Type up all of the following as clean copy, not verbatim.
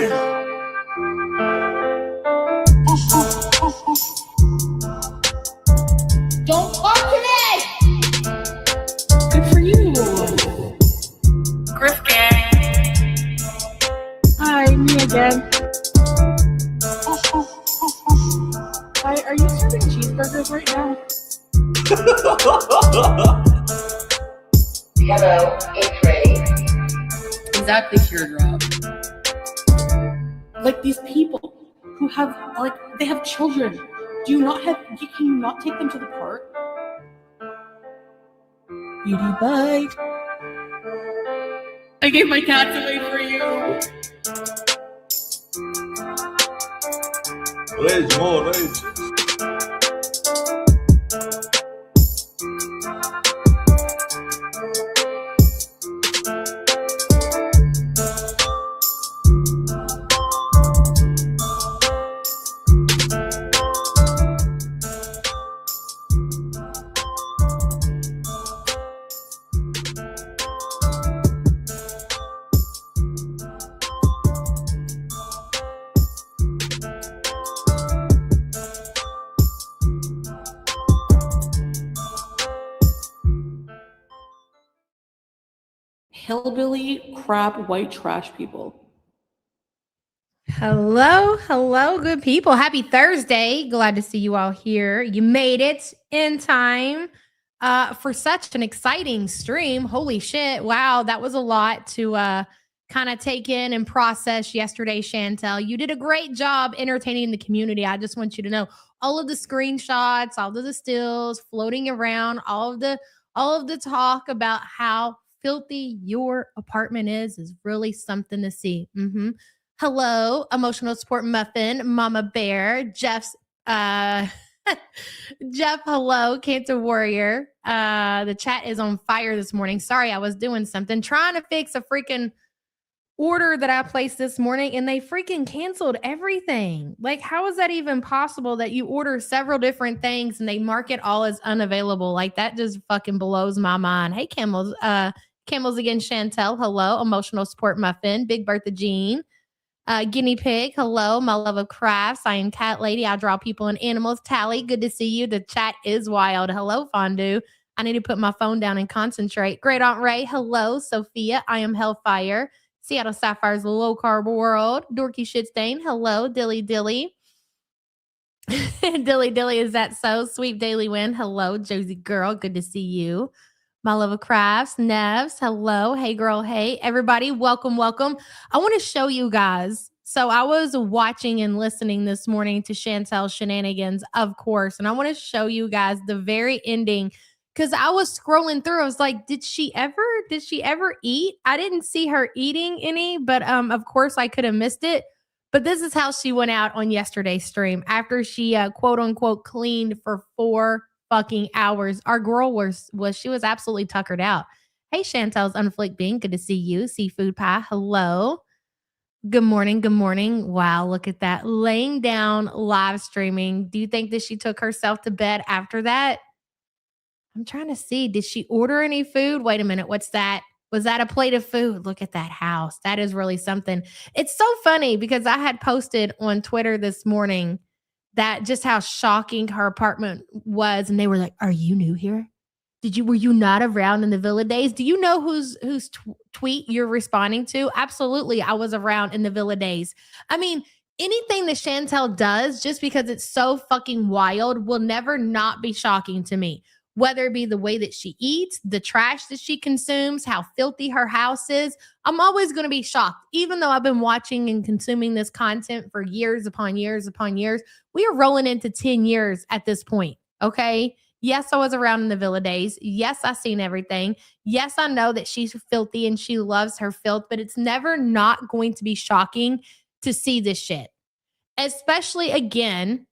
Don't talk to me! Good for you. Griff gang. Hi, me again. Hi, are you serving cheeseburgers right now? Hello, it's ready. Exactly, teardrop. Like these people who have, like, they have children. Can you not take them to the park? Beauty bite. I gave my cats away for you. Rage, more rage. Hillbilly, crap, white trash people. Hello, good people. Happy Thursday. Glad to see you all here. You made it in time for such an exciting stream. Holy shit. Wow, that was a lot to kind of take in and process yesterday, Chantal. You did a great job entertaining the community. I just want you to know all of the screenshots, all of the stills floating around, all of the talk about how filthy your apartment is really something to see. Hello, emotional support muffin, Mama Bear, Jeff's Jeff, hello, Cancer Warrior. The chat is on fire this morning. Sorry, I was doing something, trying to fix a freaking order that I placed this morning, and they freaking canceled everything. Like, how is that even possible that you order several different things and they mark it all as unavailable? Like, that just fucking blows my mind. Hey, Camels again, Chantel, hello, emotional support muffin, Big Bertha Jean. Guinea pig, hello, my love of crafts. I am Cat Lady. I draw people and animals. Tally, good to see you. The chat is wild. Hello, Fondue. I need to put my phone down and concentrate. Great Aunt Ray, hello, Sophia. I am Hellfire. Seattle Sapphire's low carb world. Dorky Shitstain, hello, Dilly Dilly. Dilly Dilly, is that so? Sweet Daily Win, hello, Josie Girl. Good to see you. My love of crafts, Nevs, hello. Hey, girl, hey. Everybody, welcome. I want to show you guys. So I was watching and listening this morning to Chantal's shenanigans, of course, and I want to show you guys the very ending because I was scrolling through. I was like, did she ever eat? I didn't see her eating any, but of course I could have missed it. But this is how she went out on yesterday's stream after she quote unquote cleaned for 4 fucking hours. Our girl was she was absolutely tuckered out. Hey, Chantel's Unflicked Bean, good to see you. Seafood Pie, hello. Good morning. Wow, look at that. Laying down, live streaming. Do you think that she took herself to bed after that? I'm trying to see. Did she order any food? Wait a minute. What's that? Was that a plate of food? Look at that house. That is really something. It's so funny because I had posted on Twitter this morning that just how shocking her apartment was. And they were like, are you new here? Were you not around in the Villa days? Do you know whose tweet you're responding to? Absolutely. I was around in the Villa days. I mean, anything that Chantal does, just because it's so fucking wild, will never not be shocking to me. Whether it be the way that she eats, the trash that she consumes, how filthy her house is, I'm always going to be shocked. Even though I've been watching and consuming this content for years upon years upon years, we are rolling into 10 years at this point, okay? Yes, I was around in the Villa days. Yes, I seen everything. Yes, I know that she's filthy and she loves her filth, but it's never not going to be shocking to see this shit. Especially, again,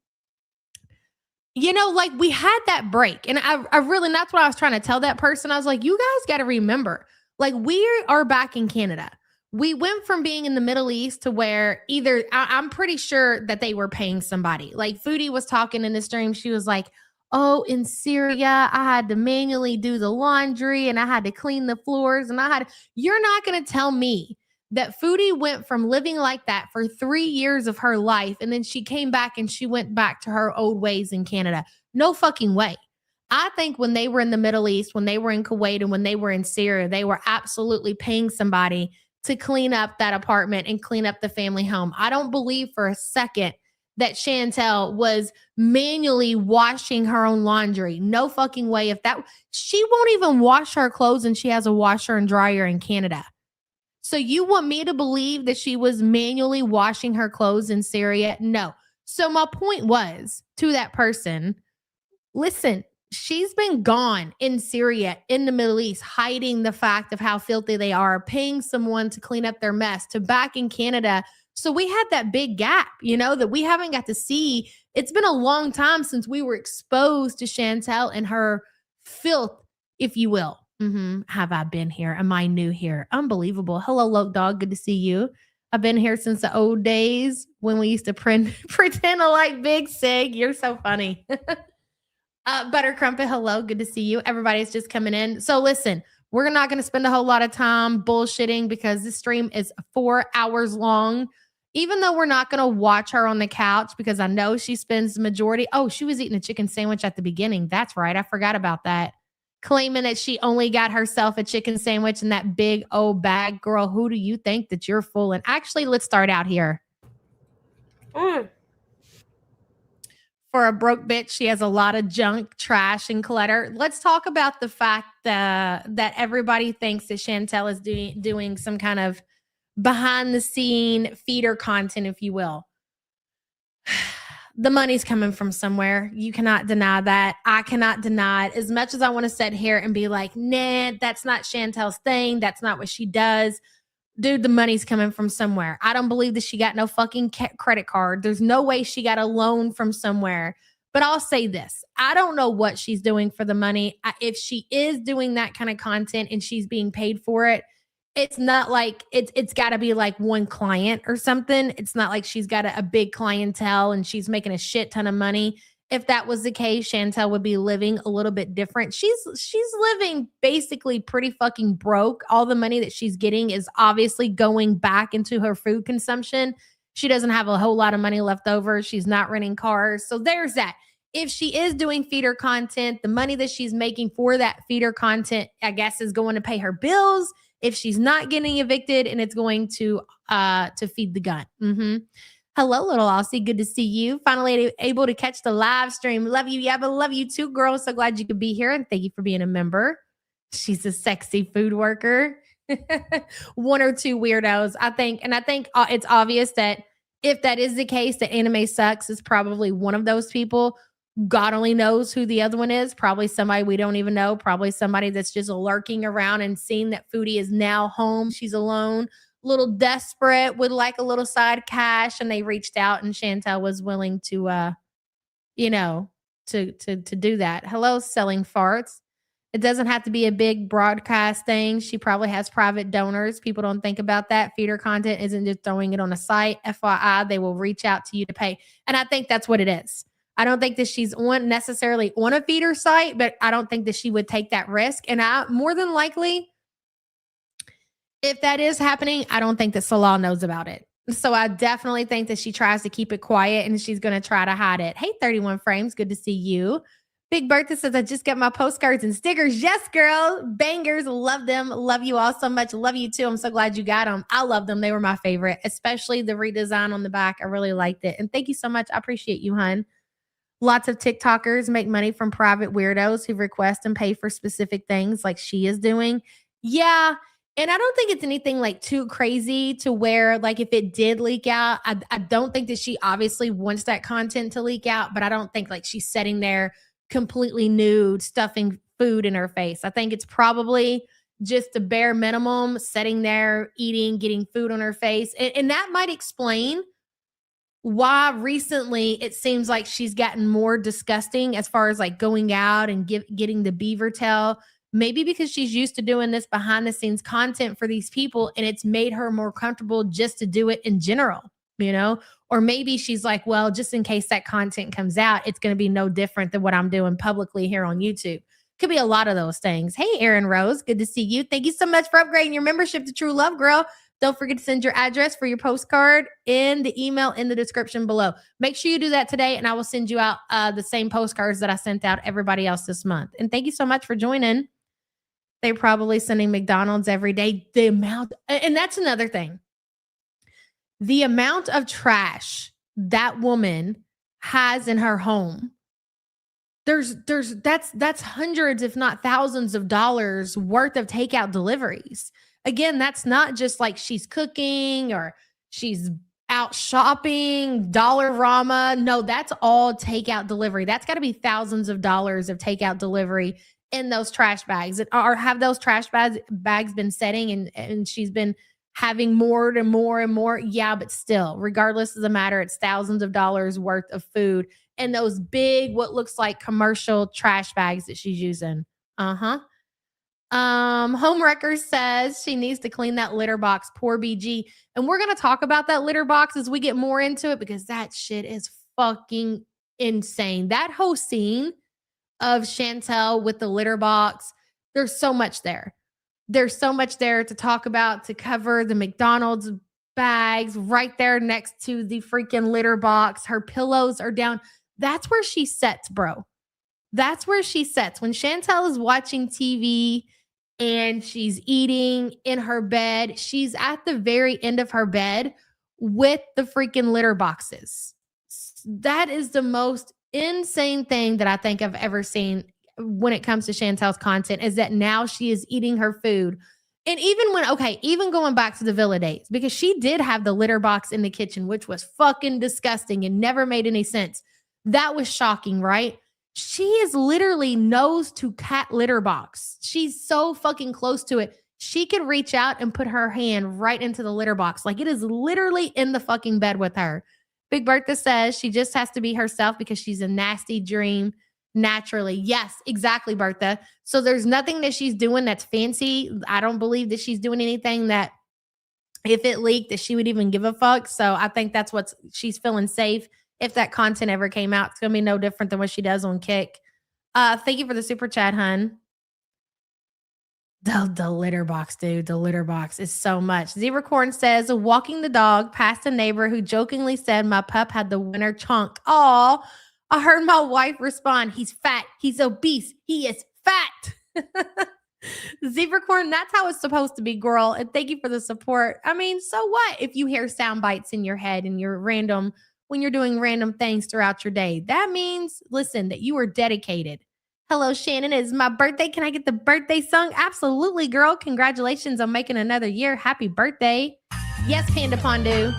you know, like we had that break. And I really, that's what I was trying to tell that person. I was like, you guys got to remember, like we are back in Canada. We went from being in the Middle East to where either, I'm pretty sure that they were paying somebody. Like Foodie was talking in the stream. She was like, oh, in Syria, I had to manually do the laundry and I had to clean the floors and you're not going to tell me that Foodie went from living like that for 3 years of her life, and then she came back and she went back to her old ways in Canada. No fucking way. I think when they were in the Middle East, when they were in Kuwait, and when they were in Syria, they were absolutely paying somebody to clean up that apartment and clean up the family home. I don't believe for a second that Chantal was manually washing her own laundry. No fucking way. She won't even wash her clothes, and she has a washer and dryer in Canada. So you want me to believe that she was manually washing her clothes in Syria? No. So my point was to that person, listen, she's been gone in Syria, in the Middle East, hiding the fact of how filthy they are, paying someone to clean up their mess, to back in Canada. So we had that big gap, that we haven't got to see. It's been a long time since we were exposed to Chantal and her filth, if you will. Have I been here? Am I new here? Unbelievable. Hello, Loke Dog. Good to see you. I've been here since the old days when we used to pretend to like Big Sig. You're so funny. Butter Crumpet, hello. Good to see you. Everybody's just coming in. So listen, we're not going to spend a whole lot of time bullshitting because this stream is 4 hours long. Even though we're not going to watch her on the couch because I know she spends the majority. Oh, she was eating a chicken sandwich at the beginning. That's right. I forgot about that. Claiming that she only got herself a chicken sandwich in that big old bag. Girl, who do you think that you're fooling? Actually, let's start out here. For a broke bitch, she has a lot of junk, trash, and clutter. Let's talk about the fact that everybody thinks that Chantal is doing some kind of behind-the-scene feeder content, if you will. The money's coming from somewhere. You cannot deny that. I cannot deny it. As much as I want to sit here and be like, nah, that's not Chantal's thing. That's not what she does. Dude, the money's coming from somewhere. I don't believe that she got no fucking credit card. There's no way she got a loan from somewhere. But I'll say this. I don't know what she's doing for the money. If she is doing that kind of content and she's being paid for it, it's not like it's got to be like one client or something. It's not like she's got a big clientele and she's making a shit ton of money. If that was the case, Chantal would be living a little bit different. She's living basically pretty fucking broke. All the money that she's getting is obviously going back into her food consumption. She doesn't have a whole lot of money left over. She's not renting cars. So there's that. If she is doing feeder content, the money that she's making for that feeder content, I guess, is going to pay her bills. If she's not getting evicted, and it's going to feed the gun. Hello, little Aussie. Good to see you. Finally able to catch the live stream. Love you. Yeah, but love you too, girl. So glad you could be here. And thank you for being a member. She's a sexy food worker. One or two weirdos, I think. And I think it's obvious that if that is the case, that Anime Sucks is probably one of those people. God only knows who the other one is. Probably somebody we don't even know. Probably somebody that's just lurking around and seeing that Foodie is now home. She's alone, a little desperate, would like a little side cash. And they reached out and Chantal was willing to, to do that. Hello, selling farts. It doesn't have to be a big broadcast thing. She probably has private donors. People don't think about that. Feeder content isn't just throwing it on a site. FYI, they will reach out to you to pay. And I think that's what it is. I don't think that she's necessarily on a feeder site, but I don't think that she would take that risk. And more than likely, if that is happening, I don't think that Salah knows about it. So I definitely think that she tries to keep it quiet and she's going to try to hide it. Hey, 31 Frames, good to see you. Big Bertha says, I just got my postcards and stickers. Yes, girl. Bangers. Love them. Love you all so much. Love you too. I'm so glad you got them. I love them. They were my favorite, especially the redesign on the back. I really liked it. And thank you so much. I appreciate you, hun. Lots of TikTokers make money from private weirdos who request and pay for specific things like she is doing. Yeah. And I don't think it's anything like too crazy to where, like, if it did leak out, I don't think that she obviously wants that content to leak out, but I don't think like she's sitting there completely nude, stuffing food in her face. I think it's probably just the bare minimum, sitting there, eating, getting food on her face. And that might explain why recently it seems like she's gotten more disgusting as far as like going out and getting the beaver tail. Maybe because she's used to doing this behind the scenes content for these people and it's made her more comfortable just to do it in general, or maybe she's like, well, just in case that content comes out, it's going to be no different than what I'm doing publicly here on YouTube. Could be a lot of those things. Hey, Erin Rose, good to see you. Thank you so much for upgrading your membership to True Love, girl. Don't forget to send your address for your postcard in the email in the description below. Make sure you do that today, and I will send you out the same postcards that I sent out everybody else this month. And thank you so much for joining. They're probably sending McDonald's every day. The amount, and that's another thing. The amount of trash that woman has in her home. That's hundreds, if not thousands of dollars worth of takeout deliveries. Again, that's not just like she's cooking or she's out shopping, Dollarama. No, that's all takeout delivery. That's got to be thousands of dollars of takeout delivery in those trash bags. Or have those trash bags been setting and she's been having more and more and more? Yeah, but still, regardless of the matter, it's thousands of dollars worth of food in those big, what looks like commercial trash bags that she's using. Homewrecker says she needs to clean that litter box. Poor BG. And we're going to talk about that litter box as we get more into it, because that shit is fucking insane. That whole scene of Chantal with the litter box, there's so much there. There's so much there to talk about, to cover the McDonald's bags right there next to the freaking litter box. Her pillows are down. That's where she sits, bro. That's where she sits. When Chantal is watching TV and she's eating in her bed, she's at the very end of her bed with the freaking litter boxes. That is the most insane thing that I think I've ever seen when it comes to Chantal's content, is that now she is eating her food. And even going back to the Villa days, because she did have the litter box in the kitchen, which was fucking disgusting and never made any sense. That was shocking, right? She is literally nose to cat litter box. She's so fucking close to it. She could reach out and put her hand right into the litter box. Like, it is literally in the fucking bed with her. Big Bertha says she just has to be herself because she's a nasty dream naturally. Yes, exactly, Bertha. So there's nothing that she's doing that's fancy. I don't believe that she's doing anything that, if it leaked, that she would even give a fuck. So I think that's what she's feeling safe. If that content ever came out, it's going to be no different than what she does on Kick. Thank you for the super chat, hun. The litter box, dude. The litter box is so much. Zebracorn says, walking the dog past a neighbor who jokingly said my pup had the winter chunk. Aw, I heard my wife respond, he's fat. He's obese. He is fat. Zebracorn, that's how it's supposed to be, girl. And thank you for the support. I mean, so what if you hear sound bites in your head and when you're doing random things throughout your day? That means, listen, that you are dedicated. Hello, Shannon. It's my birthday. Can I get the birthday song? Absolutely, girl. Congratulations on making another year. Happy birthday. Yes, Panda Pondu.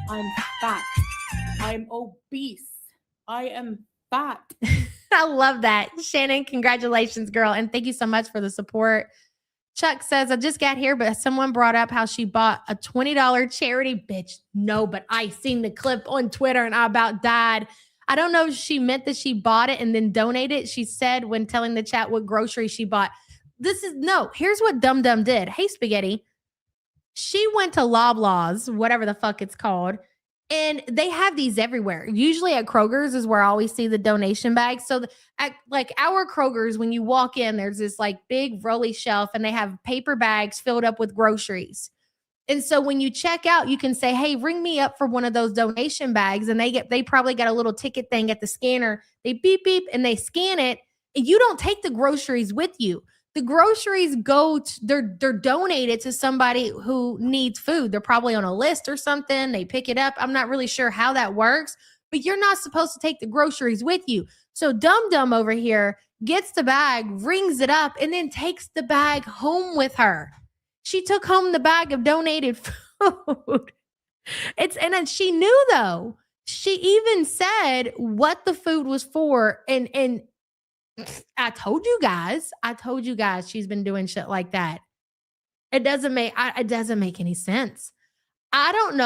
I'm fat. I'm obese. I am fat. I love that. Shannon, congratulations, girl. And thank you so much for the support. Chuck says, I just got here, but someone brought up how she bought a $20 charity. Bitch, no, but I seen the clip on Twitter and I about died. I don't know if she meant that she bought it and then donated. She said when telling the chat what groceries she bought. Here's what Dum Dum did. Hey, Spaghetti. She went to Loblaws, whatever the fuck it's called, and they have these everywhere. Usually at Kroger's is where I always see the donation bags. So at like our Kroger's, when you walk in, there's this like big rolly shelf and they have paper bags filled up with groceries. And so when you check out, you can say, hey, ring me up for one of those donation bags. And they probably got a little ticket thing at the scanner. They beep, beep, and they scan it. And you don't take the groceries with you. The groceries they're donated to somebody who needs food. They're probably on a list or something. They pick it up. I'm not really sure how that works, but you're not supposed to take the groceries with you. So Dum Dum over here gets the bag, rings it up, and then takes the bag home with her. She took home the bag of donated food. And then she knew, though. She even said what the food was for, and I told you guys she's been doing shit like that. It doesn't make any sense. I don't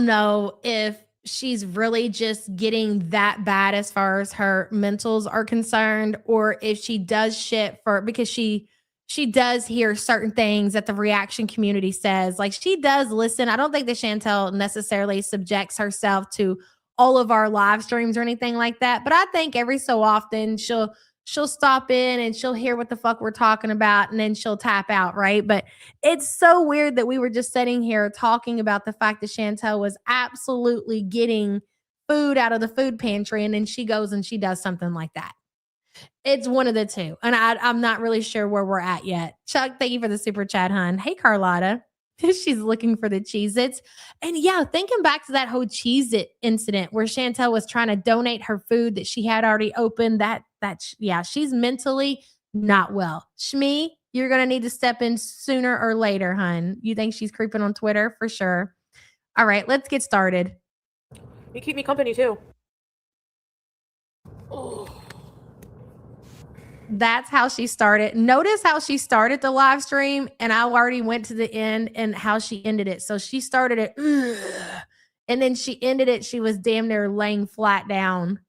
know if she's really just getting that bad as far as her mentals are concerned, or if she does shit because she does hear certain things that the reaction community says. Like, she does listen. I don't think that Chantal necessarily subjects herself to all of our live streams or anything like that. But I think every so often she'll stop in and she'll hear what the fuck we're talking about and then she'll tap out, right? But it's so weird that we were just sitting here talking about the fact that Chantal was absolutely getting food out of the food pantry and then she goes and she does something like that. It's one of the two. And I'm not really sure where we're at yet. Chuck, thank you for the super chat, hon. Hey, Carlotta. She's looking for the Cheez-Its. And yeah, thinking back to that whole Cheez-It incident where Chantal was trying to donate her food that she had already opened, yeah, she's mentally not well. Shmi, you're going to need to step in sooner or later, hun. You think she's creeping on Twitter? For sure. All right, let's get started. You keep me company too. Oh. That's how she started. Notice how she started the live stream, and I already went to the end and how she ended it. So she started it, and then she ended it. She was damn near laying flat down.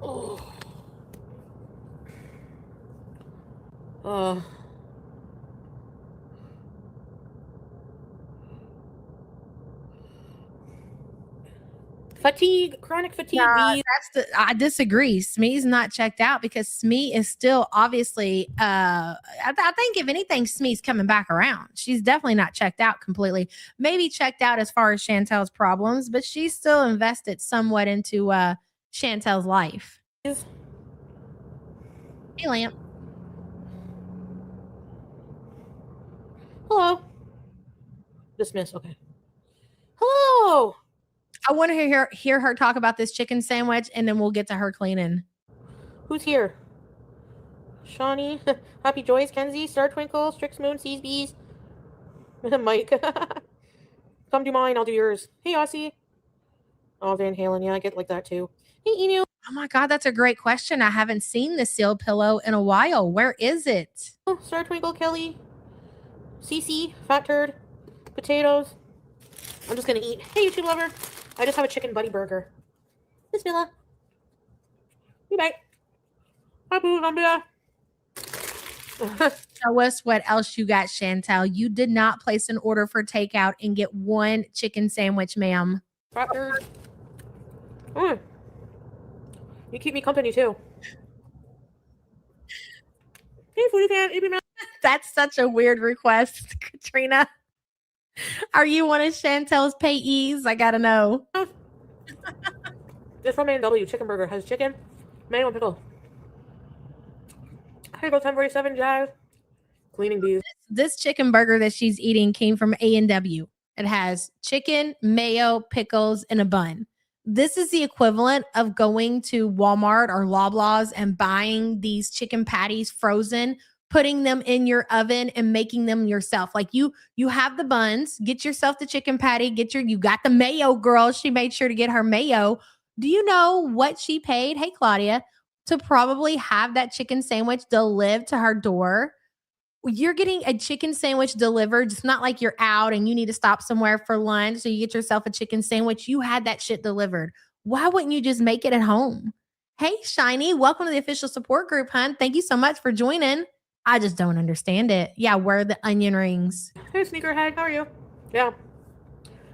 Oh. Fatigue, chronic fatigue. I disagree. Smee's not checked out because Smee is still obviously. I think if anything, Smee's coming back around. She's definitely not checked out completely. Maybe checked out as far as Chantal's problems, but she's still invested somewhat into Chantal's life. Hey, Lamp. Hello. Dismiss. Okay. Hello. I want to hear her talk about this chicken sandwich, and then we'll get to her cleaning. Who's here? Shawnee, Happy Joyce, Kenzie, Star Twinkle, Strix Moon, Seas Bees, Mike. Come do mine, I'll do yours. Hey, Aussie. Oh, Van Halen, yeah, I get like that too. Hey, Enu. Oh my God, that's a great question. I haven't seen the seal pillow in a while. Where is it? Oh, Star Twinkle, Kelly, Cece, Fat Turd, Potatoes. I'm just gonna eat. Hey, YouTube lover. I just have a chicken buddy burger. Bismillah. You bite. Hi, boo, Lumbia. Show us what else you got, Chantal. You did not place an order for takeout and get one chicken sandwich, ma'am. Fat Turd. You keep me company too. Hey, foodie fan. That's such a weird request, Katrina. Are you one of Chantal's payees? I gotta know. This from A&W chicken burger has chicken, mayo, and pickle. Here you go, 1047 Jazz. Cleaning bees. This chicken burger that she's eating came from A&W. It has chicken, mayo, pickles, and a bun. This is the equivalent of going to Walmart or Loblaws and buying these chicken patties frozen, putting them in your oven and making them yourself. Like you have the buns, get yourself the chicken patty, you got the mayo, girl. She made sure to get her mayo. Do you know what she paid? Hey, Claudia, to probably have that chicken sandwich delivered to her door. You're getting a chicken sandwich delivered. It's not like you're out and you need to stop somewhere for lunch. So you get yourself a chicken sandwich. You had that shit delivered. Why wouldn't you just make it at home? Hey, Shiny, welcome to the official support group, hon. Thank you so much for joining. I just don't understand it. Yeah, where are the onion rings? Hey, Sneakerhead, how are you? Yeah.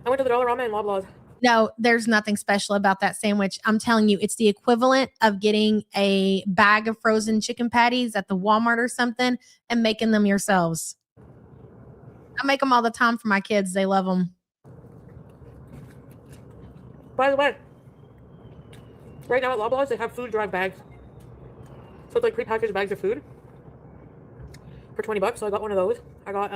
I went to the Dollar Ramen and Loblaws. No, there's nothing special about that sandwich. I'm telling you, it's the equivalent of getting a bag of frozen chicken patties at the Walmart or something and making them yourselves. I make them all the time for my kids. They love them. By the way, right now at Loblaws, they have food drive bags. So it's like prepackaged bags of food for $20. So I got one of those. I got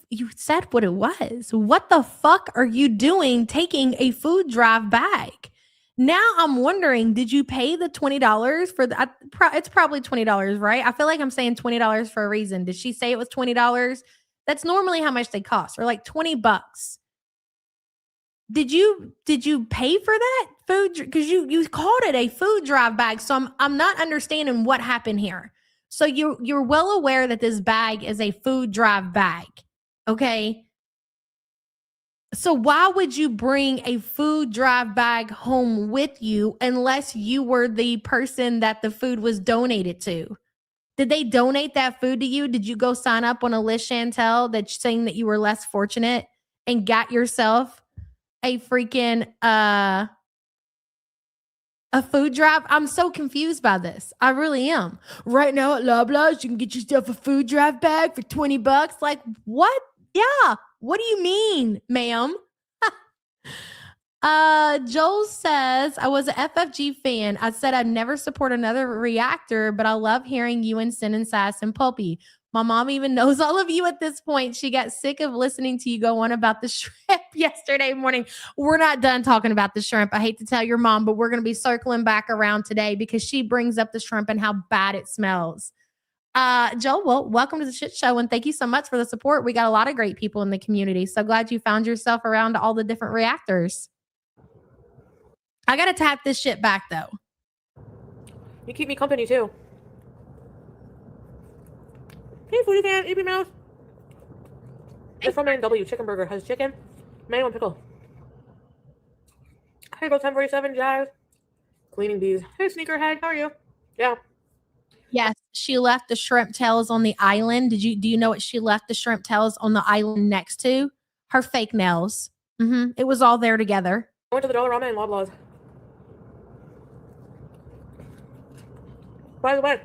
you said what it was. What the fuck are you doing taking a food drive bag? Now I'm wondering, did you pay the $20 for the, it's probably $20, right? I feel like I'm saying $20 for a reason. Did she say it was $20? That's normally how much they cost, or like $20. Did you pay for that food? Because you called it a food drive bag. So I'm not understanding what happened here. So you're well aware that this bag is a food drive bag. Okay. So why would you bring a food drive bag home with you unless you were the person that the food was donated to? Did they donate that food to you? Did you go sign up on a list, Chantal, that's saying that you were less fortunate and got yourself a freaking a food drive? I'm so confused by this. I really am. Right now at Loblaws, you can get yourself a food drive bag for $20. Like, what? Yeah. What do you mean, ma'am? Joel says, I was a FFG fan. I said I'd never support another reactor, but I love hearing you and Sin and Sass and Pulpy. My mom even knows all of you at this point. She got sick of listening to you go on about the shrimp yesterday morning. We're not done talking about the shrimp. I hate to tell your mom, but we're going to be circling back around today because she brings up the shrimp and how bad it smells. Joel, well, welcome to the shit show and thank you so much for the support. We got a lot of great people in the community. So glad you found yourself around all the different reactors. I got to tap this shit back though. You keep me company too. Hey, foodie fan, AP Mouse. It's from NW Chicken Burger. Has chicken, mayo, and pickle. Hey, go 1047, Jazz. Cleaning bees. Hey, Sneakerhead, how are you? Yeah. Yes, she left the shrimp tails on the island. Do you know what she left the shrimp tails on the island next to? Her fake nails. It was all there together. I went to the Dollarama and Loblaws. By the way,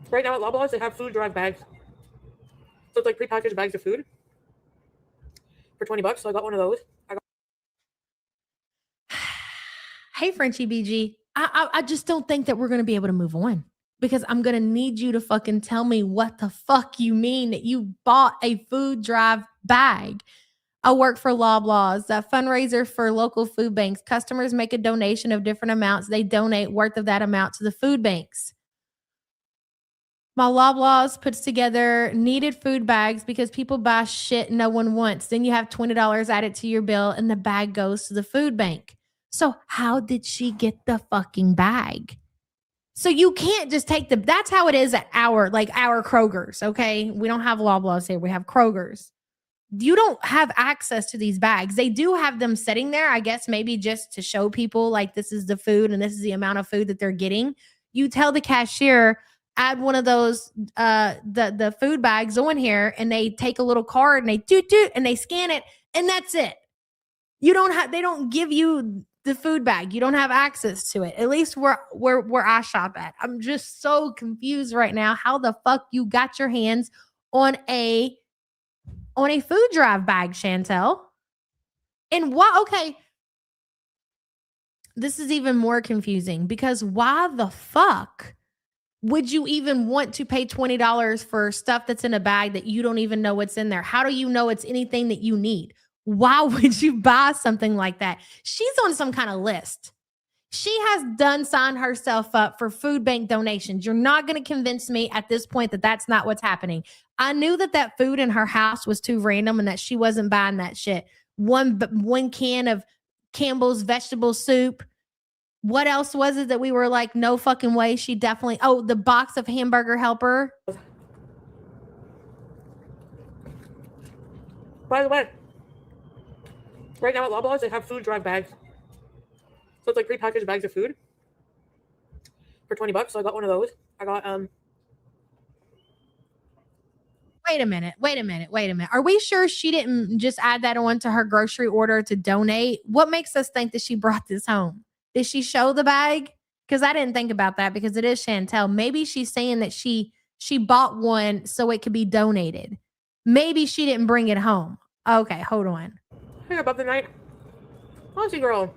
right now at Loblaws, they have food drive bags. So it's like prepackaged bags of food for $20. So I got one of those. Hey, Frenchie BG. I just don't think that we're going to be able to move on because I'm going to need you to fucking tell me what the fuck you mean that you bought a food drive bag. I work for Loblaws, a fundraiser for local food banks. Customers make a donation of different amounts. They donate worth of that amount to the food banks. My Loblaws puts together needed food bags because people buy shit no one wants. Then you have $20 added to your bill and the bag goes to the food bank. So how did she get the fucking bag? So you can't just take that's how it is at our Kroger's, okay? We don't have Loblaws here. We have Kroger's. You don't have access to these bags. They do have them sitting there, I guess, maybe just to show people like this is the food and this is the amount of food that they're getting. You tell the cashier, add one of those, the food bags on here, and they take a little card and they toot and they scan it, and that's it. They don't give you the food bag. You don't have access to it. At least where I shop at. I'm just so confused right now how the fuck you got your hands on a food drive bag, Chantal. And why? Okay. This is even more confusing because why the fuck would you even want to pay $20 for stuff that's in a bag that you don't even know what's in there? How do you know it's anything that you need? Why would you buy something like that? She's on some kind of list. She has signed herself up for food bank donations. You're not going to convince me at this point that that's not what's happening. I knew that food in her house was too random and that she wasn't buying that shit. One can of Campbell's vegetable soup. What else was it that we were like, no fucking way? She definitely, the box of Hamburger Helper. By the way, right now at Loblaws, they have food drive bags. So it's like prepackaged bags of food for $20. So I got one of those. I got Wait a minute. Are we sure she didn't just add that on to her grocery order to donate? What makes us think that she brought this home? Did she show the bag? Because I didn't think about that because it is Chantal. Maybe she's saying that she bought one so it could be donated. Maybe she didn't bring it home. Okay, hold on. Hey, above the night. Aussie girl.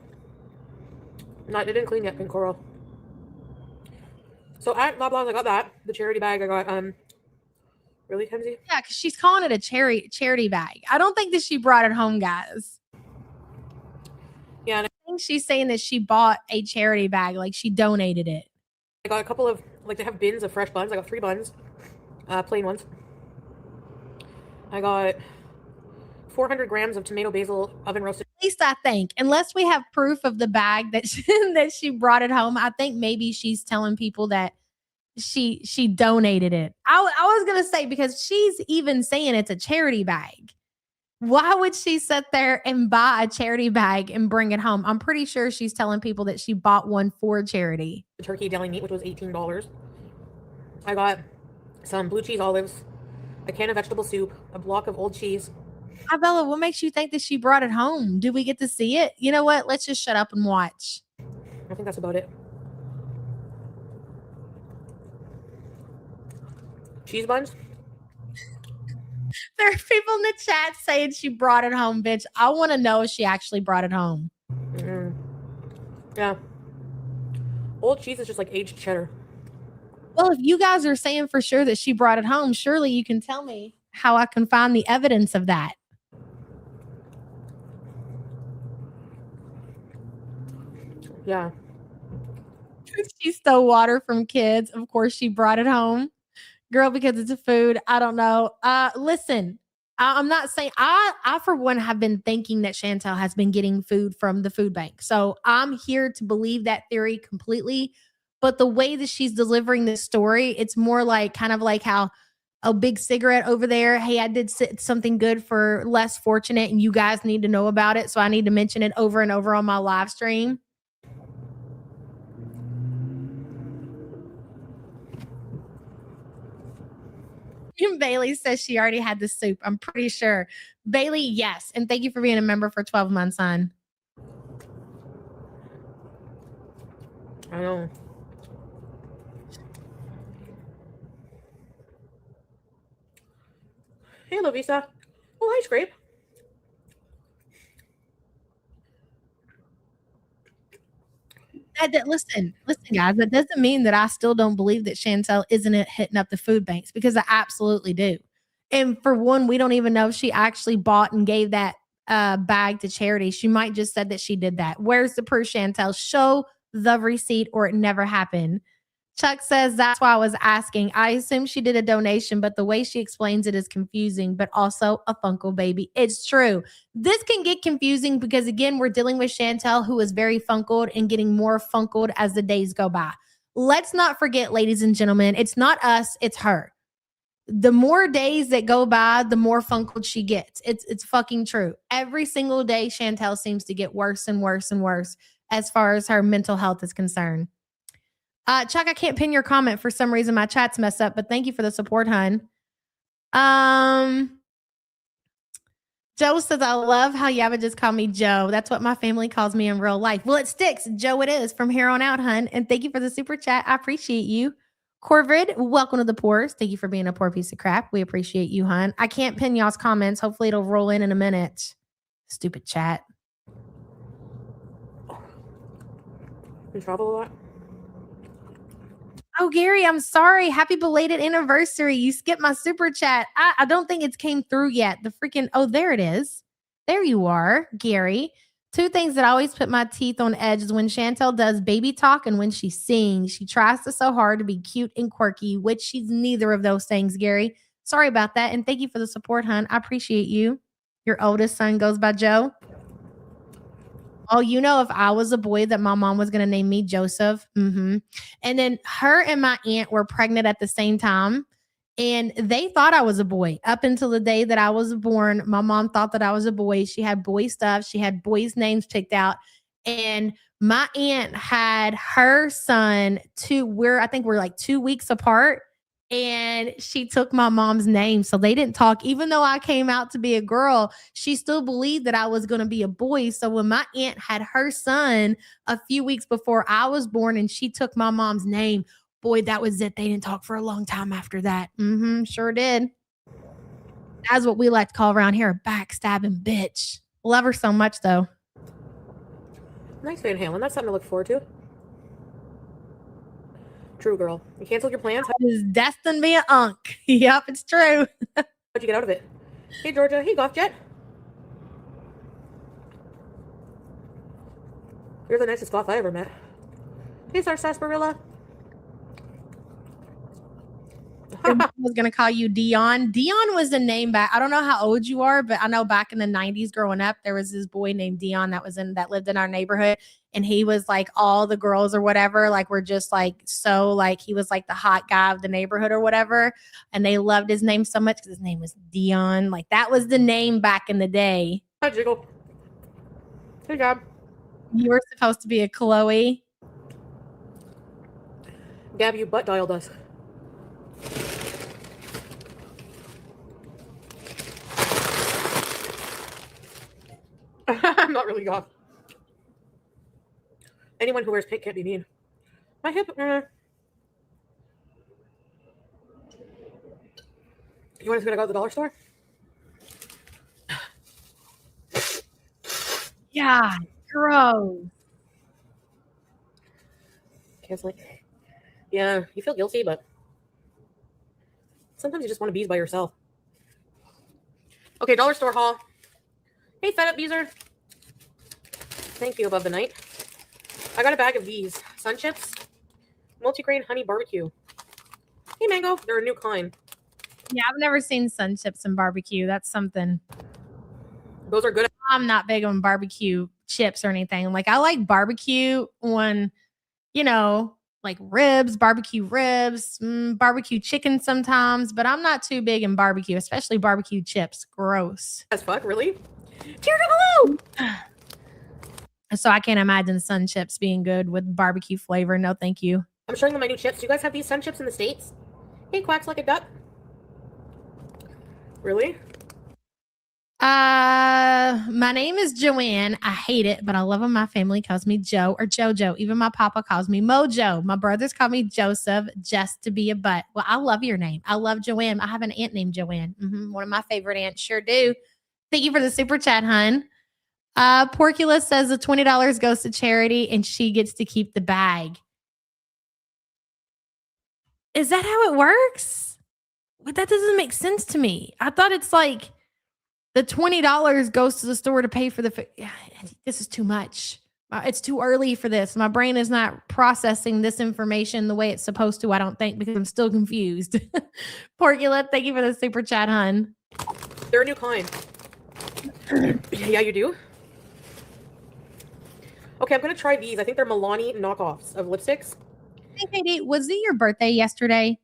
Not, it didn't clean yet, pink coral. So at Loblaws, I got that. The charity bag. I got, really, Kenzie? Yeah, because she's calling it a charity bag. I don't think that she brought it home, guys. Yeah. And I think she's saying that she bought a charity bag, like she donated it. I got a couple of, like, they have bins of fresh buns. I got 3 buns, plain ones. I got 400 grams of tomato basil oven roasted. At least I think, unless we have proof of the bag that that she brought it home, I think maybe she's telling people that she donated it. I was gonna say, because she's even saying it's a charity bag. Why would she sit there and buy a charity bag and bring it home? I'm pretty sure she's telling people that she bought one for charity. The turkey deli meat, which was $18. I got some blue cheese olives, a can of vegetable soup, a block of old cheese. Bella, what makes you think that she brought it home? Do we get to see it? You know what? Let's just shut up and watch. I think that's about it. Cheese buns. There are people in the chat saying she brought it home, bitch. I want to know if she actually brought it home. Yeah. Old cheese is just like aged cheddar. Well, if you guys are saying for sure that she brought it home, surely you can tell me how I can find the evidence of that. Yeah. She stole water from kids. Of course, she brought it home. Girl, because it's a food. I don't know. Listen, I'm not saying I for one have been thinking that Chantal has been getting food from the food bank. So I'm here to believe that theory completely. But the way that she's delivering this story, it's more like kind of like how a big cigarette over there. Hey, I did something good for less fortunate, and you guys need to know about it. So I need to mention it over and over on my live stream. Bailey says she already had the soup. I'm pretty sure. Bailey, yes. And thank you for being a member for 12 months, hon. I know. Hey, Lovisa. Oh, hi, Scrape. Listen, guys. That doesn't mean that I still don't believe that Chantal isn't hitting up the food banks, because I absolutely do. And for one, we don't even know if she actually bought and gave that bag to charity. She might just said that she did that. Where's the proof, Chantal? Show the receipt, or it never happened. Chuck says that's why I was asking. I assume she did a donation, but the way she explains it is confusing, but also a Funko baby. It's true. This can get confusing because, again, we're dealing with Chantal, who is very funkled and getting more funkled as the days go by. Let's not forget, ladies and gentlemen, it's not us, it's her. The more days that go by, the more funkled she gets. It's fucking true. Every single day, Chantal seems to get worse and worse and worse as far as her mental health is concerned. Chuck, I can't pin your comment for some reason. My chat's messed up, but thank you for the support, hun. Joe says, I love how Yaba just called me Joe. That's what my family calls me in real life. Well, it sticks. Joe it is from here on out, hun. And thank you for the super chat. I appreciate you. Corvid, welcome to the Poors. Thank you for being a poor piece of crap. We appreciate you, hun. I can't pin y'all's comments. Hopefully it'll roll in a minute. Stupid chat. You travel a lot? Oh, Gary, I'm sorry. Happy belated anniversary. You skipped my super chat. I don't think it's came through yet. The freaking, oh, there it is. There you are, Gary. Two things that always put my teeth on edge is when Chantal does baby talk and when she sings. She tries so hard to be cute and quirky, which she's neither of those things, Gary. Sorry about that. And thank you for the support, hun. I appreciate you. Your oldest son goes by Joe. Oh, you know, if I was a boy, that my mom was going to name me Joseph. And then her and my aunt were pregnant at the same time. And they thought I was a boy up until the day that I was born. My mom thought that I was a boy. She had boy stuff. She had boys' names picked out. And my aunt had her son I think we're like 2 weeks apart. And she took my mom's name. So they didn't talk. Even though I came out to be a girl, she still believed that I was going to be a boy. So when my aunt had her son a few weeks before I was born and she took my mom's name, boy, that was it. They didn't talk for a long time after that. Sure did. That's what we like to call around here a backstabbing bitch. Love her so much, though. Nice Van Halen. That's something to look forward to. True, girl. You canceled your plans? I was destined to be an unk. Yep, it's true. How'd you get out of it? Hey, Georgia. Hey, Golf Jet. You're the nicest goth I ever met. Hey, Sarsaparilla. I was going to call you Dion. Dion was the name back. I don't know how old you are, but I know back in the 90s growing up, there was this boy named Dion that lived in our neighborhood. And he was like all the girls or whatever, like were just like, so like he was like the hot guy of the neighborhood or whatever. And they loved his name so much because his name was Dion. Like that was the name back in the day. Hi, Jiggle. Good job. You were supposed to be a Chloe. Gab, you butt dialed us. I'm not really goth. Anyone who wears pink can't be mean. My hip. You want us to go to the dollar store? Yeah, gross. It's like, yeah, you feel guilty, but sometimes you just want to bees by yourself. Okay, dollar store haul. Hey, Fed Up Beezer. Thank you, Above the Night. I got a bag of these Sun Chips, multigrain honey barbecue. Hey, Mango, they're a new kind. Yeah, I've never seen sun chips and barbecue. That's something. Those are good. I'm not big on barbecue chips or anything. Like I like barbecue on, you know, like ribs, barbecue ribs, barbecue chicken sometimes, but I'm not too big in barbecue, especially barbecue chips. Gross. As fuck, really? Hello. So I can't imagine sun chips being good with barbecue flavor. No, thank you. I'm showing them my new chips. Do you guys have these Sun Chips in the States? Hey, Quacks Like a Duck. Really? My name is Joanne. I hate it, but I love when my family calls me Joe or Jojo. Even my papa calls me Mojo. My brothers call me Joseph just to be a butt. Well, I love your name. I love Joanne. I have an aunt named Joanne. One of my favorite aunts. Sure do. Thank you for the super chat, hun. Porcula says the $20 goes to charity and she gets to keep the bag. Is that how it works? But that doesn't make sense to me. I thought it's like the $20 goes to the store to pay for the. This is too much. It's too early for this. My brain is not processing this information the way it's supposed to, I don't think, because I'm still confused. Porcula, thank you for the super chat, hun. They're a new kind. Yeah, you do? Okay, I'm going to try these. I think they're Milani knockoffs of lipsticks. Hey, Katie, was it your birthday yesterday?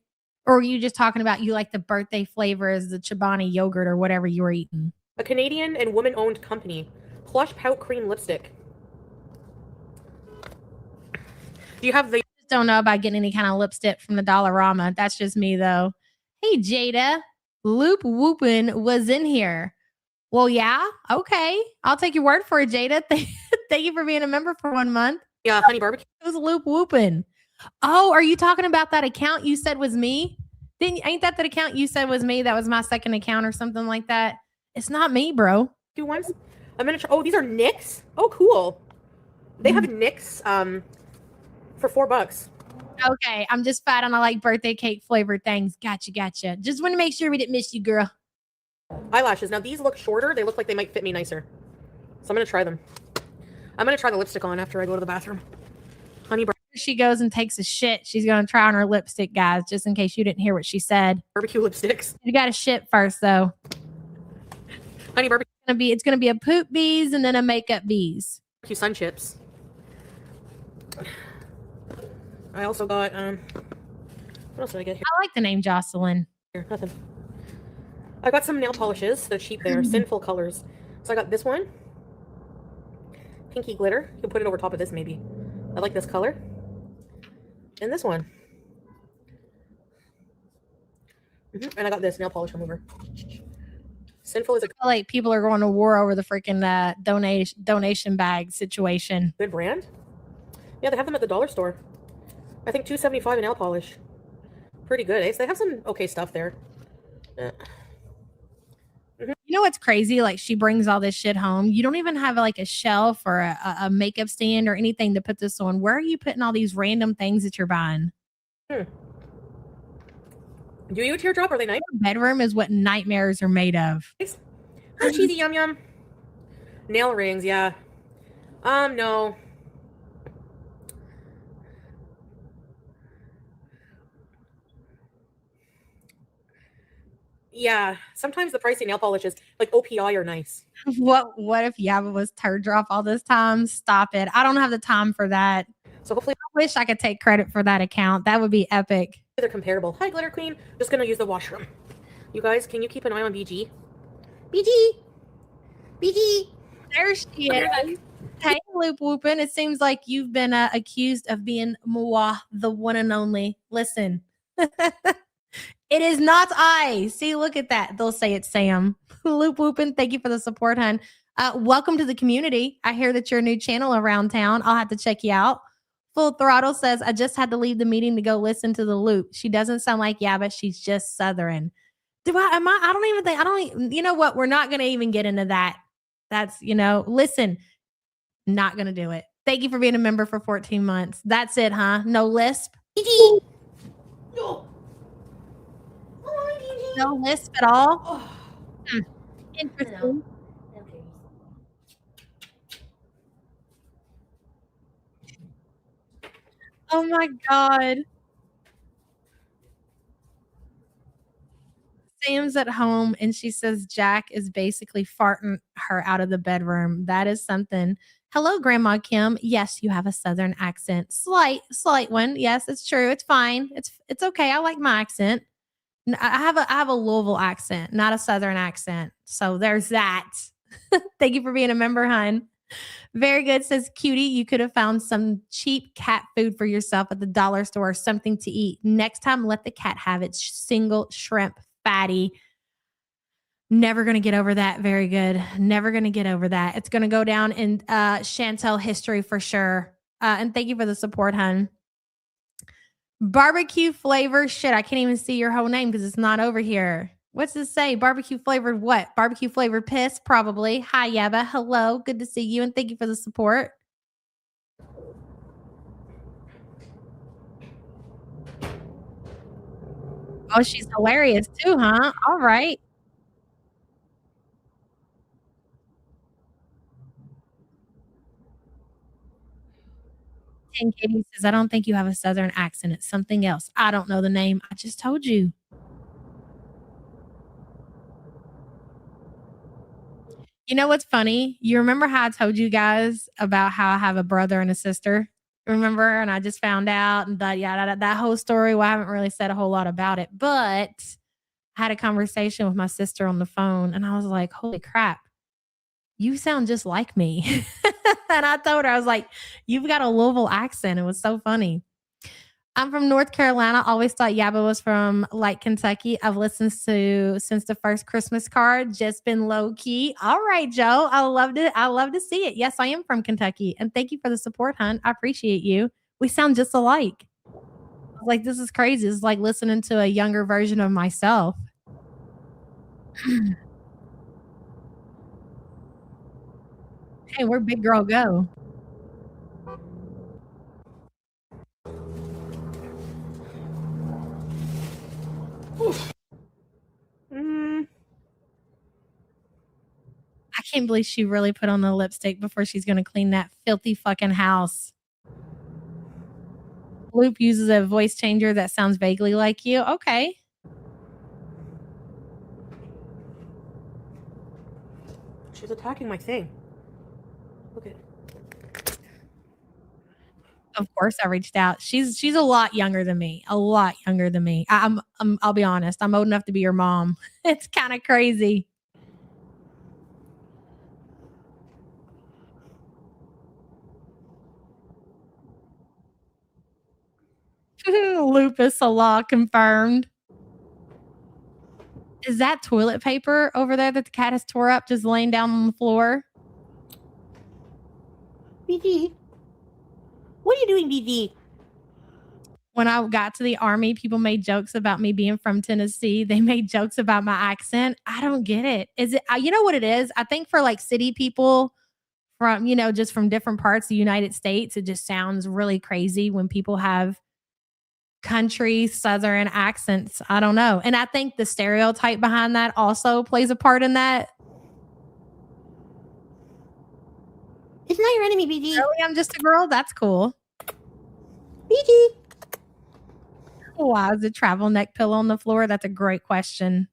Or were you just talking about you like the birthday flavor is the Chobani yogurt or whatever you were eating? A Canadian and woman-owned company. Plush Pout Cream Lipstick. Do you have the... Don't know about getting any kind of lipstick from the Dollarama. That's just me, though. Hey, Jada. Loop Whoopin' was in here. Well, yeah. Okay. I'll take your word for it, Jada. Thank you for being a member for 1 month. Yeah, honey barbecue. It was Loop Whoopin'. Oh, are you talking about that account you said was me? Ain't that account you said was me? That was my second account or something like that. It's not me, bro. Do ones. I'm gonna try. Oh, these are NYX. Oh, cool. They have NYX for $4. Okay, I'm just fat and I like birthday cake flavored things. Gotcha. Just want to make sure we didn't miss you, girl. Eyelashes. Now these look shorter. They look like they might fit me nicer. So I'm gonna try them. I'm gonna try the lipstick on after I go to the bathroom. Honey she goes and takes a shit. She's going to try on her lipstick, guys, just in case you didn't hear what she said. Barbecue lipsticks. You got to shit first, though. Honey barbecue. It's going to be a poop bees and then a makeup bees. Barbecue Sun Chips. I also got, what else did I get here? I like the name Jocelyn. Here, nothing. I got some nail polishes. They're cheap there. Sinful colors. So I got this one. Pinky glitter. You can put it over top of this, maybe. I like this color. And this one. And I got this nail polish remover. Sinful is a... I feel like people are going to war over the freaking donation bag situation. Good brand? Yeah, they have them at the dollar store. I think $2.75 a nail polish. Pretty good, eh? So they have some okay stuff there. You know what's crazy? Like, she brings all this shit home. You don't even have like a shelf or a makeup stand or anything to put this on. Where are you putting all these random things that you're buying? Do you teardrop? Are they nice? Bedroom is what nightmares are made of. Oh, cheesy yum yum. Nail rings, yeah. No. Yeah, sometimes the pricey nail polishes, like OPI, are nice. What if Yaba was turd drop all this time? Stop it. I don't have the time for that. So hopefully... I wish I could take credit for that account. That would be epic. They're comparable. Hi, Glitter Queen. Just going to use the washroom. You guys, can you keep an eye on BG? BG! There she is. Hey, Loop Whoopin'. It seems like you've been accused of being Moa, the one and only. Listen. It is not I. See, look at that. They'll say it's Sam. Loop Whoopin', thank you for the support, hun. Welcome to the community. I hear that you're a new channel around town. I'll have to check you out. Full Throttle says, I just had to leave the meeting to go listen to the loop. She doesn't sound like but she's just Southern. You know what? We're not going to even get into that. That's, listen, not going to do it. Thank you for being a member for 14 months. That's it, huh? No lisp? No. No lisp at all? Interesting. Oh my God. Sam's at home and she says Jack is basically farting her out of the bedroom. That is something. Hello, Grandma Kim. Yes, you have a Southern accent. Slight one. Yes, it's true. It's fine. It's okay. I like my accent. I have a Louisville accent, not a Southern accent. So there's that. Thank you for being a member, hun. Very good, says Cutie. You could have found some cheap cat food for yourself at the dollar store, something to eat. Next time, let the cat have its single shrimp fatty. Never going to get over that. Very good. Never going to get over that. It's going to go down in Chantal history for sure. And thank you for the support, hun. Barbecue flavor. Shit, I can't even see your whole name because it's not over here. What's this say? Barbecue flavored what? Barbecue flavored piss? Probably. Hi, Yaba. Hello. Good to see you. And thank you for the support. Oh, she's hilarious too, huh? All right. And Katie says, I don't think you have a Southern accent. It's something else. I don't know the name. I just told you. You know what's funny? You remember how I told you guys about how I have a brother and a sister? Remember? And I just found out and that whole story. Well, I haven't really said a whole lot about it, but I had a conversation with my sister on the phone and I was like, holy crap, you sound just like me. And I told her, I was like, you've got a Louisville accent. It was so funny. I'm from North Carolina. Always thought Yaba was from like Kentucky. I've listened to since the first Christmas card. Just been low key. All right, Joe. I love to see it. Yes, I am from Kentucky. And thank you for the support, hon. I appreciate you. We sound just alike. I was like, this is crazy. It's like listening to a younger version of myself. Hey, where'd Big Girl go? I can't believe she really put on the lipstick before she's going to clean that filthy fucking house. Loop uses a voice changer that sounds vaguely like you. Okay. She's attacking my thing. Look at. Of course, I reached out. She's a lot younger than me. A lot younger than me. I'll be honest. I'm old enough to be your mom. It's kind of crazy. Lupus a law confirmed. Is that toilet paper over there that the cat has tore up just laying down on the floor? BG. What are you doing, BG? When I got to the army, people made jokes about me being from Tennessee. They made jokes about my accent. I don't get it. Is it, you know what it is? I think for like city people from, just from different parts of the United States, it just sounds really crazy when people have country Southern accents. I don't know. And I think the stereotype behind that also plays a part in that. It's not your enemy, BG. Really? I'm just a girl? That's cool. BG. Why is a travel neck pillow on the floor? That's a great question.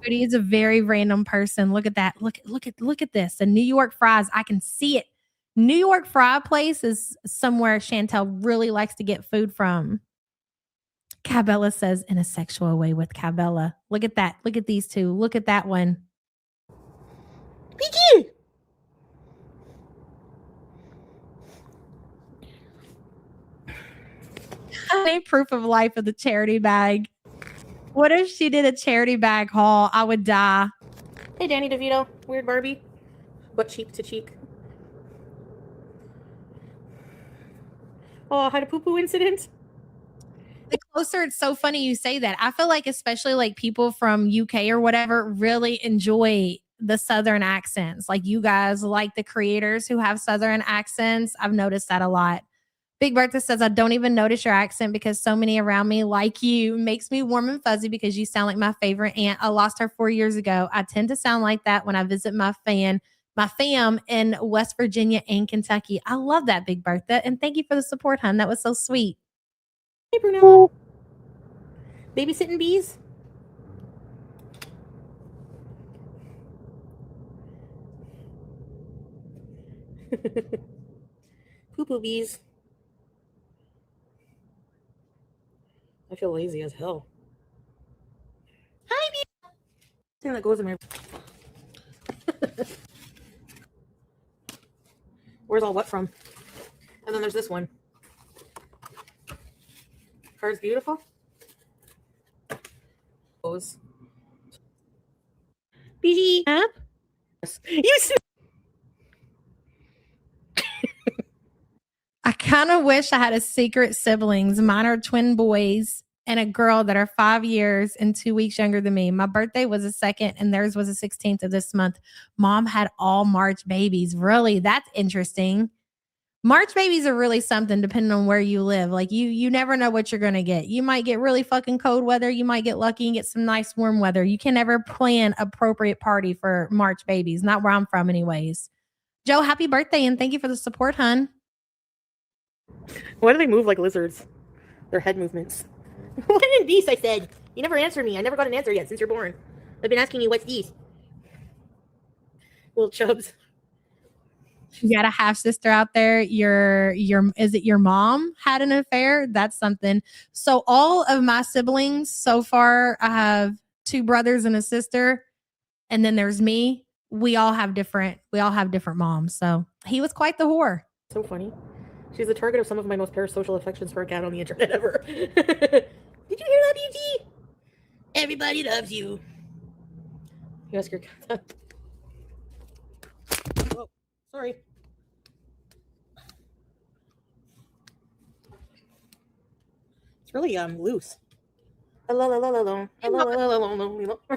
Cody is a very random person. Look at that. Look at this. The New York fries. I can see it. New York fry place is somewhere Chantal really likes to get food from. Cabela says in a sexual way with Cabela. Look at that. Look at these two. Look at that one. BG. I need proof of life of the charity bag. What if she did a charity bag haul? I would die. Hey, Danny DeVito. Weird Barbie. But cheek to cheek. Oh, I had a poo-poo incident. The closer, it's so funny you say that. I feel like especially like people from UK or whatever really enjoy the Southern accents. Like you guys like the creators who have Southern accents. I've noticed that a lot. Big Bertha says, I don't even notice your accent because so many around me like you. Makes me warm and fuzzy because you sound like my favorite aunt. I lost her 4 years ago. I tend to sound like that when I visit my fam in West Virginia and Kentucky. I love that, Big Bertha. And thank you for the support, hon. That was so sweet. Hey, Brunella. Babysitting bees. Poo-poo bees. I feel lazy as hell. Hi, bee. Thing that goes in my. Where's all what from? And then there's this one. Card's beautiful. BG app. You see. I kind of wish I had a secret siblings. Mine are twin boys and a girl that are 5 years and 2 weeks younger than me. My birthday was the 2nd and theirs was the 16th of this month. Mom had all March babies. Really? That's interesting. March babies are really something depending on where you live. Like you never know what you're going to get. You might get really fucking cold weather. You might get lucky and get some nice warm weather. You can never plan appropriate party for March babies. Not where I'm from anyways. Joe, happy birthday and thank you for the support, hun. Why do they move like lizards? Their head movements. Wot-N-Dis, I said. You never answer me. I never got an answer yet since you're born. I've been asking you what's these. Little chubs. You got a half sister out there. Is it your mom had an affair? That's something. So all of my siblings so far, I have 2 brothers and a sister, and then there's me. We all have different moms. So he was quite the whore. So funny. She's the target of some of my most parasocial affections for a cat on the internet ever. Did you hear that, BG? Everybody loves you. You ask your cat. Oh, sorry. It's really loose. Hello.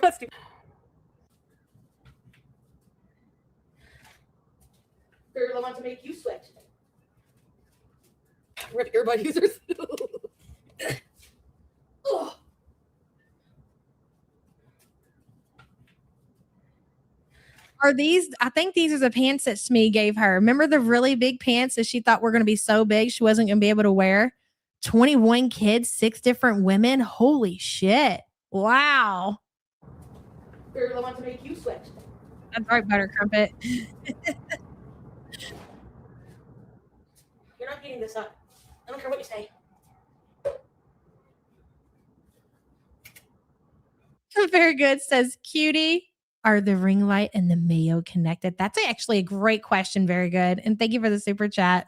Let's do. They're the one to make you sweat. Rip earbud users. Are these? I think these are the pants that Smee gave her. Remember the really big pants that she thought were going to be so big she wasn't going to be able to wear? 21 kids, 6 different women. Holy shit. Wow. They're the one to make you sweat. That's right, Butter Crumpet. You're not getting this up. I don't care what you say. Very good. Says cutie. Are the ring light and the mayo connected? That's actually a great question. Very good. And thank you for the super chat.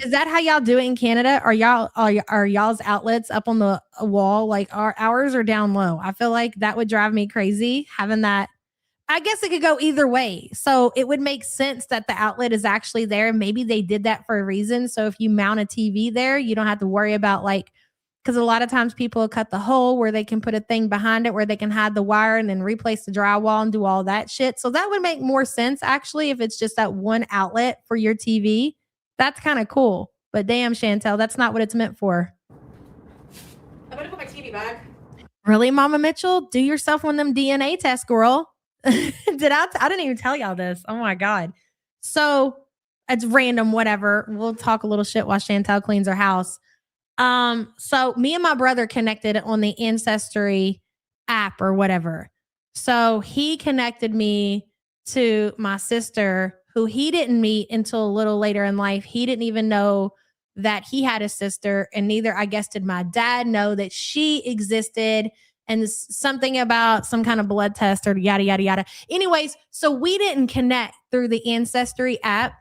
Is that how y'all do it in Canada? Are y'all's outlets up on the wall? Like ours are down low. I feel like that would drive me crazy having that. I guess it could go either way. So it would make sense that the outlet is actually there. Maybe they did that for a reason. So if you mount a TV there, you don't have to worry about because a lot of times people cut the hole where they can put a thing behind it where they can hide the wire and then replace the drywall and do all that shit. So that would make more sense actually if it's just that one outlet for your TV. That's kind of cool. But damn, Chantal, that's not what it's meant for. I'm gonna put my TV back. Really, Mama Mitchell? Do yourself one of them DNA tests, girl. I didn't even tell y'all this. Oh my God. So it's random, whatever. We'll talk a little shit while Chantal cleans her house. So me and my brother connected on the Ancestry app or whatever. So he connected me to my sister who he didn't meet until a little later in life. He didn't even know that he had a sister, and neither, I guess, did my dad know that she existed. And something about some kind of blood test or yada, yada, yada. Anyways, so we didn't connect through the Ancestry app.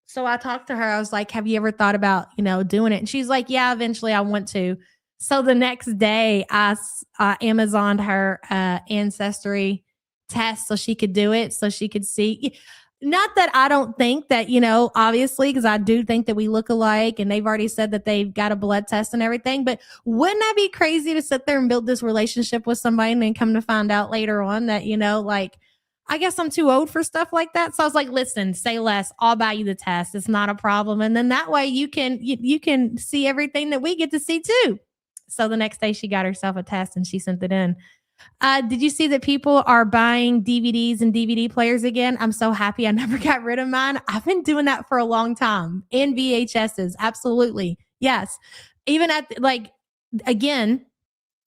So I talked to her. I was like, have you ever thought about, doing it? And she's like, yeah, eventually I want to. So the next day, I Amazoned her ancestry test so she could do it, so she could see. Not that I don't think that, obviously, because I do think that we look alike, and they've already said that they've got a blood test and everything. But wouldn't that be crazy to sit there and build this relationship with somebody and then come to find out later on that, like, I guess I'm too old for stuff like that. So I was like, listen, say less. I'll buy you the test. It's not a problem. And then that way you can see everything that we get to see too. So the next day she got herself a test and she sent it in. Did you see that people are buying DVDs and DVD players again? I'm so happy I never got rid of mine. I've been doing that for a long time. And VHSs, absolutely. Yes. Even again,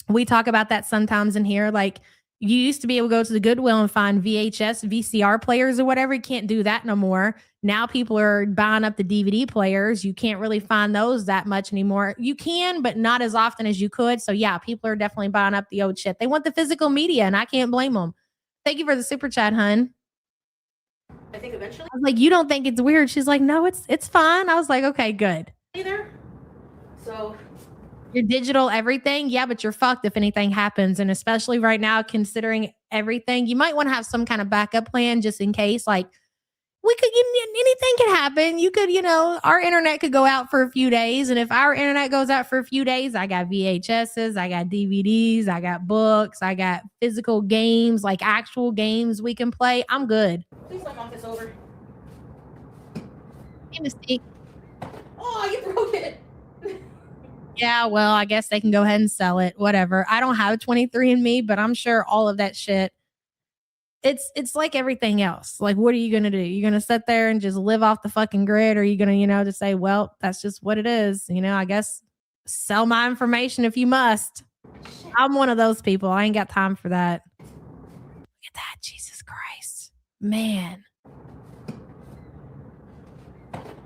we talk about that sometimes in here. Like, you used to be able to go to the Goodwill and find VHS, VCR players or whatever. You can't do that no more. Now people are buying up the DVD players. You can't really find those that much anymore. You can, but not as often as you could. So yeah, people are definitely buying up the old shit. They want the physical media, and I can't blame them. Thank you for the super chat, hun. I think eventually. I was like, you don't think it's weird? She's like, no, it's fine. I was like, okay, good. Either. So Your digital everything, yeah, but you're fucked if anything happens. And especially right now, considering everything, you might want to have some kind of backup plan just in case. Like, anything can happen. You could, our internet could go out for a few days. And if our internet goes out for a few days, I got VHSs, I got DVDs, I got books, I got physical games, like actual games we can play. I'm good. please don't knock this over. Hey, Mystique. Oh, you broke it. Yeah, well, I guess they can go ahead and sell it. Whatever. I don't have 23andMe, but I'm sure all of that shit. It's like everything else. Like, what are you gonna do? You're gonna sit there and just live off the fucking grid, or are you gonna, just say, well, that's just what it is. I guess sell my information if you must. I'm one of those people. I ain't got time for that. Look at that, Jesus Christ, man.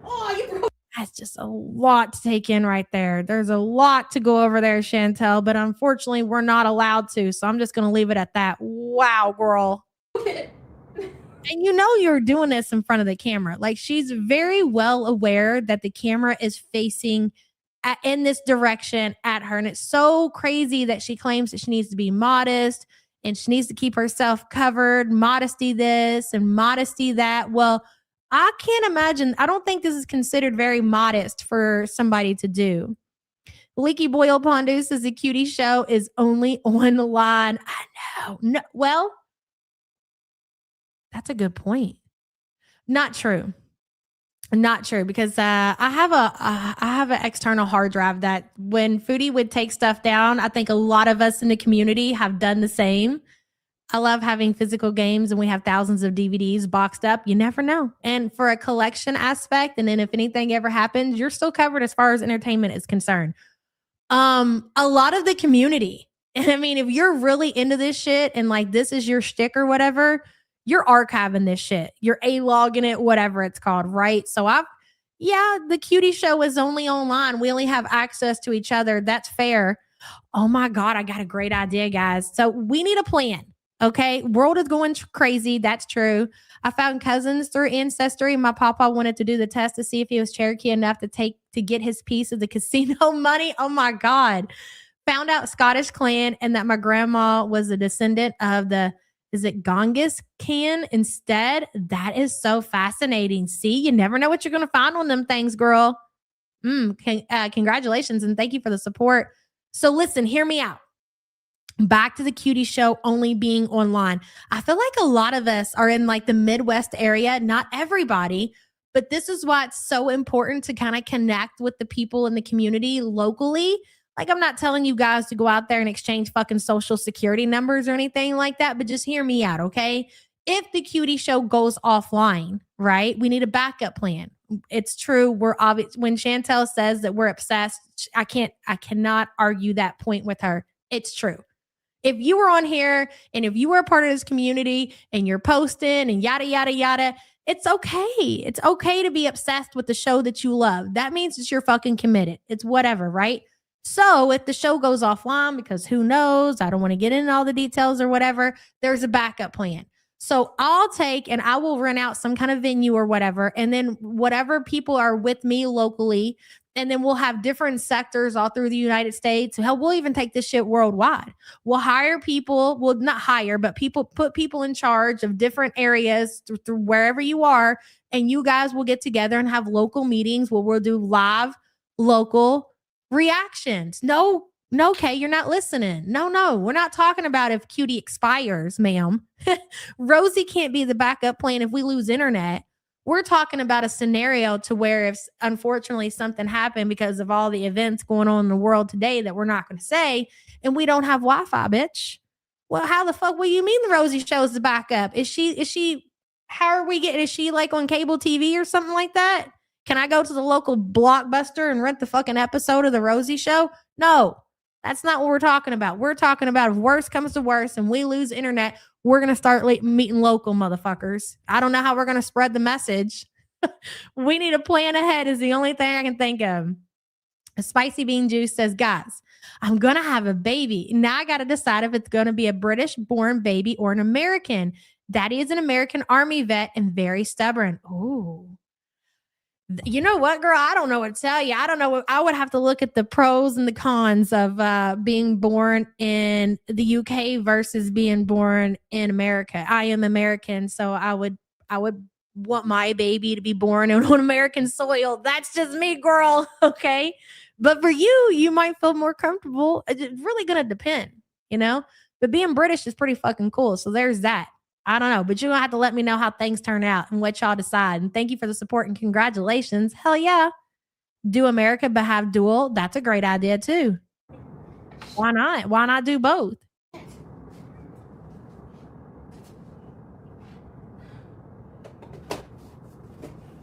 Oh, you broke. That's just a lot to take in right there. There's a lot to go over there, Chantal, but unfortunately, we're not allowed to. So I'm just going to leave it at that. Wow, girl. And you're doing this in front of the camera. Like, she's very well aware that the camera is facing in this direction at her. And it's so crazy that she claims that she needs to be modest and she needs to keep herself covered. Modesty this and modesty that. Well, I can't imagine. I don't think this is considered very modest for somebody to do. Leaky Boyle Pondu says the cutie show is only online. I know. No, well, that's a good point. Not true. Not true, because I have an external hard drive that when Foodie would take stuff down, I think a lot of us in the community have done the same. I love having physical games, and we have thousands of DVDs boxed up. You never know. And for a collection aspect, and then if anything ever happens, you're still covered as far as entertainment is concerned. A lot of the community, I mean, if you're really into this shit and like this is your shtick or whatever, you're archiving this shit. You're A-logging it, whatever it's called, right? So the cutie show is only online. We only have access to each other. That's fair. Oh my God, I got a great idea, guys. So we need a plan. Okay, world is going crazy. That's true. I found cousins through ancestry. My papa wanted to do the test to see if he was Cherokee enough to get his piece of the casino money. Oh my God. Found out Scottish clan and that my grandma was a descendant of is it Genghis Khan instead? That is so fascinating. See, you never know what you're going to find on them things, girl. Congratulations and thank you for the support. So listen, hear me out. Back to the cutie show only being online. I feel like a lot of us are in like the Midwest area, not everybody, but this is why it's so important to kind of connect with the people in the community locally. Like, I'm not telling you guys to go out there and exchange fucking social security numbers or anything like that, but just hear me out, okay? If the cutie show goes offline, right, we need a backup plan. It's true. We're obvious. When Chantal says that we're obsessed, I cannot argue that point with her. It's true. If you were on here and if you were a part of this community and you're posting and yada, yada, yada, it's okay. It's okay to be obsessed with the show that you love. That means that you're fucking committed. It's whatever, right? So if the show goes offline, because who knows, I don't want to get into all the details or whatever, there's a backup plan. So I'll take and I will rent out some kind of venue or whatever. And then whatever people are with me locally, And then we'll have different sectors all through the United States. Hell, we'll even take this shit worldwide. We'll hire people, well, not hire, but put people in charge of different areas through wherever you are. And you guys will get together and have local meetings where we'll do live local reactions. No, Kay, you're not listening. No, we're not talking about if cutie expires, ma'am. Rosie can't be the backup plan if we lose internet. We're talking about a scenario to where if unfortunately something happened because of all the events going on in the world today that we're not going to say, and we don't have Wi-Fi, bitch. Well, how the fuck will you mean the Rosie show is the backup? Is she, how are we getting, is she like on cable TV or something like that? Can I go to the local Blockbuster and rent the fucking episode of the Rosie show? No, that's not what we're talking about. We're talking about if worse comes to worse and we lose internet, we're going to start meeting local motherfuckers. I don't know how we're going to spread the message. We need a plan ahead is the only thing I can think of. A Spicy Bean Juice says, guys, I'm going to have a baby. Now I got to decide if it's going to be a British born baby or an American. Daddy is an American Army vet and very stubborn. Ooh. You know what, girl? I don't know what to tell you. I don't know what I would have to look at the pros and the cons of being born in the UK versus being born in America. I am American, so I would want my baby to be born on American soil. That's just me, girl. Okay. But for you, you might feel more comfortable. It's really gonna depend, you know? But being British is pretty fucking cool. So there's that. I don't know, but you're gonna have to let me know how things turn out and what y'all decide. And thank you for the support and congratulations. Hell yeah. Do America but have dual? That's a great idea too. Why not? Why not do both?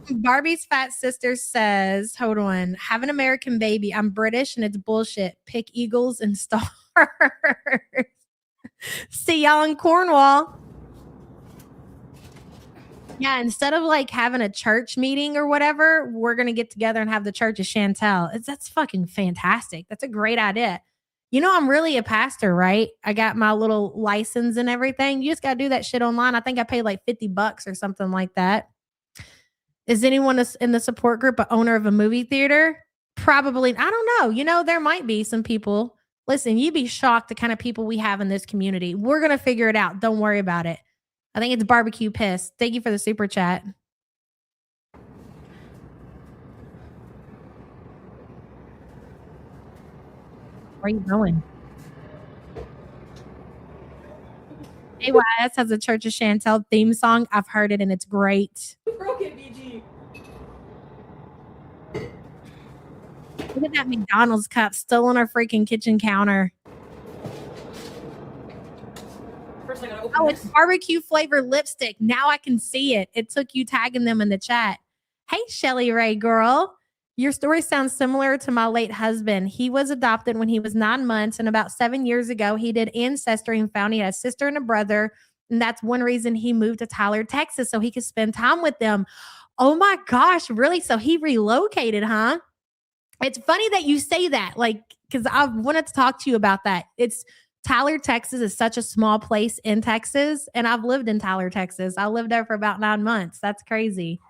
Barbie's fat sister says, hold on, have an American baby. I'm British and it's bullshit. Pick Eagles and Stars. See y'all in Cornwall. Yeah, instead of like having a church meeting or whatever, we're going to get together and have the church of Chantal. That's fucking fantastic. That's a great idea. You know, I'm really a pastor, right? I got my little license and everything. You just got to do that shit online. I think I paid like $50 or something like that. Is anyone in the support group an owner of a movie theater? Probably. I don't know. You know, there might be some people. Listen, you'd be shocked the kind of people we have in this community. We're going to figure it out. Don't worry about it. I think it's barbecue piss. Thank you for the super chat. Where are you going? AYS has a Church of Chantal theme song. I've heard it and it's great. Broke it, BG. Look at that McDonald's cup still on our freaking kitchen counter. First, I gotta open Oh, this. it's barbecue flavored lipstick. Now I can see it. It took you tagging them in the chat. Hey, Shelly Ray girl. Your story sounds similar to my late husband. He was adopted when he was 9 months, and about 7 years ago, he did ancestry and found he had a sister and a brother. And that's one reason he moved to Tyler, Texas, so he could spend time with them. Oh my gosh, really? So he relocated, huh? It's funny that you say that, like, because I wanted to talk to you about that. It's Tyler, Texas is such a small place in Texas, and I've lived in Tyler, Texas. I lived there for about 9 months. That's crazy.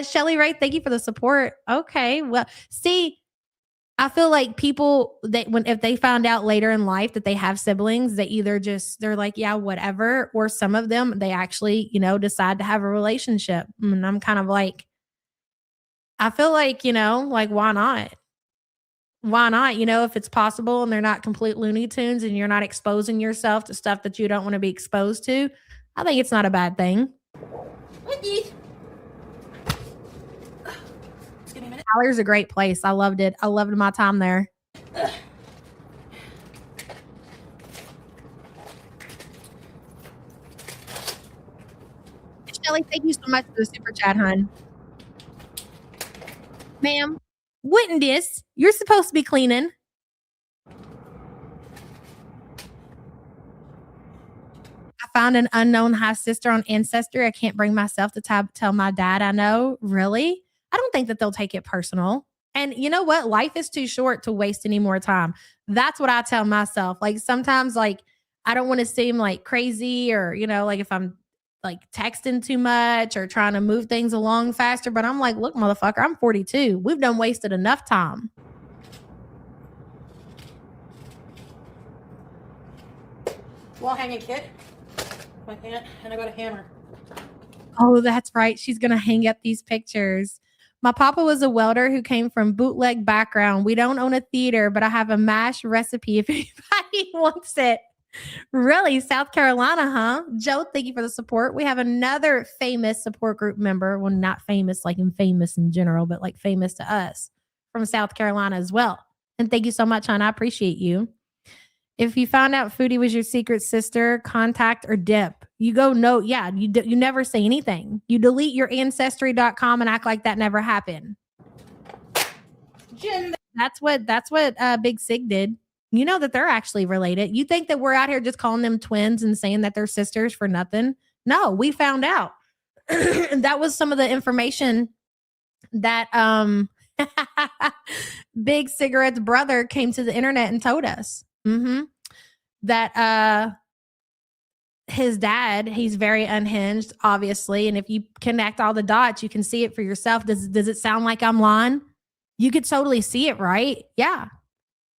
Shelly Ray, thank you for the support. Okay, well, see, I feel like people that if they found out later in life that they have siblings, they either they're like, yeah, whatever, or some of them they actually, decide to have a relationship. And I'm kind of like, I feel like, like why not? Why not? If it's possible and they're not complete Looney Tunes and you're not exposing yourself to stuff that you don't want to be exposed to, I think it's not a bad thing. Tyler's a great place. I loved it. I loved my time there. Shelly, thank you so much for the super chat, hon. Ma'am, Wot-N-Dis, you're supposed to be cleaning. I found an unknown half sister on Ancestry. I can't bring myself to tell my dad I know. Really? I don't think that they'll take it personal. And you know what? Life is too short to waste any more time. That's what I tell myself. Like sometimes, like I don't want to seem like crazy or, like if I'm like texting too much or trying to move things along faster. But I'm like, look, motherfucker, I'm 42. We've done wasted enough time. Wall hanging kit. My aunt, and I got a hammer. Oh, that's right. She's going to hang up these pictures. My papa was a welder who came from bootleg background. We don't own a theater, but I have a mash recipe if anybody wants it. Really? South Carolina, huh? Joe, thank you for the support. We have another famous support group member. Well, not famous like famous in general, but like famous to us from South Carolina as well. And thank you so much, hon. I appreciate you. If you found out Foodie was your secret sister, contact or dip. You go, no, yeah, you never say anything. You delete your ancestry.com and act like that never happened. Jim. That's what Big Sig did. You know that they're actually related. You think that we're out here just calling them twins and saying that they're sisters for nothing? No, we found out. That was some of the information that Big Cigarette's brother came to the internet and told us. That his dad, he's very unhinged, obviously. And if you connect all the dots, you can see it for yourself. Does it sound like I'm lying? You could totally see it, right? Yeah.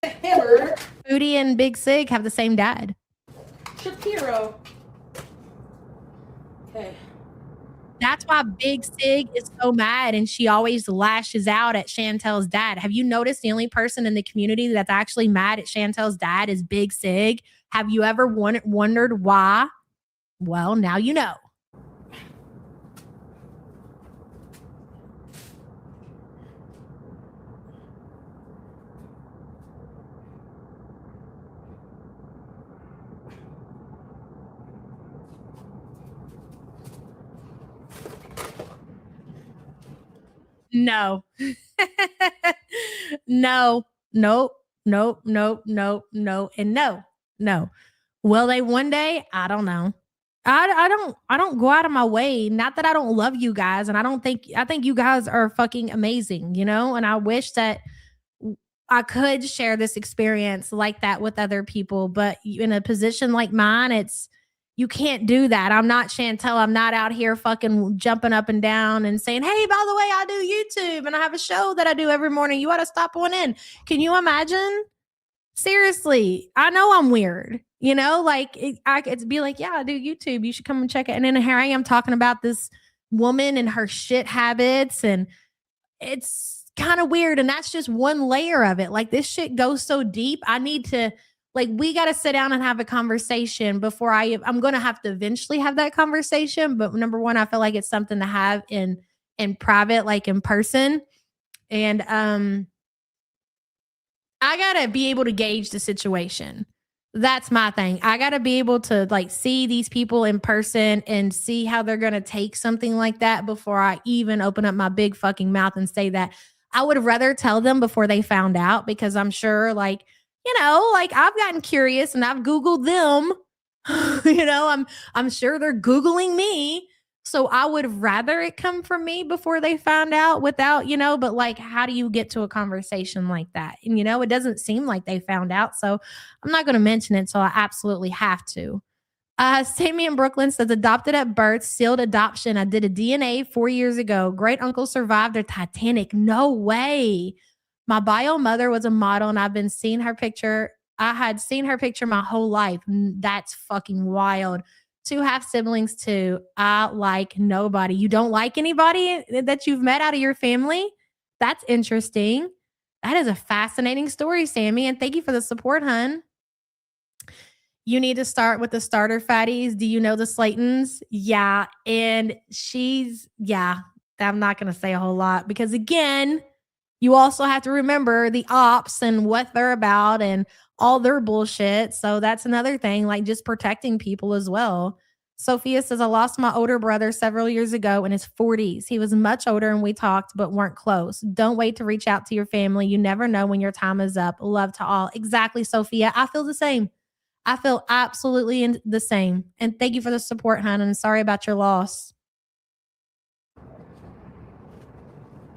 Hammer. Foodie and Big Sig have the same dad. Shapiro. Okay. That's why Big Sig is so mad and she always lashes out at Chantal's dad. Have you noticed the only person in the community that's actually mad at Chantal's dad is Big Sig? Have you ever wondered why? Well, now you know. No. No. Nope. Nope. Nope. Nope. No. And no. No. Will they one day? I don't know. I don't go out of my way. Not that I don't love you guys. And I think you guys are fucking amazing, you know? And I wish that I could share this experience like that with other people. But in a position like mine, you can't do that. I'm not Chantal. I'm not out here fucking jumping up and down and saying, hey, by the way, I do YouTube and I have a show that I do every morning. You ought to stop on in. Can you imagine? Seriously, I know I'm weird, you know, like I could be like, yeah, I do YouTube. You should come and check it. And then here I am talking about this woman and her shit habits. And it's kind of weird. And that's just one layer of it. Like this shit goes so deep. I need to, like, we got to sit down and have a conversation before I'm going to have to eventually have that conversation. But number one, I feel like it's something to have in private, like in person. And, I got to be able to gauge the situation. That's my thing. I got to be able to like see these people in person and see how they're going to take something like that before I even open up my big fucking mouth and say that. I would rather tell them before they found out, because I'm sure, like, you know, like I've gotten curious and I've Googled them. You know, I'm sure they're Googling me. So I would rather it come from me before they found out without, you know, but like, how do you get to a conversation like that? And, you know, it doesn't seem like they found out. So I'm not going to mention it. So I absolutely have to. Sammy in Brooklyn says, adopted at birth, sealed adoption. I did a DNA 4 years ago. Great uncle survived the Titanic. No way. My bio mother was a model and I've been seeing her picture. I had seen her picture my whole life. That's fucking wild. 2 half siblings too. I like nobody. You don't like anybody that you've met out of your family? That's interesting. That is a fascinating story, Sammy. And thank you for the support, hun. You need to start with the starter fatties. Do you know the Slaytons? Yeah. And I'm not going to say a whole lot because, again, you also have to remember the ops and what they're about and all their bullshit. So that's another thing, like just protecting people as well. Sophia says, I lost my older brother several years ago in his 40s. He was much older and we talked, but weren't close. Don't wait to reach out to your family. You never know when your time is up. Love to all. Exactly, Sophia. I feel the same. I feel absolutely the same. And thank you for the support, hon. And sorry about your loss.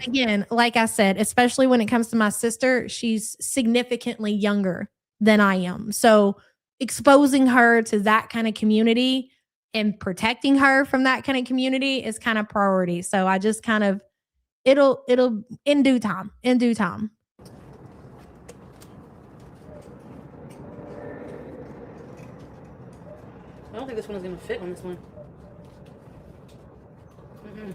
Again, like I said, especially when it comes to my sister, she's significantly younger than I am. So exposing her to that kind of community, and protecting her from that kind of community is kind of priority. So I just kind of, it'll in due time. I don't think this one is going to fit on this one. Mm-mm.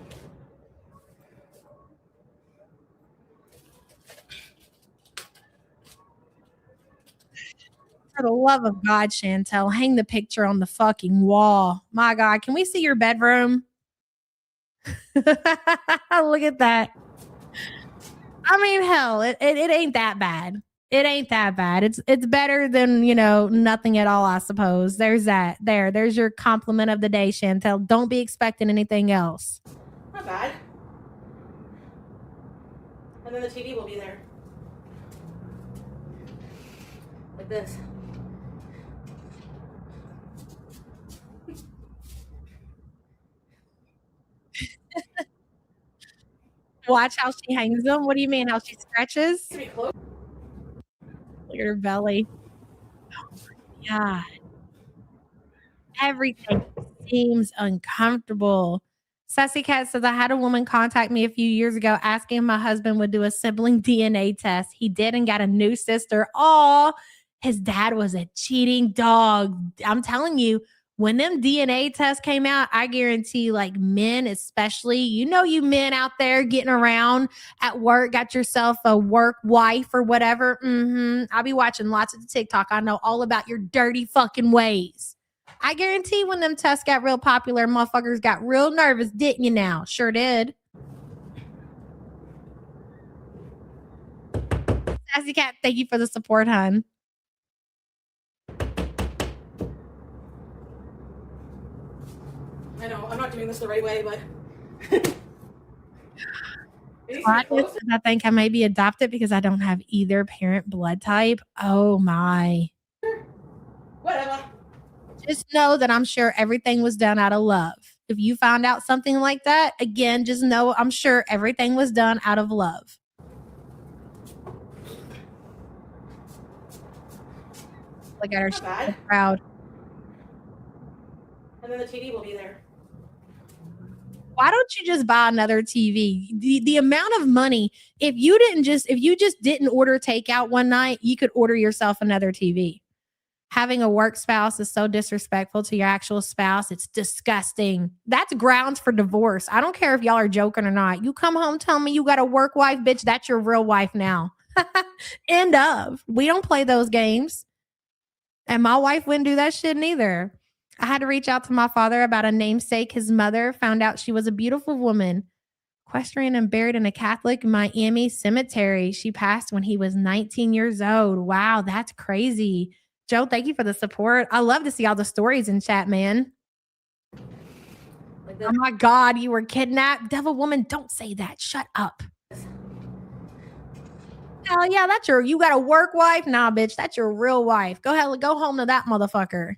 For the love of God, Chantal, hang the picture on the fucking wall. My God, can we see your bedroom? Look at that. I mean, hell, it ain't that bad. It ain't that bad. It's better than, nothing at all, I suppose. There's that. There's your compliment of the day, Chantal. Don't be expecting anything else. Not bad. And then the TV will be there. Like this. Watch how she hangs them. What do you mean? How she stretches? Look at her belly. Oh my God. Everything seems uncomfortable. Sassy Cat says, I had a woman contact me a few years ago asking if my husband would do a sibling DNA test. He did and got a new sister. Oh, his dad was a cheating dog. I'm telling you, when them DNA tests came out, I guarantee like men, especially, you men out there getting around at work, got yourself a work wife or whatever. I'll be watching lots of TikTok. I know all about your dirty fucking ways. I guarantee when them tests got real popular, motherfuckers got real nervous, didn't you now? Sure did. Sassy Cat, thank you for the support, hun. I know, I'm not doing this the right way, but I think I may be adopted because I don't have either parent blood type. Oh my. Whatever. Just know that I'm sure everything was done out of love. If you found out something like that, again, just know I'm sure everything was done out of love. Look at her. She's so proud. And then the TV will be there. Why don't you just buy another TV? The amount of money, if you just didn't order takeout one night, you could order yourself another TV. Having a work spouse is so disrespectful to your actual spouse. It's disgusting. That's grounds for divorce. I don't care if y'all are joking or not. You come home, tell me you got a work wife, bitch. That's your real wife now. End of. We don't play those games. And my wife wouldn't do that shit neither. I had to reach out to my father about a namesake. His mother found out she was a beautiful woman, equestrian and buried in a Catholic Miami cemetery. She passed when he was 19 years old. Wow, that's crazy. Joe, thank you for the support. I love to see all the stories in chat, man. Oh my God, you were kidnapped. Devil woman, don't say that. Shut up. Hell yeah, you got a work wife? Nah, bitch, that's your real wife. Go ahead, go home to that motherfucker.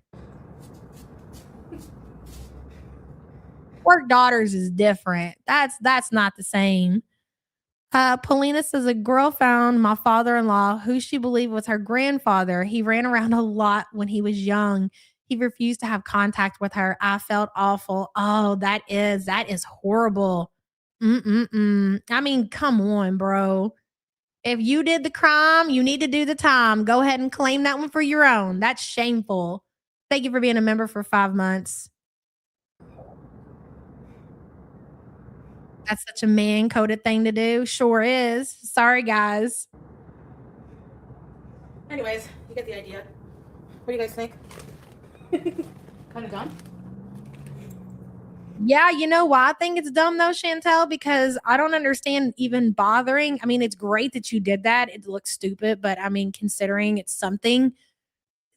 Work daughters is different. That's not the same. Paulina says a girl found my father-in-law, who she believed was her grandfather. He ran around a lot when he was young. He refused to have contact with her. I felt awful. Oh, that is horrible. I mean, come on, bro. If you did the crime, you need to do the time. Go ahead and claim that one for your own. That's shameful. Thank you for being a member for 5 months. That's such a man-coded thing to do. Sure is. Sorry, guys. Anyways, you get the idea. What do you guys think? Kind of dumb? Yeah, you know why I think it's dumb though, Chantal? Because I don't understand even bothering. I mean, it's great that you did that. It looks stupid, but I mean, considering it's something,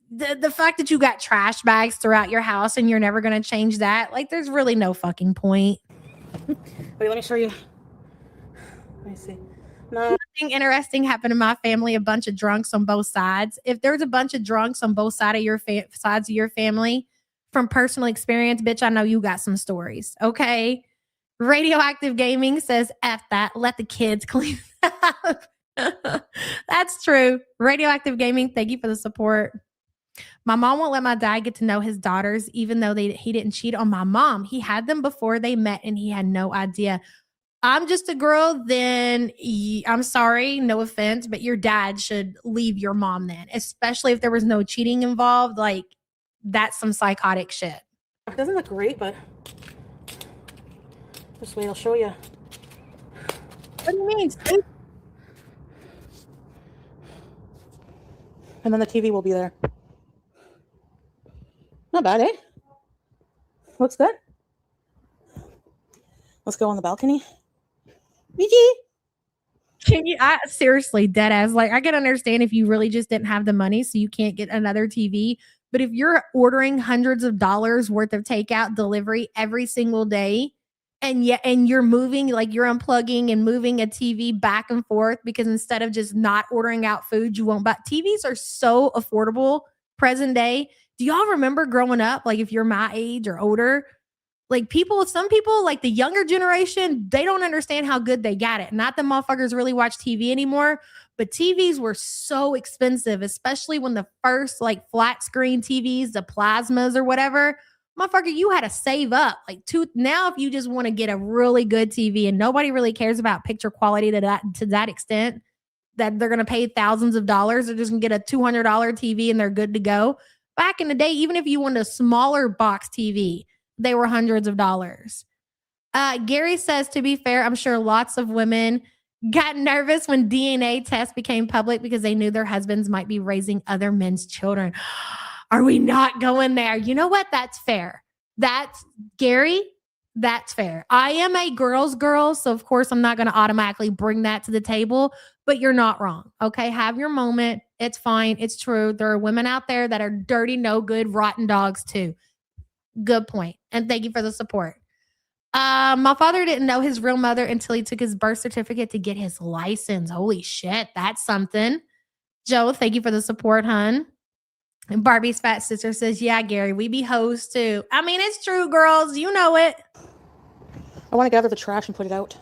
the fact that you got trash bags throughout your house and you're never going to change that, like, there's really no fucking point. Wait, let me show you. Let me see. No. Nothing interesting happened in my family. A bunch of drunks on both sides. If there's a bunch of drunks on both sides of your family, from personal experience, bitch, I know you got some stories. Okay. Radioactive Gaming says, F that. Let the kids clean up. That's true. Radioactive Gaming, thank you for the support. My mom won't let my dad get to know his daughters, even though he didn't cheat on my mom. He had them before they met and he had no idea. I'm just a girl, then I'm sorry, no offense, but your dad should leave your mom then, especially if there was no cheating involved. Like, that's some psychotic shit. It doesn't look great, but just wait, I'll show you. What do you mean? And then the TV will be there. Not bad, eh? Looks good. Let's go on the balcony. Can you? I seriously, dead ass. Like, I can understand if you really just didn't have the money, so you can't get another TV. But if you're ordering hundreds of dollars worth of takeout delivery every single day, and you're moving, like you're unplugging and moving a TV back and forth because instead of just not ordering out food, you won't buy. TVs are so affordable present day. Do y'all remember growing up? Like, if you're my age or older, like some people, like the younger generation, they don't understand how good they got it. Not that motherfuckers really watch TV anymore, but TVs were so expensive, especially when the first like flat screen TVs, the plasmas or whatever, motherfucker, you had to save up like now if you just want to get a really good TV and nobody really cares about picture quality to that extent that they're going to pay thousands of dollars, they're just going to get a $200 TV and they're good to go. Back in the day, even if you wanted a smaller box TV, they were hundreds of dollars. Gary says, to be fair, I'm sure lots of women got nervous when DNA tests became public because they knew their husbands might be raising other men's children. Are we not going there? You know what? That's fair. That's Gary. That's fair. I am a girl's girl, so of course I'm not going to automatically bring that to the table, but you're not wrong. Okay, have your moment. It's fine. It's true. There are women out there that are dirty, no good, rotten dogs too. Good point. And thank you for the support. My father didn't know his real mother until he took his birth certificate to get his license. Holy shit, that's something. Joe, thank you for the support, hun. And Barbie's fat sister says, yeah, Gary, we be hoes too. I mean, it's true, girls. You know it. I want to gather the trash and put it out.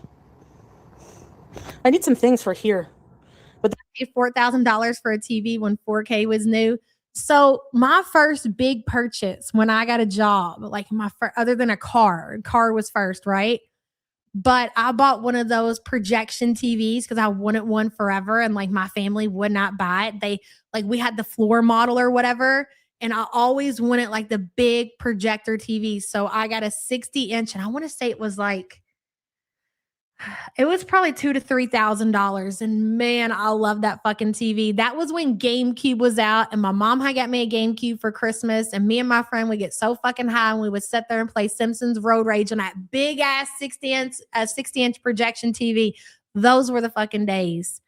I need some things for here. But I paid $4,000 for a TV when 4K was new. So my first big purchase when I got a job, like other than a car was first, right? But I bought one of those projection TVs because I wanted one forever and like my family would not buy it. We had the floor model or whatever. And I always wanted like the big projector TV. So I got a 60-inch and I want to say it was probably $2,000 to $3,000. And man, I love that fucking TV. That was when GameCube was out and my mom had got me a GameCube for Christmas. And me and my friend would get so fucking high and we would sit there and play Simpsons Road Rage on that big ass 60-inch projection TV. Those were the fucking days.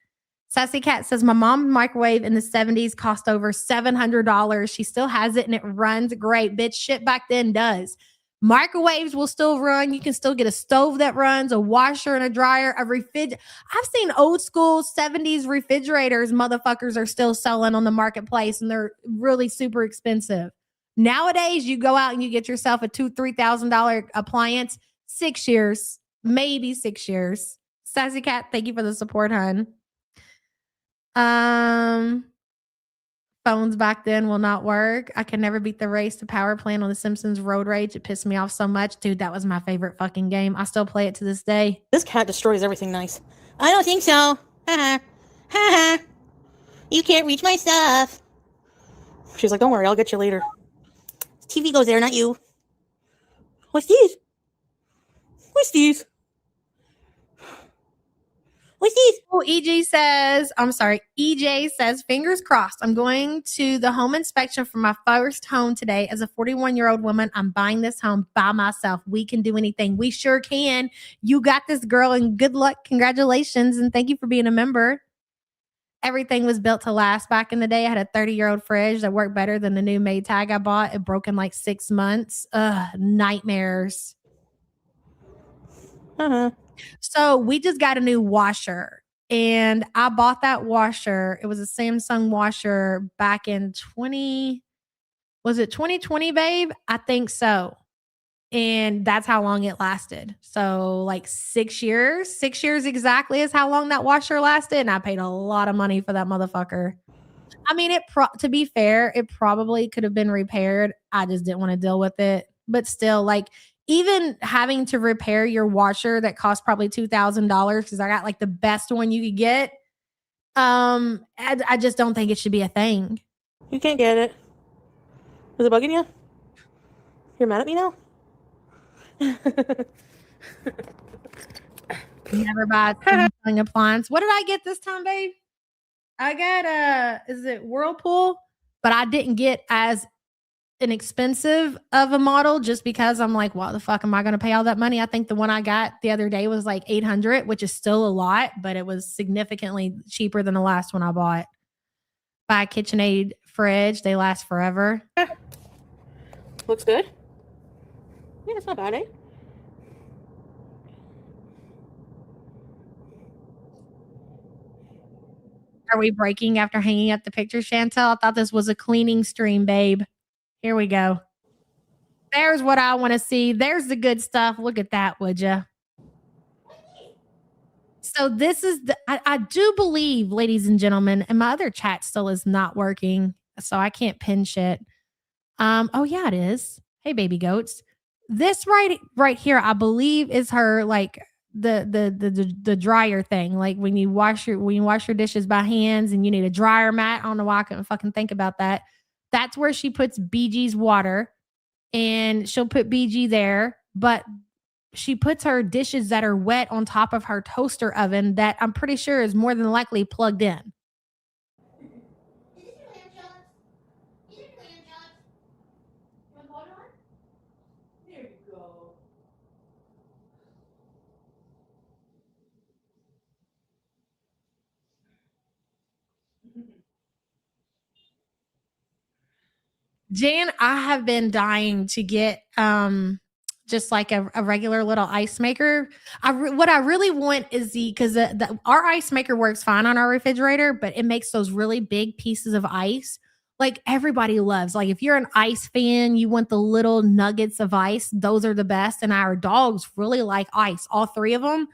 Sassy Cat says, my mom's microwave in the 70s cost over $700. She still has it and it runs great. Bitch, shit back then does. Microwaves will still run. You can still get a stove that runs, a washer and a dryer, a refrigerator. I've seen old school 70s refrigerators motherfuckers are still selling on the marketplace and they're really super expensive. Nowadays, you go out and you get yourself a $2,000-$3,000 appliance, 6 years, maybe 6 years. Sassy Cat, thank you for the support, hun. Phones back then will not work. I can never beat the race to power plant on the Simpsons Road Rage. It pissed me off so much. Dude, that was my favorite fucking game. I still play it to this day. This cat destroys everything nice. I don't think so. Ha ha. Ha ha. You can't reach my stuff. She's like, don't worry, I'll get you later. TV goes there, not you. What's these? What's these? What's these? Oh, EJ says, fingers crossed. I'm going to the home inspection for my first home today. As a 41-year-old woman, I'm buying this home by myself. We can do anything. We sure can. You got this, girl, and good luck. Congratulations, and thank you for being a member. Everything was built to last back in the day. I had a 30-year-old fridge that worked better than the new Maytag I bought. It broke in like 6 months. Nightmares. So we just got a new washer and I bought that washer. It was a Samsung washer back in 2020, babe? I think so. And that's how long it lasted. So like 6 years. 6 years exactly is how long that washer lasted. And I paid a lot of money for that motherfucker. I mean, to be fair, it probably could have been repaired. I just didn't want to deal with it. But still, like, even having to repair your washer that cost probably $2,000 because I got like the best one you could get. I just don't think it should be a thing. You can't get it. Is it bugging you? You're mad at me now? Never buy a cooling appliance. What did I get this time, babe? I got is it Whirlpool? But I didn't get as inexpensive of a model just because I'm like, why the fuck am I going to pay all that money? I think the one I got the other day was like $800, which is still a lot, but it was significantly cheaper than the last one I bought. Buy a KitchenAid fridge. They last forever. Looks good. Yeah, it's not bad, eh? Are we breaking after hanging up the picture, Chantal? I thought this was a cleaning stream, babe. Here we go. There's what I want to see. There's the good stuff. Look at that, would you? So this is I do believe, ladies and gentlemen, and my other chat still is not working, so I can't pin shit. Oh yeah, it is. Hey, baby goats. This right here, I believe is her like the dryer thing. Like when you wash your dishes by hands and you need a dryer mat. I don't know why I couldn't fucking think about that. That's where she puts BG's water, and she'll put BG there, but she puts her dishes that are wet on top of her toaster oven that I'm pretty sure is more than likely plugged in. There you go. Jan, I have been dying to get just like a regular little ice maker. What I really want is because our ice maker works fine on our refrigerator, but it makes those really big pieces of ice. Like everybody loves. Like if you're an ice fan, you want the little nuggets of ice. Those are the best. And our dogs really like ice, all three of them.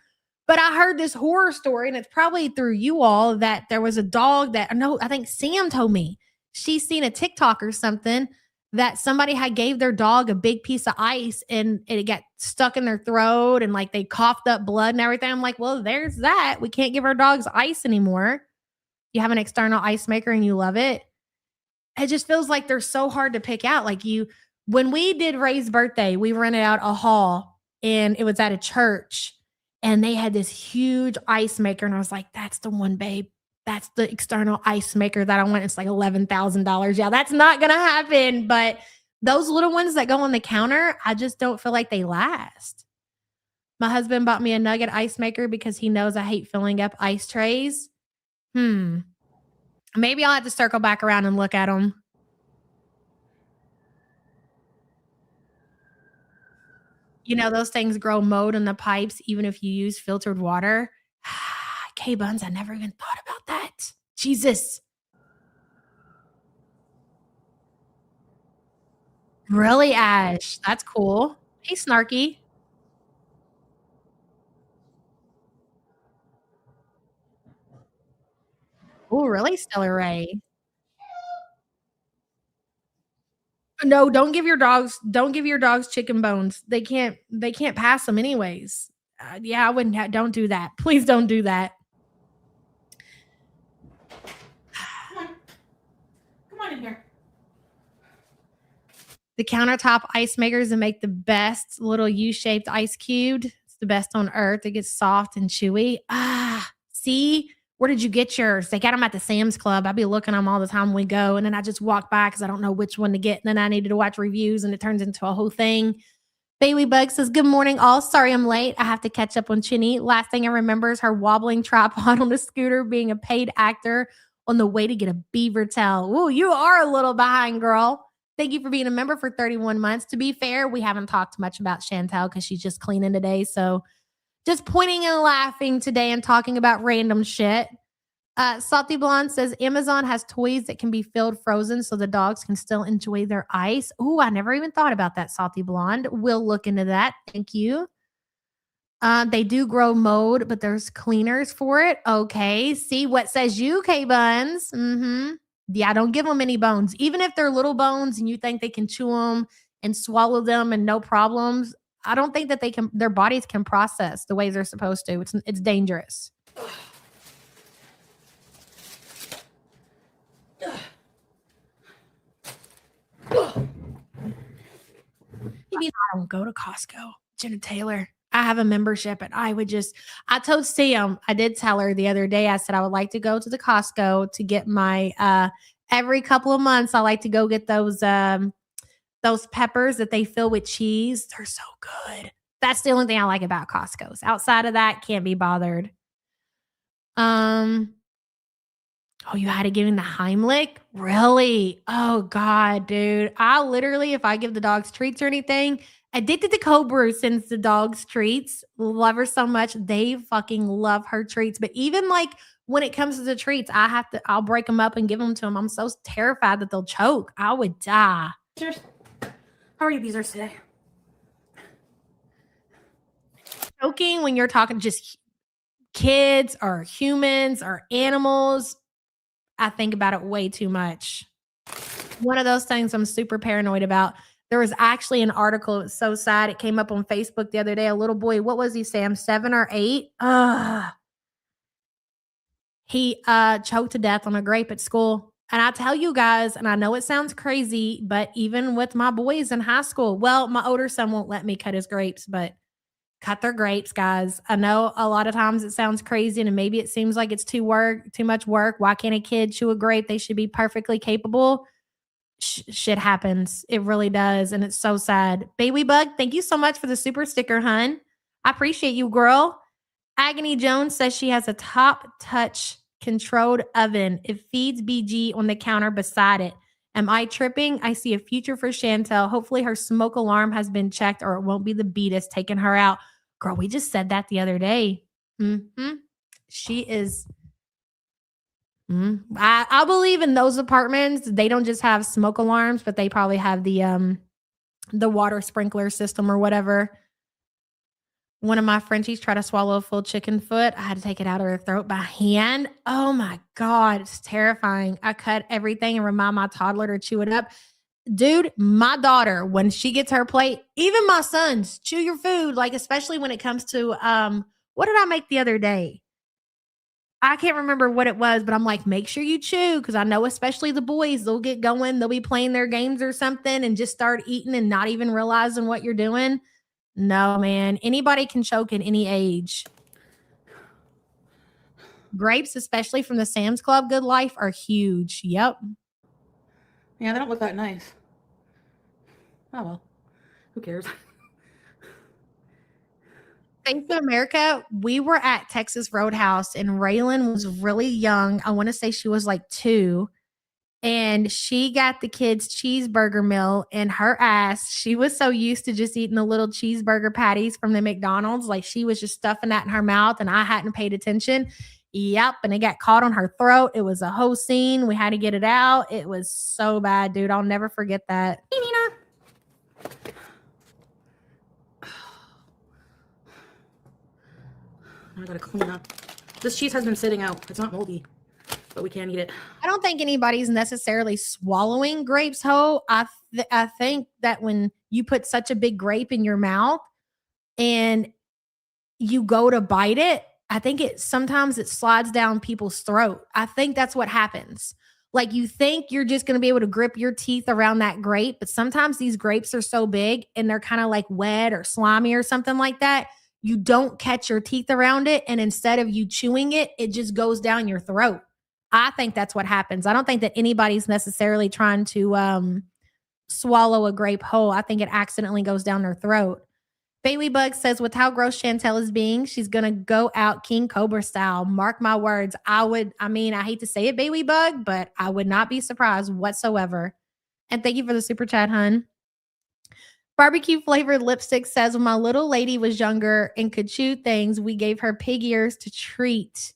But I heard this horror story, and it's probably through you all, that there was a dog that I think Sam told me. She's seen a TikTok or something that somebody had gave their dog a big piece of ice and it got stuck in their throat and like they coughed up blood and everything. I'm like, well, there's that. We can't give our dogs ice anymore. You have an external ice maker and you love it. It just feels like they're so hard to pick out. Like when we did Ray's birthday, we rented out a hall and it was at a church and they had this huge ice maker. And I was like, that's the one, babe. That's the external ice maker that I want. It's like $11,000. Yeah, that's not going to happen. But those little ones that go on the counter, I just don't feel like they last. My husband bought me a nugget ice maker because he knows I hate filling up ice trays. Maybe I'll have to circle back around and look at them. You know, those things grow mold in the pipes, even if you use filtered water. K-Buns, I never even thought about that. Jesus. Really, Ash? That's cool. Hey, Snarky. Oh, really, Stellar Ray? No, don't give your dogs chicken bones. They can't pass them anyways. Yeah, I wouldn't. Don't do that. Please don't do that. Come on in here. The countertop ice makers that make the best little U-shaped ice cube. It's the best on earth. It gets soft and chewy. See? Where did you get yours? They got them at the Sam's Club. I be looking at them all the time when we go. And then I just walk by because I don't know which one to get. And then I needed to watch reviews and it turns into a whole thing. Bailey Bug says, good morning, all. Sorry I'm late. I have to catch up on Chinny. Last thing I remember is her wobbling tripod on a scooter being a paid actor on the way to get a beaver tail. Ooh, you are a little behind, girl. Thank you for being a member for 31 months. To be fair, we haven't talked much about Chantal because she's just cleaning today. So just pointing and laughing today and talking about random shit. Salty Blonde says Amazon has toys that can be filled frozen so the dogs can still enjoy their ice. Ooh, I never even thought about that, Salty Blonde. We'll look into that. Thank you. They do grow mold, but there's cleaners for it. Okay. See what says you, K-Buns. Yeah, don't give them any bones. Even if they're little bones and you think they can chew them and swallow them and no problems, I don't think that their bodies can process the way they're supposed to. It's dangerous. Maybe I don't go to Costco. Jenna Taylor. I have a membership and I told Sam, I did tell her the other day, I said I would like to go to the Costco to get my, every couple of months, I like to go get those peppers that they fill with cheese. They're so good. That's the only thing I like about Costco's. Outside of that, can't be bothered. Oh, you had to give him the Heimlich? Really? Oh, God, dude. I literally, if I give the dogs treats or anything, addicted to Cobra since the dog's treats. Love her so much. They fucking love her treats. But even like when it comes to the treats, I'll break them up and give them to them. I'm so terrified that they'll choke. I would die. How are you beezers today? Choking when you're talking just kids or humans or animals, I think about it way too much. One of those things I'm super paranoid about. There was actually an article. It was so sad. It came up on Facebook the other day. A little boy, what was he, Sam? 7 or 8? He choked to death on a grape at school. And I tell you guys, and I know it sounds crazy, but even with my boys in high school, well, my older son won't let me cut his grapes, but cut their grapes, guys. I know a lot of times it sounds crazy and maybe it seems like it's too much work. Why can't a kid chew a grape? They should be perfectly capable. Shit happens. It really does. And it's so sad. Baby Bug, thank you so much for the super sticker, hun. I appreciate you, girl. Agony Jones says she has a top touch controlled oven. It feeds BG on the counter beside it. Am I tripping? I see a future for Chantal. Hopefully her smoke alarm has been checked or it won't be the beatus taking her out. Girl, we just said that the other day. She is... I believe in those apartments. They don't just have smoke alarms, but they probably have the water sprinkler system or whatever. One of my Frenchies tried to swallow a full chicken foot. I had to take it out of her throat by hand. Oh my God, it's terrifying. I cut everything and remind my toddler to chew it up. Dude, my daughter, when she gets her plate, even my sons, chew your food. Like, especially when it comes to, what did I make the other day? I can't remember what it was, but I'm like, make sure you chew. Cause I know, especially the boys, they'll get going. They'll be playing their games or something and just start eating and not even realizing what you're doing. No, man. Anybody can choke at any age. Grapes, especially from the Sam's Club Good Life, are huge. Yep. Yeah, they don't look that nice. Oh, well. Who cares? Thanks to America, we were at Texas Roadhouse and Raylan was really young. I want to say she was like 2. And she got the kids' cheeseburger meal in her ass. She was so used to just eating the little cheeseburger patties from the McDonald's. Like she was just stuffing that in her mouth and I hadn't paid attention. Yep. And it got caught on her throat. It was a whole scene. We had to get it out. It was so bad, dude. I'll never forget that. Hey, Nina. I gotta clean up. This cheese has been sitting out. It's not moldy, but we can't eat it. I don't think anybody's necessarily swallowing grapes whole. I think that when you put such a big grape in your mouth and you go to bite it, I think sometimes it slides down people's throat. I think that's what happens. Like you think you're just going to be able to grip your teeth around that grape, but sometimes these grapes are so big and they're kind of like wet or slimy or something like that. You don't catch your teeth around it. And instead of you chewing it, it just goes down your throat. I think that's what happens. I don't think that anybody's necessarily trying to swallow a grape whole. I think it accidentally goes down their throat. Bailey Bug says, with how gross Chantal is being, she's going to go out King Cobra style. Mark my words. I hate to say it, Bailey Bug, but I would not be surprised whatsoever. And thank you for the super chat, hun. Barbecue flavored lipstick says, when my little lady was younger and could chew things, we gave her pig ears to treat.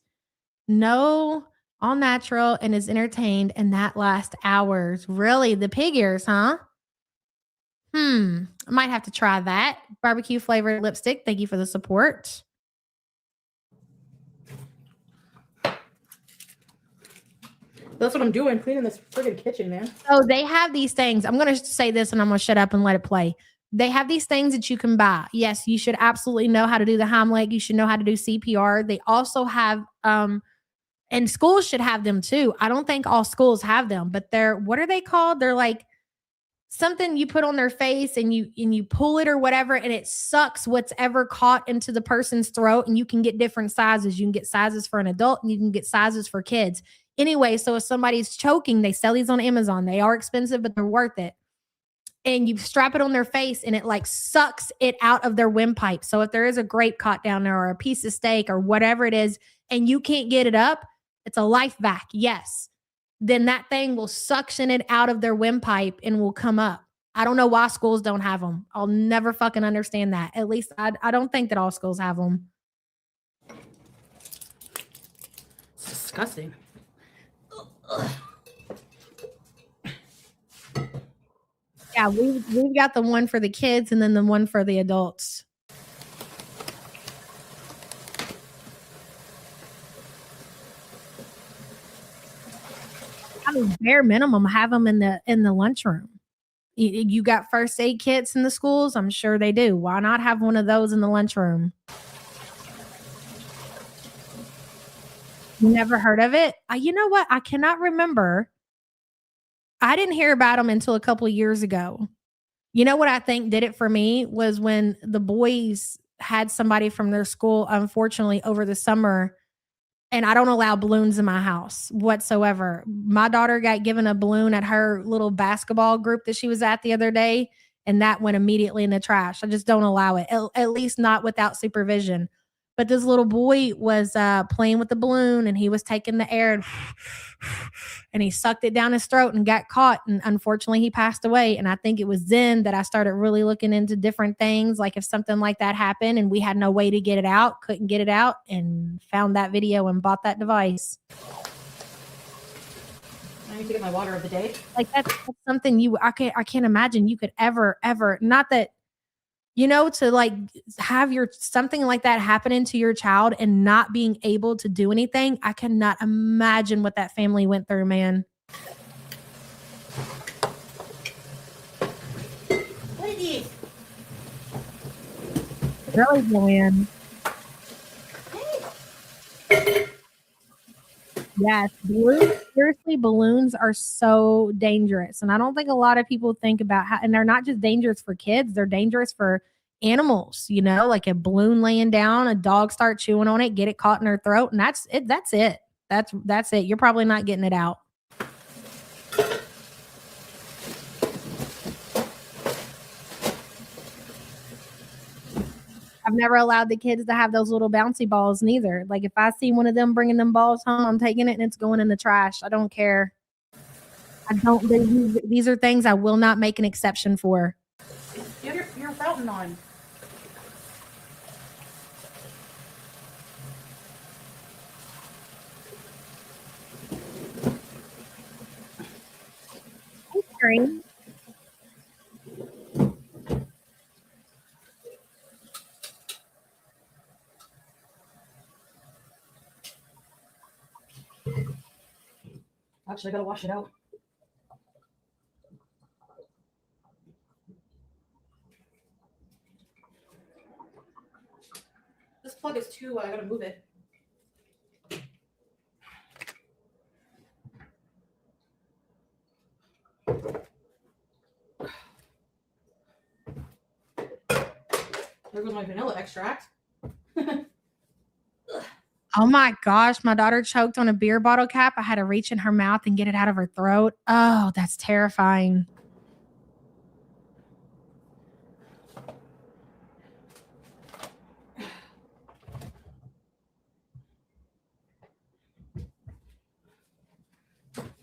No, all natural and is entertained, and that lasts hours. Really? The pig ears, huh? I might have to try that. Barbecue flavored lipstick. Thank you for the support. That's what I'm doing, cleaning this friggin' kitchen, man. So they have these things. I'm going to say this and I'm going to shut up and let it play. They have these things that you can buy. Yes, you should absolutely know how to do the Heimlich. You should know how to do CPR. They also have, and schools should have them too. I don't think all schools have them, but what are they called? They're like something you put on their face and you pull it or whatever, and it sucks what's ever caught into the person's throat. And you can get different sizes. You can get sizes for an adult and you can get sizes for kids. Anyway, so if somebody's choking, they sell these on Amazon. They are expensive, but they're worth it. And you strap it on their face and it like sucks it out of their windpipe. So if there is a grape caught down there or a piece of steak or whatever it is, and you can't get it up, it's a life vac. Yes. Then that thing will suction it out of their windpipe and will come up. I don't know why schools don't have them. I'll never fucking understand that. At least I don't think that all schools have them. It's disgusting. Yeah, we've got the one for the kids and then the one for the adults. I mean, bare minimum, have them in the lunchroom. You got first aid kits in the schools? I'm sure they do. Why not have one of those in the lunchroom? You never heard of it? You know what? I cannot remember. I didn't hear about them until a couple of years ago. You know what I think did it for me was when the boys had somebody from their school, unfortunately, over the summer. And I don't allow balloons in my house whatsoever. My daughter got given a balloon at her little basketball group that she was at the other day, and that went immediately in the trash. I just don't allow it, at least not without supervision. But this little boy was playing with the balloon, and he was taking the air and he sucked it down his throat and got caught. And unfortunately, he passed away. And I think it was then that I started really looking into different things. Like if something like that happened and we had no way to get it out, couldn't get it out, and found that video and bought that device. I need to get my water of the day. Like that's something I can't imagine you could ever, not that, to like have something like that happening to your child and not being able to do anything. I cannot imagine what that family went through, man. What is this? Really, Joanne? Yes, balloons. Seriously, balloons are so dangerous. And I don't think a lot of people think about how, and they're not just dangerous for kids, they're dangerous for animals, like a balloon laying down, a dog start chewing on it, get it caught in their throat. And that's it. That's it. You're probably not getting it out. I've never allowed the kids to have those little bouncy balls neither. Like if I see one of them bringing them balls home, I'm taking it and it's going in the trash. I don't care. These are things I will not make an exception for. You have your fountain on. Green. Actually, I gotta wash it out. This plug is too, I gotta move it. There goes my vanilla extract. Oh my gosh, my daughter choked on a beer bottle cap. I had to reach in her mouth and get it out of her throat. Oh, that's terrifying.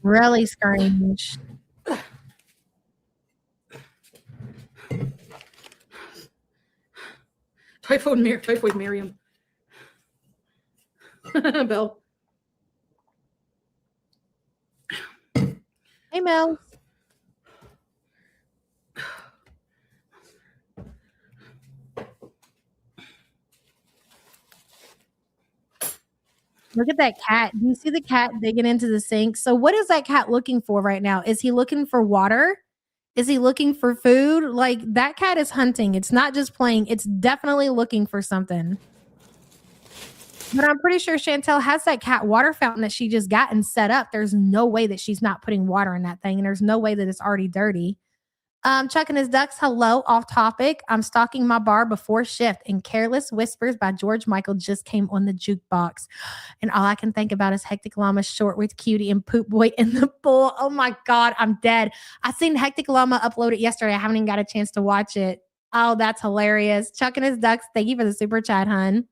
Really strange. Typhoid Miriam. Belle. Hey, Mel. Look at that cat. Do you see the cat digging into the sink? So what is that cat looking for right now? Is he looking for water? Is he looking for food? Like, that cat is hunting. It's not just playing. It's definitely looking for something. But I'm pretty sure Chantal has that cat water fountain that she just got and set up. There's no way that she's not putting water in that thing. And there's no way that it's already dirty. Chuck and his ducks, hello, off topic. I'm stalking my bar before shift, and Careless Whispers by George Michael just came on the jukebox. And all I can think about is Hectic Llama short with Cutie and Poop Boy in the pool. Oh my God, I'm dead. I seen Hectic Llama upload it yesterday. I haven't even got a chance to watch it. Oh, that's hilarious. Chuck and his ducks, thank you for the super chat, hun.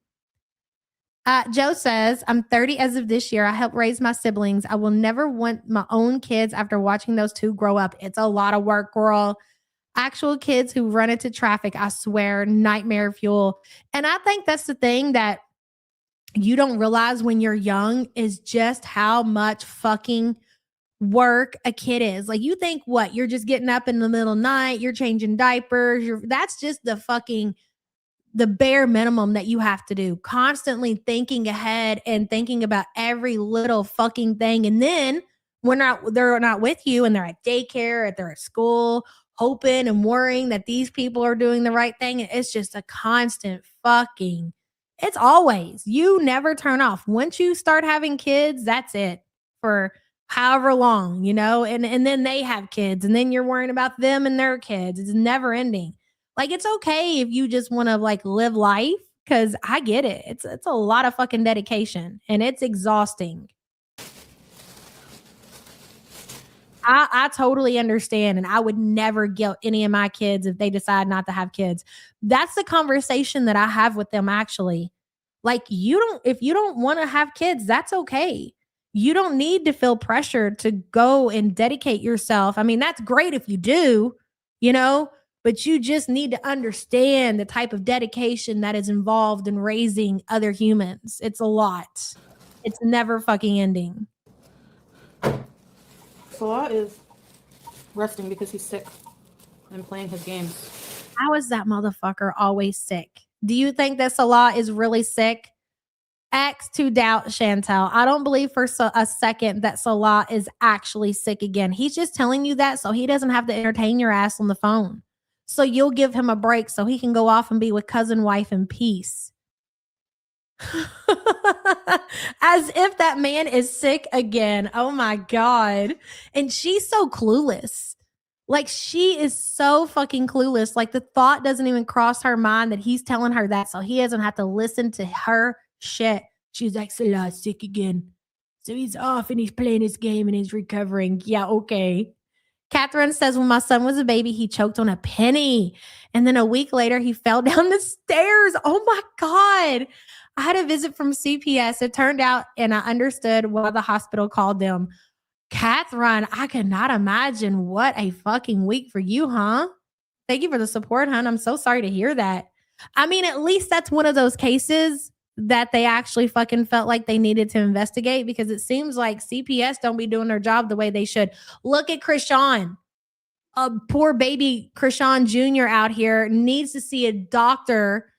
Joe says, I'm 30 as of this year. I help raise my siblings. I will never want my own kids after watching those two grow up. It's a lot of work, girl. Actual kids who run into traffic, I swear, nightmare fuel. And I think that's the thing that you don't realize when you're young is just how much fucking work a kid is. Like, you think what? You're just getting up in the middle of the night, you're changing diapers. That's just the bare minimum that you have to do, constantly thinking ahead and thinking about every little fucking thing. And then they're not with you and they're at daycare, they're at school, hoping and worrying that these people are doing the right thing. It's just a constant fucking, it's always, you never turn off. Once you start having kids, that's it for however long, you know, and then they have kids and then you're worrying about them and their kids. It's never ending. Like, it's okay if you just want to like live life, because I get it. It's a lot of fucking dedication and it's exhausting. I totally understand, and I would never guilt any of my kids if they decide not to have kids. That's the conversation that I have with them, actually. Like, if you don't want to have kids, that's okay. You don't need to feel pressure to go and dedicate yourself. I mean, that's great if you do, you know, but you just need to understand the type of dedication that is involved in raising other humans. It's a lot. It's never fucking ending. Salah is resting because he's sick and playing his games. How is that motherfucker always sick? Do you think that Salah is really sick? X to doubt, Chantal. I don't believe for a second that Salah is actually sick again. He's just telling you that so he doesn't have to entertain your ass on the phone. So you'll give him a break so he can go off and be with cousin wife in peace. As if that man is sick again. Oh my God. And she's so clueless. Like, she is so fucking clueless. Like, the thought doesn't even cross her mind that he's telling her that so he doesn't have to listen to her shit. She's like, Salah's sick again. So he's off and he's playing his game and he's recovering. Yeah, okay. Catherine says, when my son was a baby, he choked on a penny. And then a week later, he fell down the stairs. Oh my God. I had a visit from CPS. It turned out, and I understood why the hospital called them. Catherine, I could not imagine. What a fucking week for you, huh? Thank you for the support, hon. I'm so sorry to hear that. I mean, at least that's one of those cases that they actually fucking felt like they needed to investigate, because it seems like CPS don't be doing their job the way they should. Look at Krishan. A poor baby Krishan Jr. out here needs to see a doctor,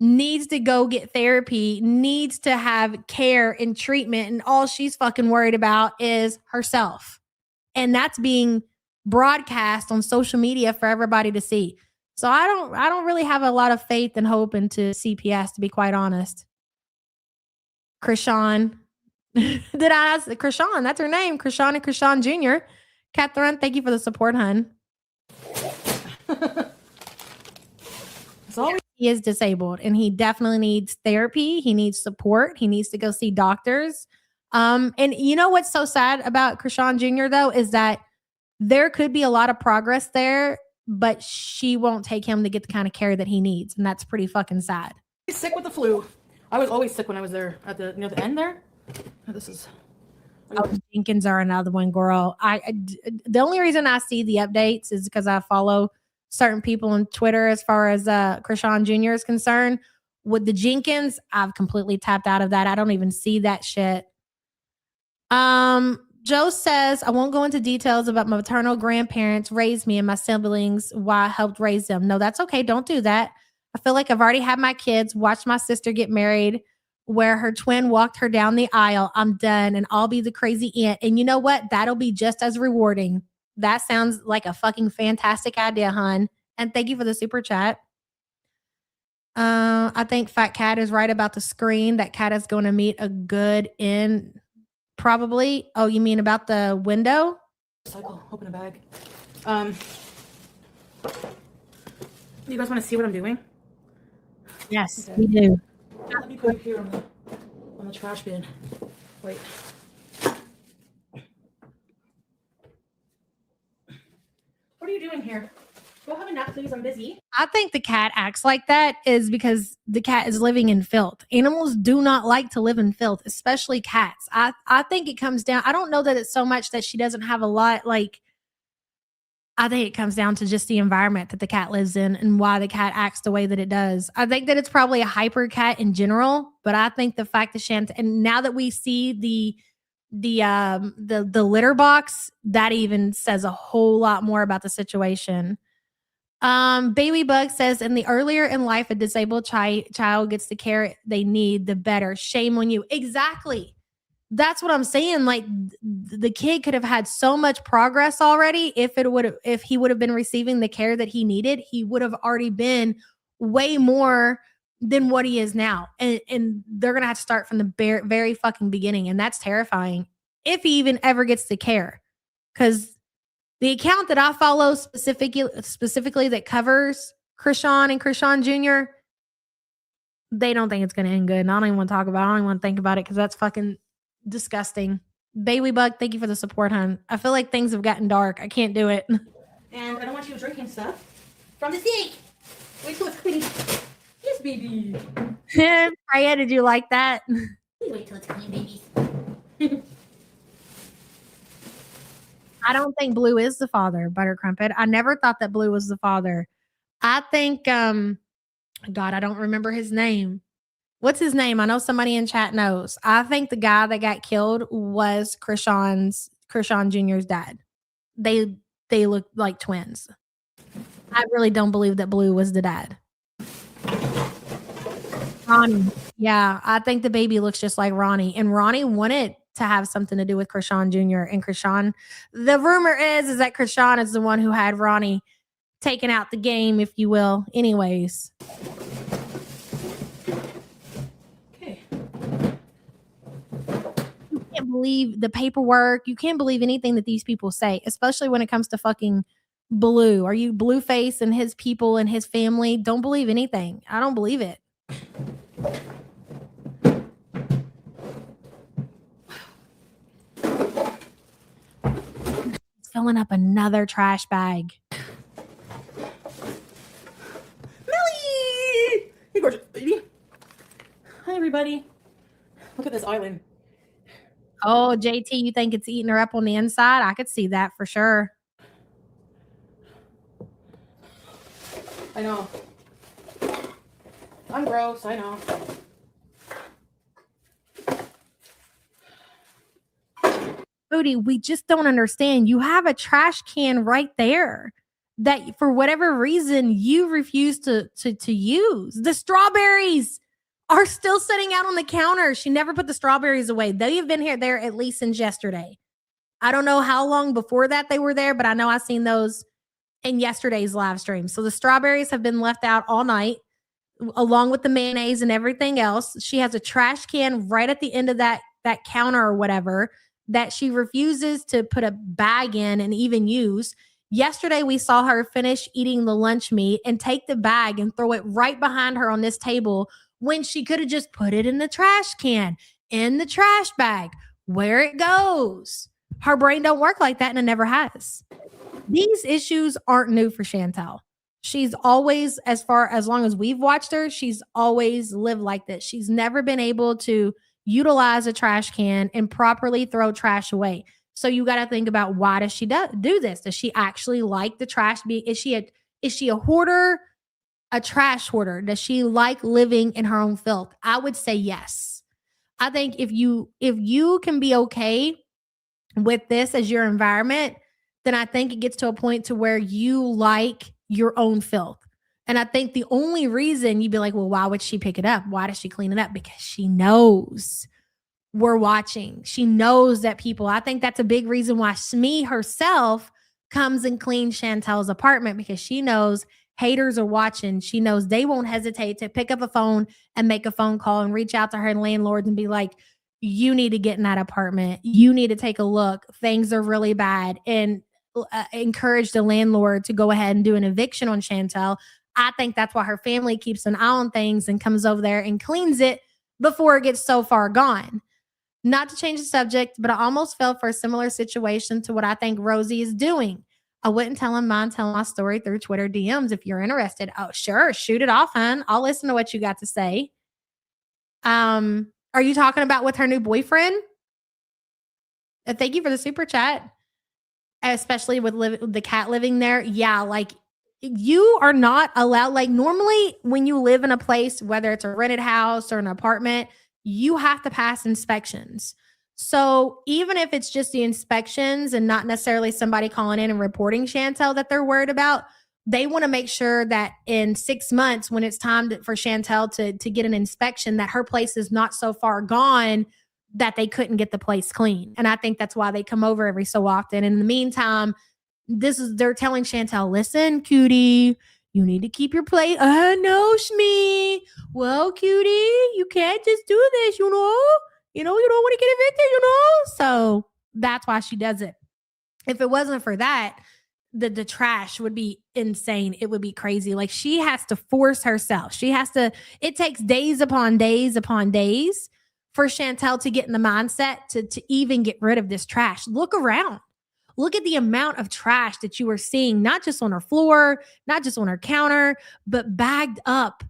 needs to go get therapy, needs to have care and treatment, and all she's fucking worried about is herself. And that's being broadcast on social media for everybody to see. So I don't really have a lot of faith and hope into CPS, to be quite honest. Krishan. Did I ask Krishan? That's her name. Krishan and Krishan Jr. Catherine, thank you for the support, hun. He is disabled and he definitely needs therapy. He needs support. He needs to go see doctors. And you know what's so sad about Krishan Jr. though is that there could be a lot of progress there, but she won't take him to get the kind of care that he needs, and that's pretty fucking sad. He's sick with the flu. I was always sick when I was there at the near the end there. Oh, this is. Oh, Jenkins are another one, girl. The only reason I see the updates is because I follow certain people on Twitter as far as Krishan Jr. is concerned. With the Jenkins, I've completely tapped out of that. I don't even see that shit. Joe says, I won't go into details about my maternal grandparents raised me and my siblings while I helped raise them. No, that's okay. Don't do that. I feel like I've already had my kids, watched my sister get married, where her twin walked her down the aisle. I'm done, and I'll be the crazy aunt. And you know what? That'll be just as rewarding. That sounds like a fucking fantastic idea, hon. And thank you for the super chat. I think Fat Cat is right about the screen. That cat is going to meet a good end. Probably. Oh, you mean about the window? Cycle, open a bag. You guys want to see what I'm doing? Yes, Okay. we do. Let me put it here on the trash bin. Wait. What are you doing here? Go have a nap, please. I'm busy. I think the cat acts like that is because the cat is living in filth. Animals do not like to live in filth, especially cats. I think it comes down, I don't know that it's so much that she doesn't have a lot, like, I think it comes down to just the environment that the cat lives in and why the cat acts the way that it does. I think that it's probably a hyper cat in general, but I think the fact that Chantal, and now that we see the litter box, that even says a whole lot more about the situation. Baby Bug says, in the earlier in life a disabled child gets the care they need, the better. Shame on you. Exactly. That's what I'm saying. Like, the kid could have had so much progress already if he would have been receiving the care that he needed. He would have already been way more than what he is now. And they're gonna have to start from the very fucking beginning, and that's terrifying if he even ever gets the care. Because the account that I follow specifically that covers Krishan and Krishan Jr., they don't think it's going to end good. And I don't even want to talk about it. I don't even want to think about it because that's fucking disgusting. Baby Bug, thank you for the support, hon. I feel like things have gotten dark. I can't do it. And I don't want you drinking stuff from the sink. Wait till it's clean. Yes, baby. Freya, did you like that? Wait till it's clean, babies. I don't think Blue is the father, Butter Crumpet. I never thought that Blue was the father. I think, God, I don't remember his name. What's his name? I know somebody in chat knows. I think the guy that got killed was Krishan Jr.'s dad. They look like twins. I really don't believe that Blue was the dad. Ronnie. Yeah, I think the baby looks just like Ronnie. And Ronnie wanted to have something to do with Krishan Jr. And Krishan, the rumor is that Krishan is the one who had Ronnie taken out the game, if you will. Anyways. Okay. You can't believe the paperwork. You can't believe anything that these people say, especially when it comes to fucking Blue. Are you Blueface and his people and his family? Don't believe anything. I don't believe it. Filling up another trash bag. Millie! Hey, gorgeous baby. Hi, everybody. Look at this island. Oh, JT, you think it's eating her up on the inside? I could see that for sure. I know. I'm gross, I know. Booty, we just don't understand. You have a trash can right there that for whatever reason you refuse to use. The strawberries are still sitting out on the counter. She never put the strawberries away. They have been there at least since yesterday. I don't know how long before that they were there, but I know I seen those in yesterday's live stream. So the strawberries have been left out all night along with the mayonnaise and everything else. She has a trash can right at the end of that counter or whatever that she refuses to put a bag in and even use. Yesterday, we saw her finish eating the lunch meat and take the bag and throw it right behind her on this table when she could have just put it in the trash can, in the trash bag, where it goes. Her brain don't work like that, and it never has. These issues aren't new for Chantal. She's always, as long as we've watched her, she's always lived like this. She's never been able to utilize a trash can and properly throw trash away. So you got to think about, why does she do this? Does she actually like the trash? Is she a hoarder, a trash hoarder? Does she like living in her own filth? I would say yes. I think if you can be okay with this as your environment, then I think it gets to a point to where you like your own filth. And I think the only reason you'd be like, well, why would she pick it up? Why does she clean it up? Because she knows we're watching. She knows that people, I think that's a big reason why Smee herself comes and cleans Chantal's apartment, because she knows haters are watching. She knows they won't hesitate to pick up a phone and make a phone call and reach out to her landlords and be like, you need to get in that apartment. You need to take a look. Things are really bad. And encourage the landlord to go ahead and do an eviction on Chantal. I think that's why her family keeps an eye on things and comes over there and cleans it before it gets so far gone. Not to change the subject, but I almost fell for a similar situation to what I think Rosie is doing. I wouldn't mind telling my story through Twitter DMs if you're interested. Oh, sure. Shoot it off, hon. I'll listen to what you got to say. Are you talking about with her new boyfriend? Thank you for the super chat. Especially with the cat living there. Yeah, like you are not allowed. Like normally when you live in a place, whether it's a rented house or an apartment, you have to pass inspections. So even if it's just the inspections and not necessarily somebody calling in and reporting Chantal that they're worried about, they want to make sure that in 6 months, when it's time for Chantal to get an inspection, that her place is not so far gone that they couldn't get the place clean. And I think that's why they come over every so often. And in the meantime, they're telling Chantal, listen, cutie, you need to keep your plate. No, Shmee. Well, cutie, you can't just do this, you know? You don't want to get evicted, So that's why she does it. If it wasn't for that, the trash would be insane. It would be crazy. Like she has to force herself. It takes days upon days upon days for Chantal to get in the mindset to even get rid of this trash. Look around. Look at the amount of trash that you are seeing, not just on her floor, not just on her counter, but bagged up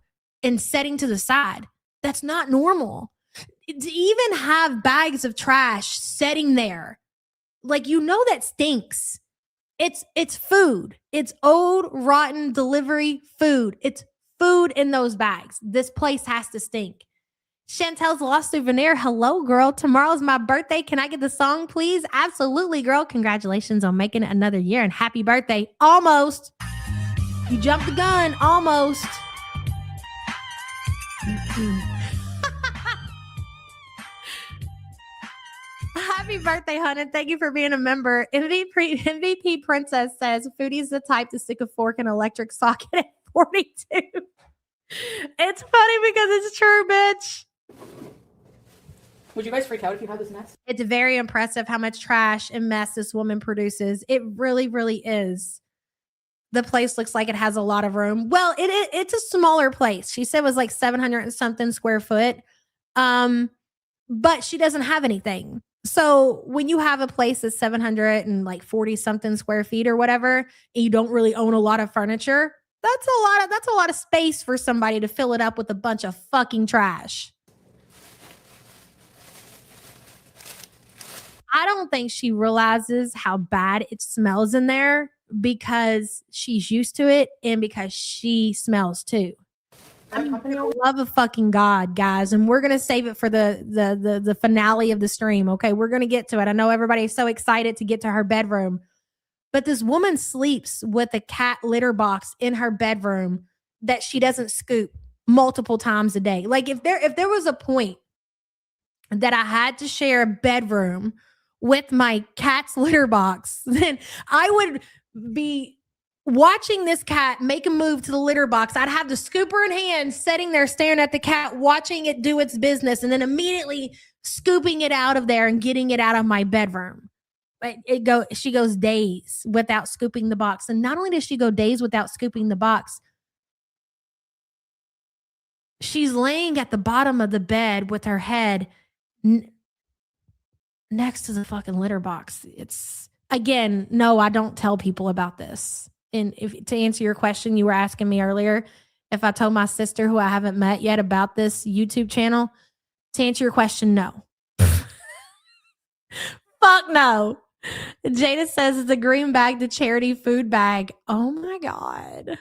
and setting to the side. That's not normal. To even have bags of trash setting there, like, that stinks. It's food. It's old, rotten delivery food. It's food in those bags. This place has to stink. Chantel's lost souvenir. Hello, girl. Tomorrow's my birthday. Can I get the song, please? Absolutely, girl. Congratulations on making it another year and happy birthday. Almost. You jumped the gun. Almost. Happy birthday, hon, and thank you for being a member. MVP Princess says, Foodie's the type to stick a fork in an electric socket at 42. It's funny because it's true, bitch. Would you guys freak out if you had this mess? It's very impressive how much trash and mess this woman produces. It really, really is. The place looks like it has a lot of room. Well, it's a smaller place. She said it was like 700 and something square foot. But she doesn't have anything. So when you have a place that's 740 something square feet or whatever, and you don't really own a lot of furniture, that's a lot of space for somebody to fill it up with a bunch of fucking trash. I don't think she realizes how bad it smells in there because she's used to it and because she smells too. Love of fucking God, guys, and we're gonna save it for the finale of the stream. Okay, we're gonna get to it. I know everybody's so excited to get to her bedroom, but this woman sleeps with a cat litter box in her bedroom that she doesn't scoop multiple times a day. Like if there was a point that I had to share a bedroom with my cat's litter box, then I would be watching this cat make a move to the litter box. I'd have the scooper in hand, sitting there staring at the cat, watching it do its business, and then immediately scooping it out of there and getting it out of my bedroom. But she goes days without scooping the box. And not only does she go days without scooping the box, she's laying at the bottom of the bed with her head next to the fucking litter box. It's, again, no, I don't tell people about this. And to answer your question, you were asking me earlier if I told my sister, who I haven't met yet, about this YouTube channel. To answer your question, no. Fuck no. Jada says it's a green bag to charity food bag. Oh my God.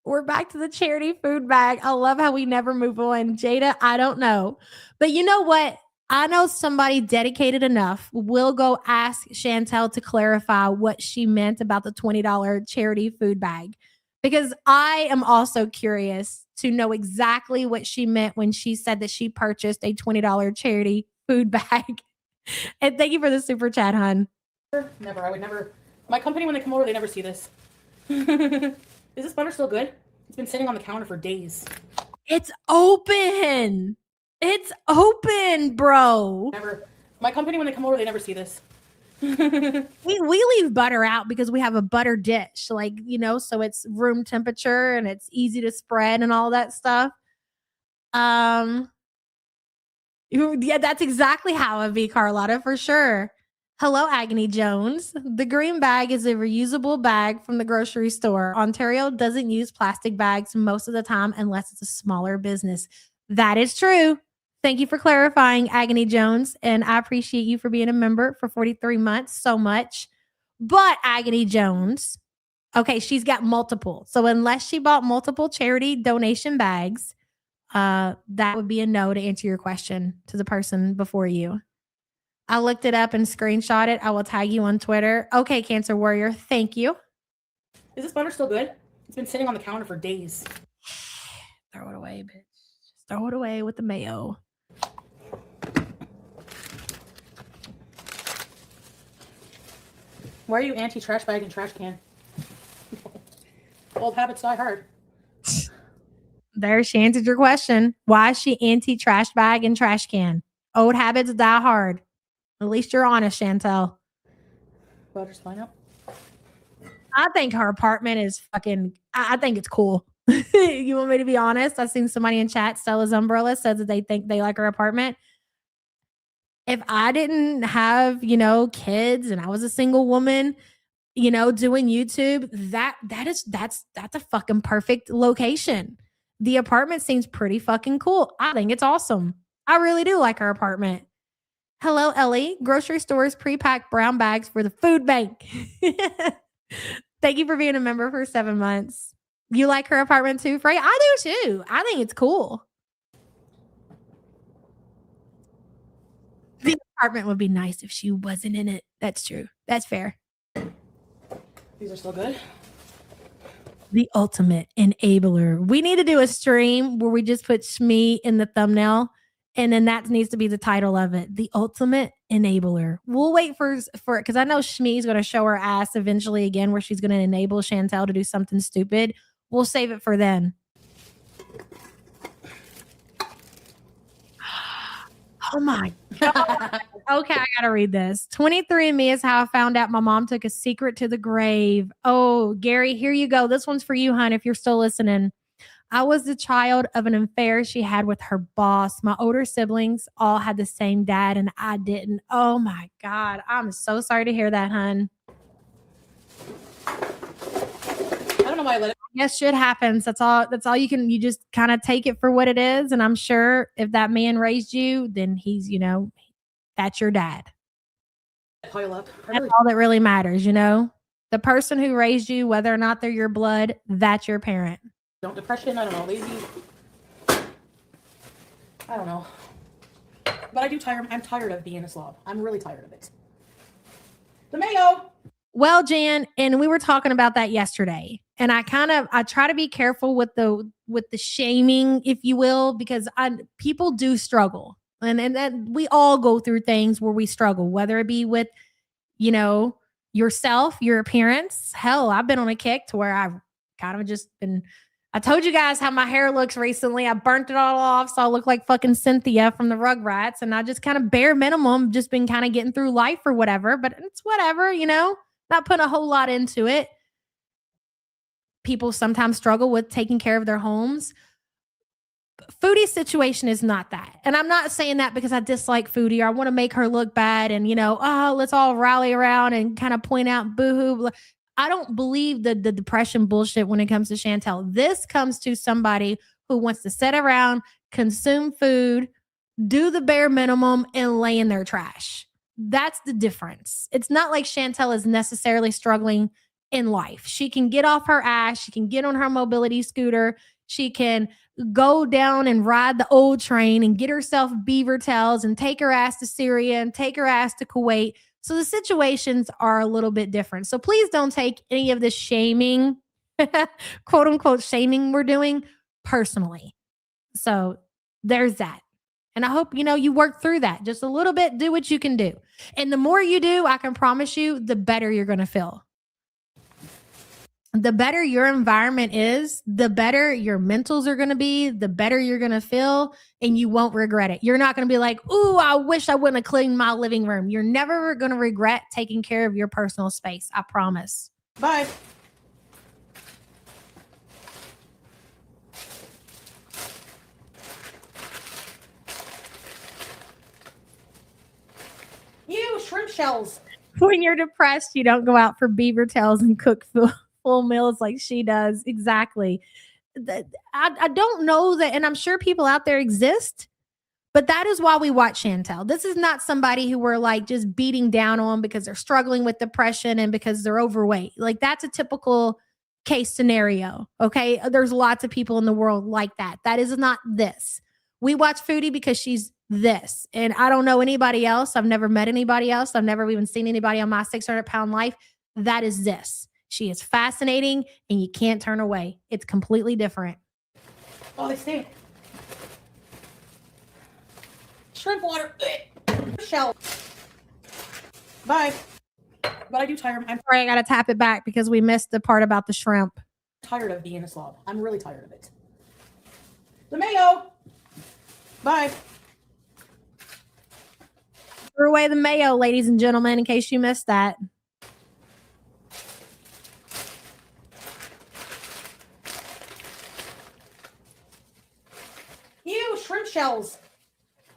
We're back to the charity food bag. I love how we never move on. Jada, I don't know. But you know what? I know somebody dedicated enough will go ask Chantal to clarify what she meant about the $20 charity food bag. because I am also curious to know exactly what she meant when she said that she purchased a $20 charity food bag. And thank you for the super chat, hun. Never. I would never. My company, when they come over, they never see this. Is this butter still good? It's been sitting on the counter for days. It's open. It's open, bro. Never. My company, when they come over, they never see this. We leave butter out because we have a butter dish, like, you know, so it's room temperature and it's easy to spread and all that stuff. Yeah, that's exactly how it be, Carlotta, for sure. Hello, Agony Jones. The green bag is a reusable bag from the grocery store. Ontario doesn't use plastic bags most of the time unless it's a smaller business. That is true. Thank you for clarifying, Agony Jones. And I appreciate you for being a member for 43 months so much. But Agony Jones, okay, she's got multiple. So unless she bought multiple charity donation bags, that would be a no to answer your question to the person before you. I looked it up and screenshot it. I will tag you on Twitter. Okay, Cancer Warrior, thank you. Is this butter still good? It's been sitting on the counter for days. Throw it away, bitch. Just throw it away with the mayo. Why are you anti-trash bag and trash can? Old habits die hard. There, she answered your question. Why is she anti-trash bag and trash can? Old habits die hard. At least you're honest, Chantal. Butter's fine up. I think her apartment is fucking, I think it's cool. You want me to be honest? I've seen somebody in chat, Stella's Umbrella, says that they think they like her apartment. If I didn't have, you know, kids and I was a single woman, you know, doing YouTube, that's a fucking perfect location. The apartment seems pretty fucking cool. I think it's awesome. I really do like her apartment. Hello, Ellie. Grocery stores pre-pack brown bags for the food bank. Thank you for being a member for 7 months. You like her apartment too, Frey? I do too. I think it's cool. The apartment would be nice if she wasn't in it. That's true. That's fair. These are still good. The ultimate enabler. We need to do a stream where we just put Shmee in the thumbnail, and then that needs to be the title of it. The ultimate enabler. We'll wait for it because I know Shmee's going to show her ass eventually again, where she's going to enable Chantal to do something stupid. We'll save it for then. Oh my God. Okay, I gotta read this. 23andMe is how I found out my mom took a secret to the grave. Oh, Gary, here you go. This one's for you, hon, if you're still listening. I was the child of an affair she had with her boss. My older siblings all had the same dad, and I didn't. Oh my God. I'm so sorry to hear that, hon. I don't know why I let it. Yes, shit happens. That's all you can. You just kind of take it for what it is. And I'm sure if that man raised you, then he's, you know, that's your dad. Pile up. That's all that really matters, you know? The person who raised you, whether or not they're your blood, that's your parent. Don't depression. I don't know. Lazy. I don't know. But I do tire. I'm tired of being a slob. I'm really tired of it. The mayo. Well, Jan, and we were talking about that yesterday. And I try to be careful with the shaming, if you will, because people do struggle. And we all go through things where we struggle, whether it be with, you know, yourself, your appearance. Hell, I've been on a kick to where I've kind of just been, I told you guys how my hair looks recently. I burnt it all off, so I look like fucking Cynthia from the Rugrats. And I just kind of bare minimum, just been kind of getting through life or whatever, but it's whatever, you know, not putting a whole lot into it. People sometimes struggle with taking care of their homes. Foodie's situation is not that. And I'm not saying that because I dislike Foodie or I want to make her look bad and, you know, oh, let's all rally around and kind of point out boohoo. I don't believe the depression bullshit when it comes to Chantal. This comes to somebody who wants to sit around, consume food, do the bare minimum, and lay in their trash. That's the difference. It's not like Chantal is necessarily struggling in life. She can get off her ass. She can get on her mobility scooter. She can go down and ride the old train and get herself beaver tails and take her ass to Syria and take her ass to Kuwait. So the situations are a little bit different. So please don't take any of this shaming quote unquote shaming we're doing personally. So there's that. And I hope, you work through that just a little bit, do what you can do. And the more you do, I can promise you, the better you're going to feel. The better your environment is, the better your mentals are going to be, the better you're going to feel, and you won't regret it. You're not going to be like, ooh, I wish I wouldn't have cleaned my living room. You're never going to regret taking care of your personal space. I promise. Bye. Ew, shrimp shells. When you're depressed, you don't go out for beaver tails and cook full meals like she does. Exactly. I don't know that, and I'm sure people out there exist, but that is why we watch Chantal. This is not somebody who we're like just beating down on because they're struggling with depression and because they're overweight. Like that's a typical case scenario. Okay. There's lots of people in the world like that. That is not this. We watch Foodie because she's this. And I don't know anybody else. I've never met anybody else. I've never even seen anybody on my 600-pound life. That is this. She is fascinating and you can't turn away. It's completely different. Oh, they stink. Shrimp water. Shell. Bye. But I do tire. I'm Sorry, I got to tap it back because we missed the part about the shrimp. tired of being a slob. I'm really tired of it. The mayo. Bye. Threw away the mayo, ladies and gentlemen, in case you missed that. Ew, shrimp shells.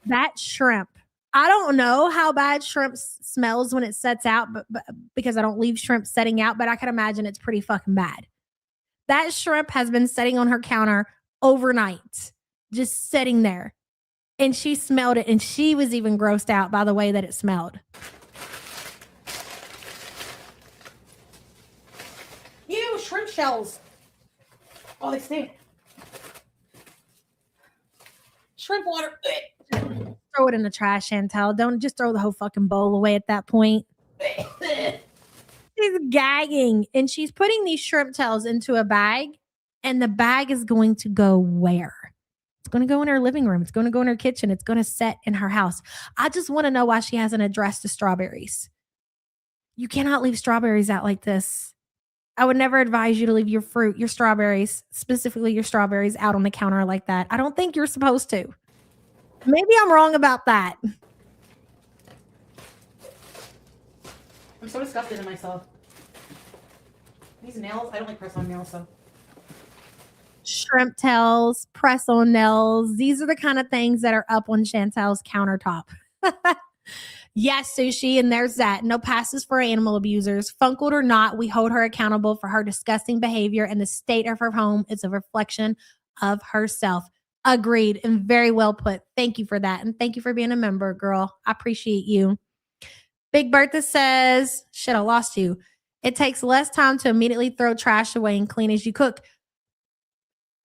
That shrimp. I don't know how bad shrimp smells when it sets out, but because I don't leave shrimp setting out, but I can imagine it's pretty fucking bad. That shrimp has been sitting on her counter overnight, just sitting there. And she smelled it, and she was even grossed out by the way that it smelled. Ew, shrimp shells. Oh, they stink. Shrimp water. Throw it in the trash, Chantal. Don't just throw the whole fucking bowl away at that point. She's gagging, and she's putting these shrimp tails into a bag, and the bag is going to go where? It's going to go in her living room. It's going to go in her kitchen. It's going to set in her house. I just want to know why she hasn't addressed the strawberries. You cannot leave strawberries out like this. I would never advise you to leave your fruit, your strawberries, specifically your strawberries, out on the counter like that. I don't think you're supposed to. Maybe I'm wrong about that. I'm so disgusted in myself. These nails, I don't like press-on nails, so. Shrimp tails, press-on nails. These are the kind of things that are up on Chantal's countertop. Yes, Sushi, and there's that. No passes for animal abusers. Funkled or not, we hold her accountable for her disgusting behavior, and the state of her home is a reflection of herself. Agreed, and very well put. Thank you for that, and thank you for being a member, girl. I appreciate you. Big Bertha says, shit, I lost you. It takes less time to immediately throw trash away and clean as you cook.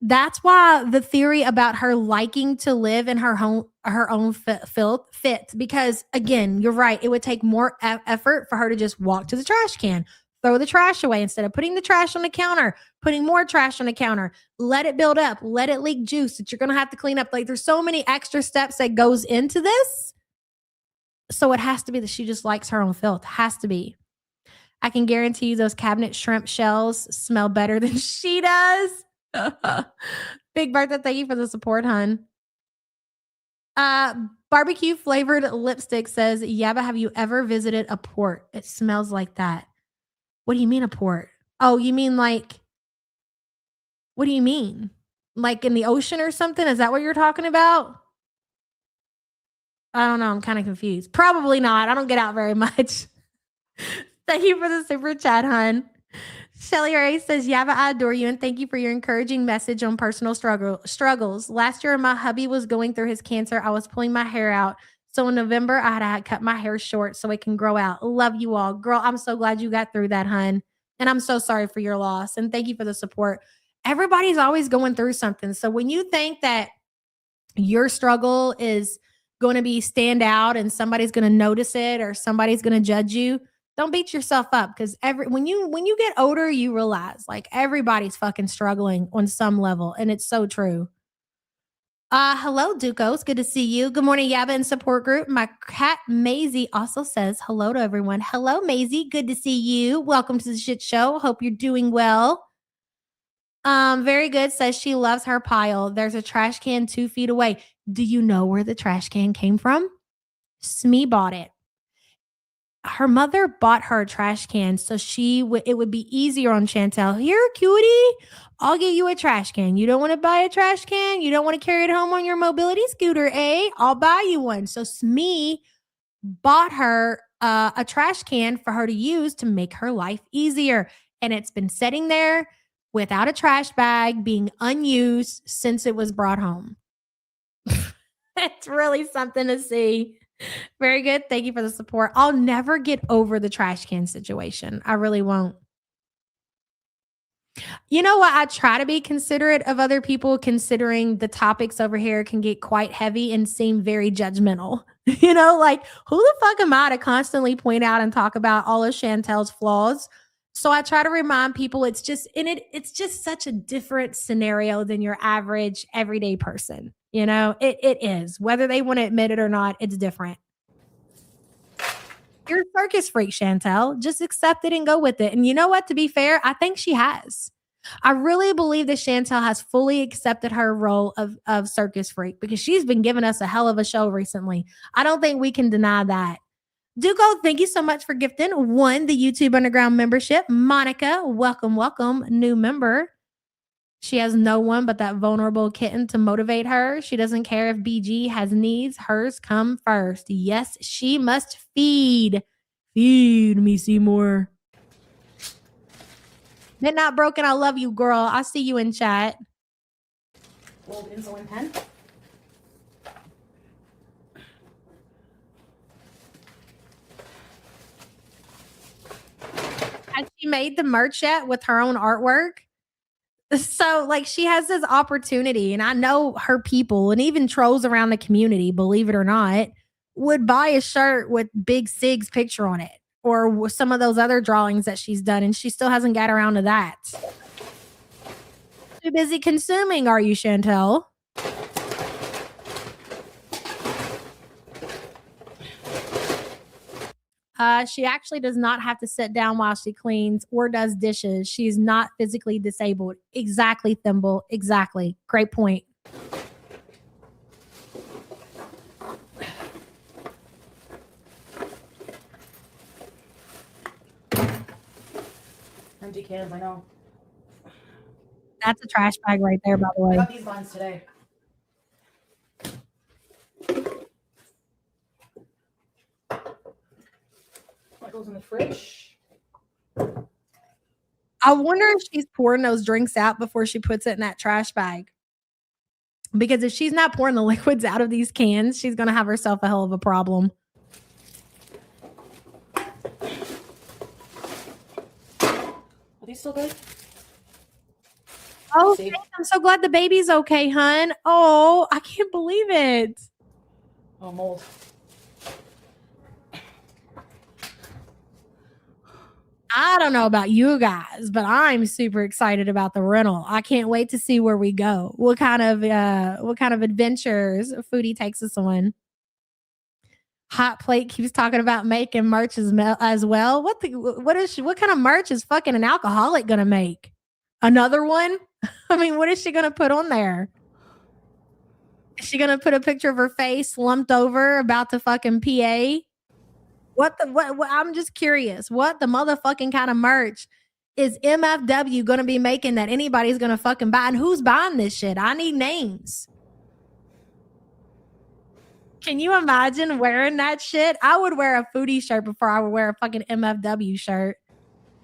That's why the theory about her liking to live in her own filth fits. Because again, you're right. It would take more effort for her to just walk to the trash can, throw the trash away instead of putting the trash on the counter, putting more trash on the counter, let it build up, let it leak juice that you're going to have to clean up. Like there's so many extra steps that goes into this. So it has to be that she just likes her own filth. Has to be. I can guarantee you those cabinet shrimp shells smell better than she does. Big Bertha, thank you for the support, hun. Barbecue flavored lipstick says, yeah, but have you ever visited a port? It smells like that. What do you mean a port? Oh, you mean like, what do you mean? Like in the ocean or something? Is that what you're talking about? I don't know. I'm kind of confused. Probably not. I don't get out very much. Thank you for the super chat, hun. Shelly Ray says, Yava, I adore you and thank you for your encouraging message on personal struggles. Last year, my hubby was going through his cancer. I was pulling my hair out. So in November, I had to cut my hair short so it can grow out. Love you all. Girl, I'm so glad you got through that, hun. And I'm so sorry for your loss. And thank you for the support. Everybody's always going through something. So when you think that your struggle is going to be stand out and somebody's going to notice it or somebody's going to judge you, Don't beat yourself up because when you get older, you realize like everybody's fucking struggling on some level, and it's so true. Hello, Ducos. Good to see you. Good morning, Yaba and support group. My cat Maisie also says hello to everyone. Hello, Maisie. Good to see you. Welcome to the shit show. Hope you're doing well. Very good. Says she loves her pile. There's a trash can 2 feet away. Do you know where the trash can came from? Smee bought it. Her mother bought her a trash can so it would be easier on Chantal. Here, cutie, I'll get you a trash can. You don't want to buy a trash can? You don't want to carry it home on your mobility scooter, eh? I'll buy you one. So Smee bought her a trash can for her to use to make her life easier. And it's been sitting there without a trash bag, being unused since it was brought home. It's really something to see. Very good. Thank you for the support. I'll never get over the trash can situation. I really won't. You know what? I try to be considerate of other people, considering the topics over here can get quite heavy and seem very judgmental. You know, like who the fuck am I to constantly point out and talk about all of Chantel's flaws? So I try to remind people it's just such a different scenario than your average everyday person. You know, it is. Whether they want to admit it or not, it's different. You're a circus freak, Chantal. Just accept it and go with it. And you know what? To be fair, I think she has. I really believe that Chantal has fully accepted her role of circus freak because she's been giving us a hell of a show recently. I don't think we can deny that. Duco, thank you so much for gifting the YouTube Underground membership. Monica, welcome, new member. She has no one but that vulnerable kitten to motivate her. She doesn't care if BG has needs. Hers come first. Yes, she must feed. Feed me, Seymour. Midnight Broken, I love you, girl. I see you in chat. Old insulin pen. Has she made the merch yet with her own artwork? So, like, she has this opportunity, and I know her people and even trolls around the community, believe it or not, would buy a shirt with Big Sig's picture on it or some of those other drawings that she's done, and she still hasn't got around to that. Too busy consuming, are you, Chantal? She actually does not have to sit down while she cleans or does dishes. She's not physically disabled. Exactly, Thimble. Exactly. Great point. Empty cans, I know. That's a trash bag right there, by the way. I got these buns today. That goes in the fridge. I wonder if she's pouring those drinks out before she puts it in that trash bag. Because if she's not pouring the liquids out of these cans, she's going to have herself a hell of a problem. Are these still good? Oh, I'm so glad the baby's okay, hun. Oh, I can't believe it. Oh, mold. I don't know about you guys, but I'm super excited about the rental. I can't wait to see where we go. What kind of adventures Foodie takes us on. Hot Plate keeps talking about making merch as well. What kind of merch is fucking an alcoholic gonna make? Another one? I mean, what is she gonna put on there? Is she gonna put a picture of her face slumped over about to fucking PA? What I'm just curious. What the motherfucking kind of merch is MFW gonna be making that anybody's gonna fucking buy? And who's buying this shit? I need names. Can you imagine wearing that shit? I would wear a Foodie shirt before I would wear a fucking MFW shirt.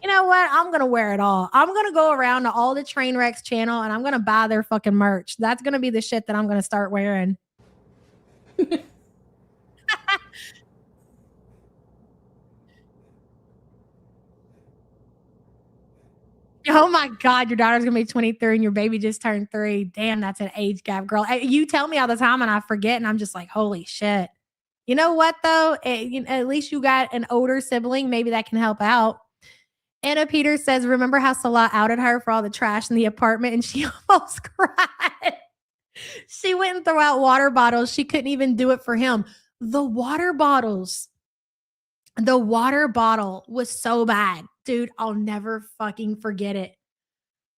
You know what? I'm going to wear it all. I'm going to go around to all the Trainwrecks channel and I'm going to buy their fucking merch. That's going to be the shit that I'm going to start wearing. Oh my God, your daughter's going to be 23 and your baby just turned 3. Damn, that's an age gap, girl. You tell me all the time and I forget and I'm just like, holy shit. You know what, though? At least you got an older sibling. Maybe that can help out. Anna Peters says, remember how Salah outed her for all the trash in the apartment and she almost cried? She went and threw out water bottles. She couldn't even do it for him. The water bottles. The water bottle was so bad. Dude, I'll never fucking forget it.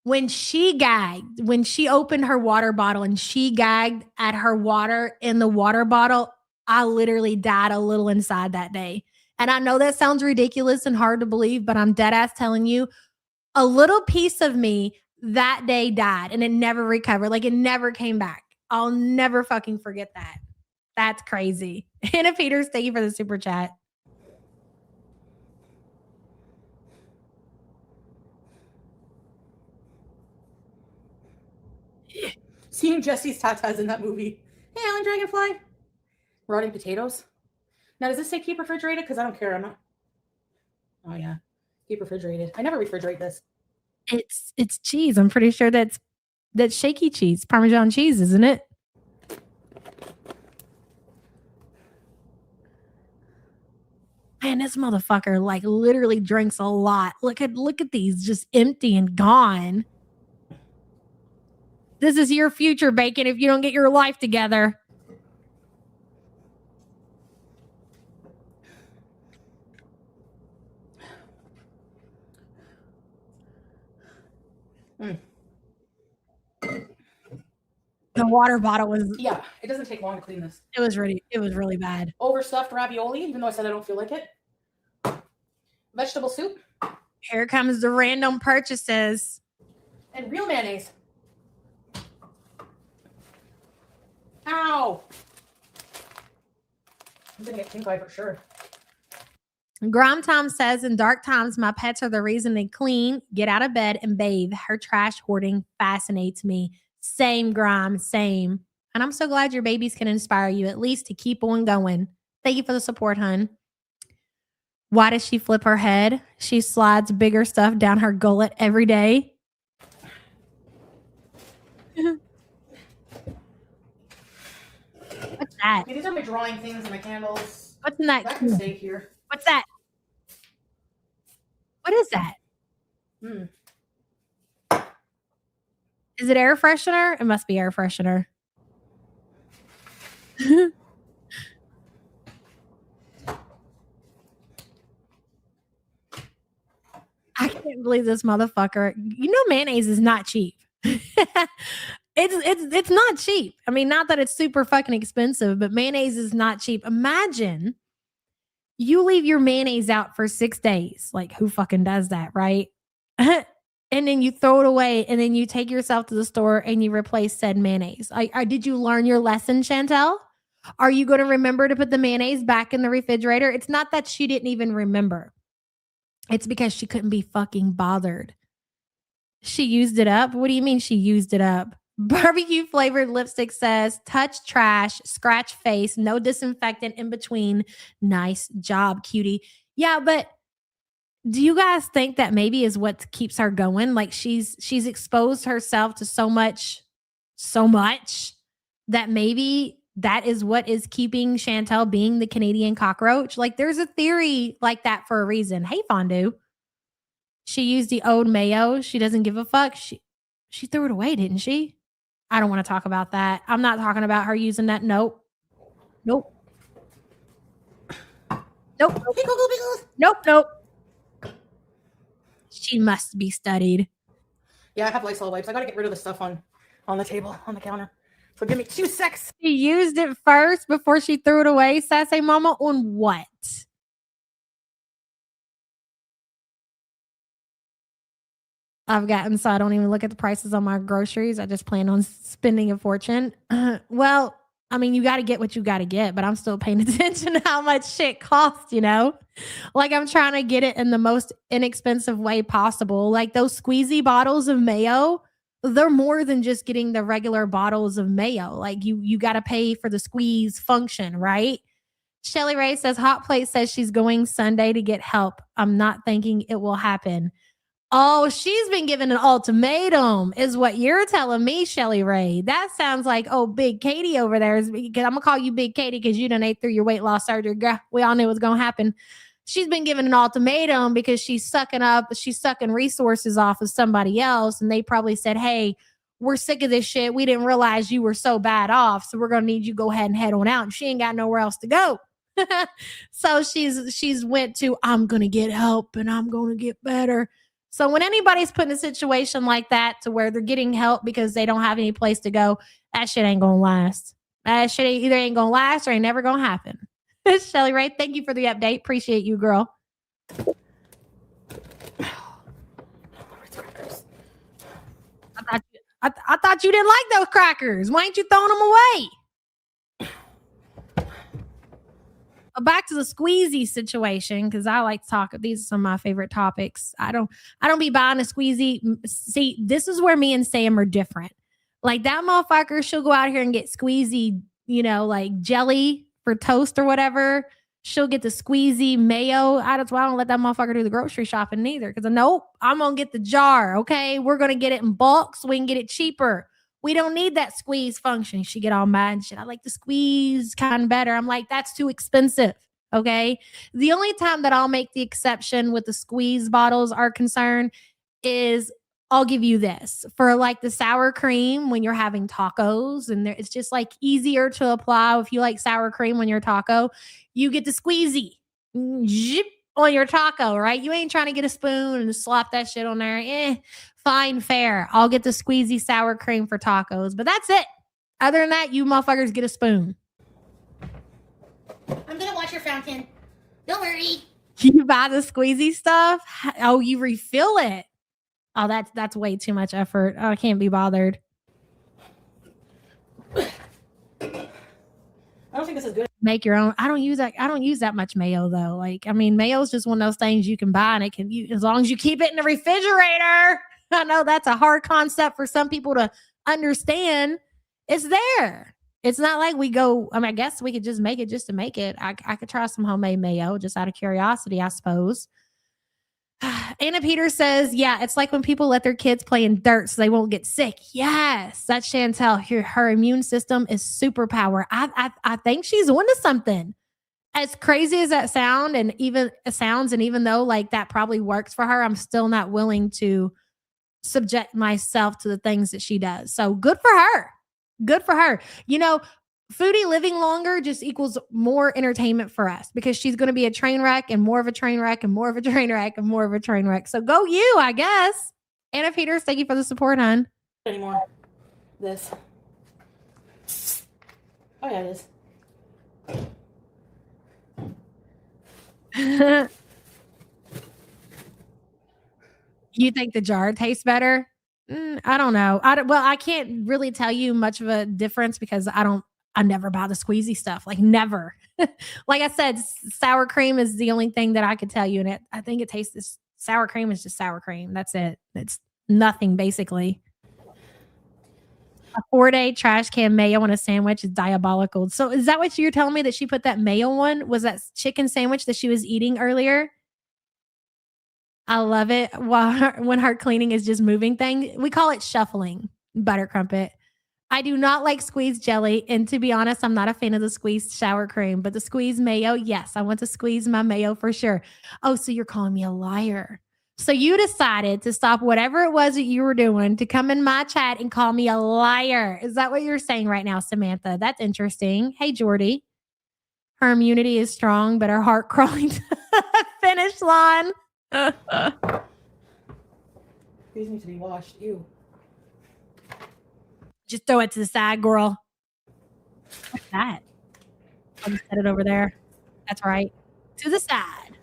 When she gagged, when she opened her water bottle and she gagged at her water in the water bottle, I literally died a little inside that day. And I know that sounds ridiculous and hard to believe, but I'm dead ass telling you, a little piece of me that day died and it never recovered. Like it never came back. I'll never fucking forget that. That's crazy. Hannah Peters, thank you for the super chat. Seeing Jesse's tatas in that movie. Hey, Alan Dragonfly. Rotting potatoes. Now, does this say keep refrigerated? Because I don't care. I'm not. Oh, yeah. Keep refrigerated. I never refrigerate this. It's cheese. I'm pretty sure that's shaky cheese. Parmesan cheese, isn't it? Man, this motherfucker like literally drinks a lot. Look at these just empty and gone. This is your future, Bacon, if you don't get your life together. The water bottle was Yeah, it doesn't take long to clean this. It was really bad. Overstuffed ravioli, even though I said I don't feel like it. Vegetable soup. Here comes the random purchases. And real mayonnaise. Ow! I'm gonna get pink eye for sure. Grom Tom says, in dark times, my pets are the reason they clean, get out of bed, and bathe. Her trash hoarding fascinates me. Same, Grom, same. And I'm so glad your babies can inspire you at least to keep on going. Thank you for the support, hun. Why does she flip her head? She slides bigger stuff down her gullet every day. What's that? Okay, these are my drawing things and my candles. What's in that? That can stay here. What's that? What is that? Is it air freshener? It must be air freshener. I can't believe this motherfucker. You know, mayonnaise is not cheap. It's not cheap. I mean, not that it's super fucking expensive, but mayonnaise is not cheap. Imagine you leave your mayonnaise out for 6 days. Like, who fucking does that, right? And then you throw it away, and then you take yourself to the store and you replace said mayonnaise. Did you learn your lesson, Chantal? Are you going to remember to put the mayonnaise back in the refrigerator? It's not that she didn't even remember. It's because she couldn't be fucking bothered. She used it up? What do you mean she used it up? Barbecue flavored lipstick says, touch trash, scratch face, no disinfectant in between. Nice job, cutie. Yeah, but do you guys think that maybe is what keeps her going? Like she's exposed herself to so much that maybe that is what is keeping Chantal being the Canadian cockroach. Like there's a theory like that for a reason. Hey, Fondue. She used the old mayo. She doesn't give a fuck. She threw it away, didn't she? I don't want to talk about that. I'm not talking about her using that. Nope. Nope. Nope. Nope. She must be studied. Yeah, I have Lysol wipes. I gotta get rid of the stuff on the table, on the counter. So give me 2 secs. She used it first before she threw it away, Sassy Mama, on what? I've gotten so I don't even look at the prices on my groceries. I just plan on spending a fortune. Well, I mean, you got to get what you got to get, but I'm still paying attention to how much shit costs, you know? Like I'm trying to get it in the most inexpensive way possible. Like those squeezy bottles of mayo, they're more than just getting the regular bottles of mayo. Like you got to pay for the squeeze function, right? Shelly Ray says, Hot Plate says she's going Sunday to get help. I'm not thinking it will happen. Oh, she's been given an ultimatum, is what you're telling me, Shelly Ray. That sounds like, oh, Big Katie over there. I'm going to call you Big Katie because you done ate through your weight loss surgery. Girl, we all knew it was going to happen. She's been given an ultimatum because she's sucking resources off of somebody else. And they probably said, hey, we're sick of this shit. We didn't realize you were so bad off. So we're going to need you to go ahead and head on out. And she ain't got nowhere else to go. So she's went to, I'm going to get help and I'm going to get better. So when anybody's put in a situation like that to where they're getting help because they don't have any place to go, that shit ain't going to last. That shit either ain't going to last or ain't never going to happen. Shelly Ray, thank you for the update. Appreciate you, girl. I thought you didn't like those crackers. Why ain't you throwing them away? Back to the squeezy situation, because I like to talk. These are some of my favorite topics. I don't be buying a squeezy. See, this is where me and Sam are different. Like that motherfucker, she'll go out here and get squeezy, like jelly for toast or whatever. She'll get the squeezy mayo. That's why I don't let that motherfucker do the grocery shopping neither. Because nope, I'm gonna get the jar. Okay, we're gonna get it in bulk so we can get it cheaper. We don't need that squeeze function. She get all mad and shit. I like the squeeze kind better. I'm like, that's too expensive. Okay. The only time that I'll make the exception with the squeeze bottles are concerned is I'll give you this for like the sour cream when you're having tacos, and it's just like easier to apply. If you like sour cream when you're taco, you get the squeezy zip on your taco, right? You ain't trying to get a spoon and slap that shit on there. Fine, fair. I'll get the squeezy sour cream for tacos, but that's it. Other than that, you motherfuckers get a spoon. I'm gonna watch your fountain. Don't worry. You buy the squeezy stuff? Oh, you refill it. Oh, that's way too much effort. Oh, I can't be bothered. I don't think this is good. Make your own. I don't use that much mayo though. Like, I mean, mayo is just one of those things you can buy and it can use as long as you keep it in the refrigerator. I know that's a hard concept for some people to understand. It's there. It's not like we go. I mean, I guess we could just make it just to make it. I could try some homemade mayo just out of curiosity, I suppose. Anna Peters says, yeah, it's like when people let their kids play in dirt so they won't get sick. Yes, that's Chantal. Her immune system is superpower. I think she's onto something. As crazy as that sounds, and even though like that probably works for her, I'm still not willing to subject myself to the things that she does. So good for her. Good for her. Foodie living longer just equals more entertainment for us because she's going to be a train wreck and more of a train wreck and more of a train wreck and more of a train wreck. So go you, I guess. Anna Peters, thank you for the support, hon. Anymore. This. Oh yeah, it is. You think the jar tastes better? I don't know. I can't really tell you much of a difference because I never buy the squeezy stuff. Like never. Like I said, sour cream is the only thing that I could tell you. And I think it tastes this sour cream is just sour cream. That's it. It's nothing basically. A 4-day trash can mayo on a sandwich is diabolical. So is that what you're telling me that she put that mayo on? Was that chicken sandwich that she was eating earlier? I love it. When her cleaning is just moving things. We call it shuffling, butter crumpet. I do not like squeezed jelly. And to be honest, I'm not a fan of the squeezed sour cream, but the squeezed mayo, yes, I want to squeeze my mayo for sure. Oh, so you're calling me a liar. So you decided to stop whatever it was that you were doing to come in my chat and call me a liar. Is that what you're saying right now, Samantha? That's interesting. Hey, Jordy. Her immunity is strong, but her heart crawling to the finish line. These need to be washed. Ew. Just throw it to the side, girl. What's that? I'll just set it over there. That's right. To the side.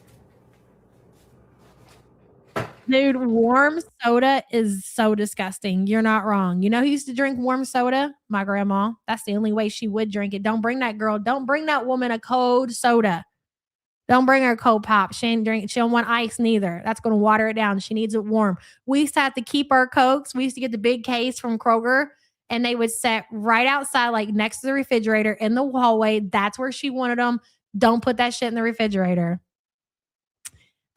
Dude, warm soda is so disgusting. You're not wrong. You know who used to drink warm soda? My grandma. That's the only way she would drink it. Don't bring that woman a cold soda. Don't bring her a cold pop. She don't want ice neither. That's going to water it down. She needs it warm. We used to have to keep our Cokes. We used to get the big case from Kroger. And they would set right outside, like next to the refrigerator in the hallway. That's where she wanted them. Don't put that shit in the refrigerator.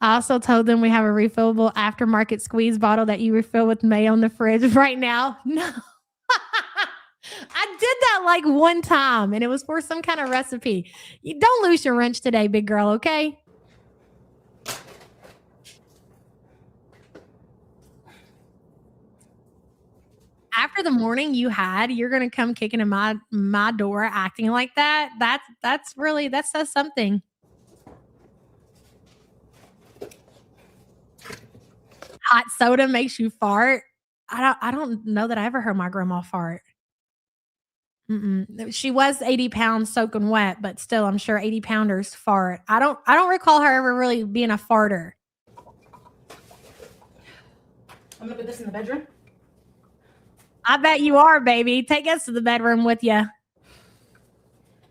I also told them we have a refillable aftermarket squeeze bottle that you refill with mayo in the fridge right now. No. I did that like one time and it was for some kind of recipe. You don't lose your wrench today, big girl, okay? After the morning you had, you're gonna come kicking in my door acting like that. That's really that says something. Hot soda makes you fart. I don't know that I ever heard my grandma fart. Mm-mm. She was 80 pounds soaking wet, but still, I'm sure 80 pounders fart. I don't recall her ever really being a farter. I'm gonna put this in the bedroom. I bet you are, baby. Take us to the bedroom with you.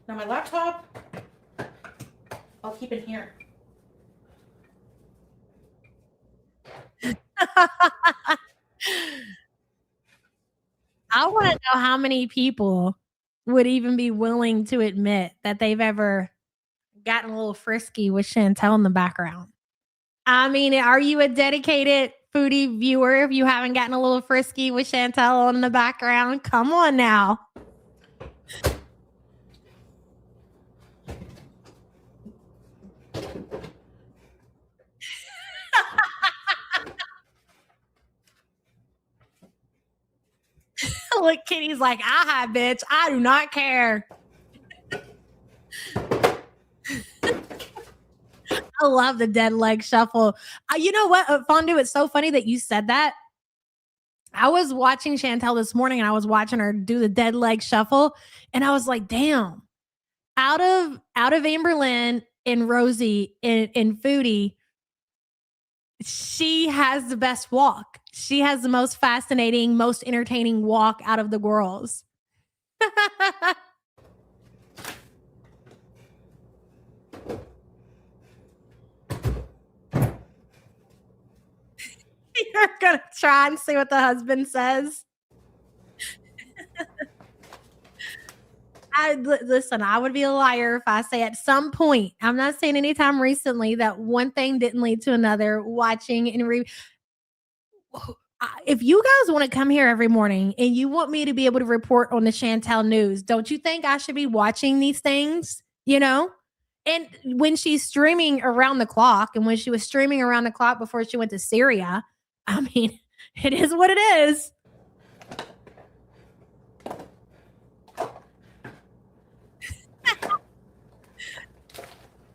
Now my laptop, I'll keep it here. I want to know how many people would even be willing to admit that they've ever gotten a little frisky with Chantal in the background. I mean, are you a dedicated foodie viewer if you haven't gotten a little frisky with Chantal on in the background? Come on now. Look, Kitty's like, aha, bitch. I do not care. I love the dead leg shuffle. You know what, Fondue? It's so funny that you said that. I was watching Chantal this morning and I was watching her do the dead leg shuffle. And I was like, damn, out of Amberlynn and Rosie and Foodie, she has the best walk. She has the most fascinating, most entertaining walk out of the girls. You're gonna try and see what the husband says. Listen, I would be a liar if I say at some point, I'm not saying anytime recently, that one thing didn't lead to another. Watching and if you guys want to come here every morning and you want me to be able to report on the Chantal news, don't you think I should be watching these things? You know? And when she's streaming around the clock, and when she was streaming around the clock before she went to Syria, I mean, it is what it is.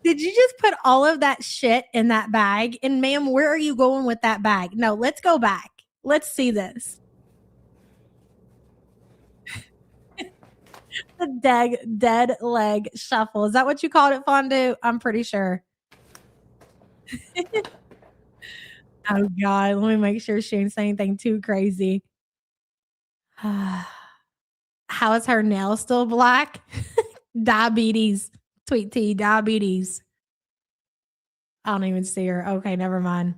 Did you just put all of that shit in that bag? And ma'am, where are you going with that bag? No, let's go back. Let's see this. The dead leg shuffle. Is that what you called it, Fondue? I'm pretty sure. Oh God, let me make sure she ain't saying anything too crazy. How is her nail still black? Diabetes. Sweet tea, diabetes. I don't even see her. Okay, never mind.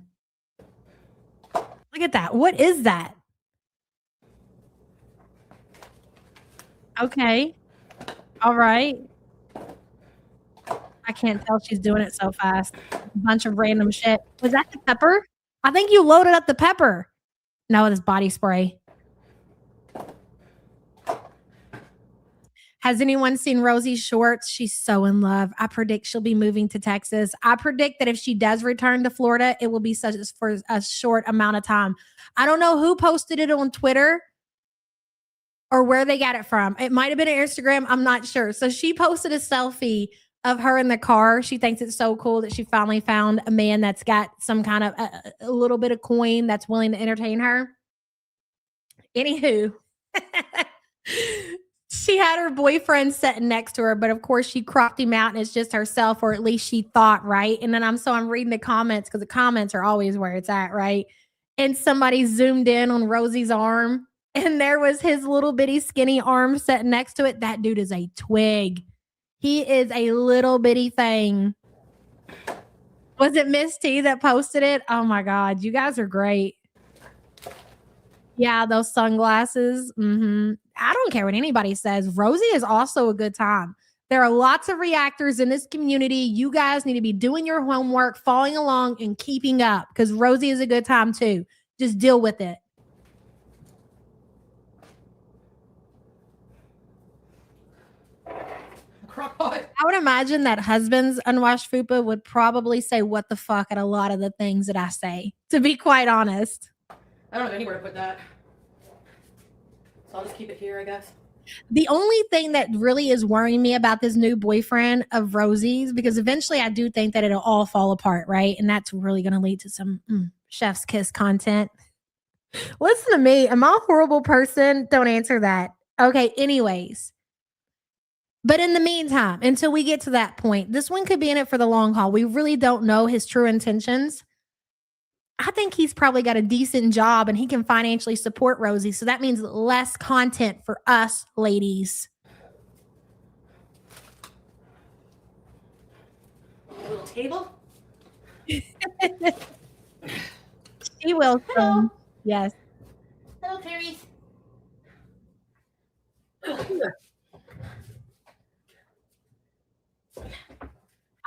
Look at that. What is that? Okay. All right. I can't tell she's doing it so fast. A bunch of random shit. Was that the pepper? I think you loaded up the pepper. No, it's body spray. Has anyone seen Rosie's shorts? She's so in love. I predict she'll be moving to Texas. I predict that if she does return to Florida, it will be such as for a short amount of time. I don't know who posted it on Twitter or where they got it from. It might have been on Instagram. I'm not sure. So she posted a selfie of her in the car. She thinks it's so cool that she finally found a man that's got some kind of a little bit of coin that's willing to entertain her. Anywho, she had her boyfriend sitting next to her, but of course she cropped him out and it's just herself, or at least she thought, right? And then I'm reading the comments because the comments are always where it's at, right? And somebody zoomed in on Rosie's arm and there was his little bitty skinny arm sitting next to it. That dude is a twig. He is a little bitty thing. Was it Miss T that posted it? Oh my God, you guys are great. Yeah, those sunglasses. I don't care what anybody says. Rosie is also a good time. There are lots of reactors in this community. You guys need to be doing your homework, following along, and keeping up because Rosie is a good time too. Just deal with it. Crock-Pot. I would imagine that husbands unwashed fupa would probably say what the fuck at a lot of the things that I say, to be quite honest. I don't have anywhere to put that. So I'll just keep it here, I guess. The only thing that really is worrying me about this new boyfriend of Rosie's, because eventually I do think that it'll all fall apart, right? And that's really going to lead to some chef's kiss content. Listen to me. Am I a horrible person? Don't answer that. Okay, anyways. But in the meantime, until we get to that point, this one could be in it for the long haul. We really don't know his true intentions. I think he's probably got a decent job and he can financially support Rosie. So that means less content for us ladies. A little table. She will. Hello. Yes. Hello, Clarice.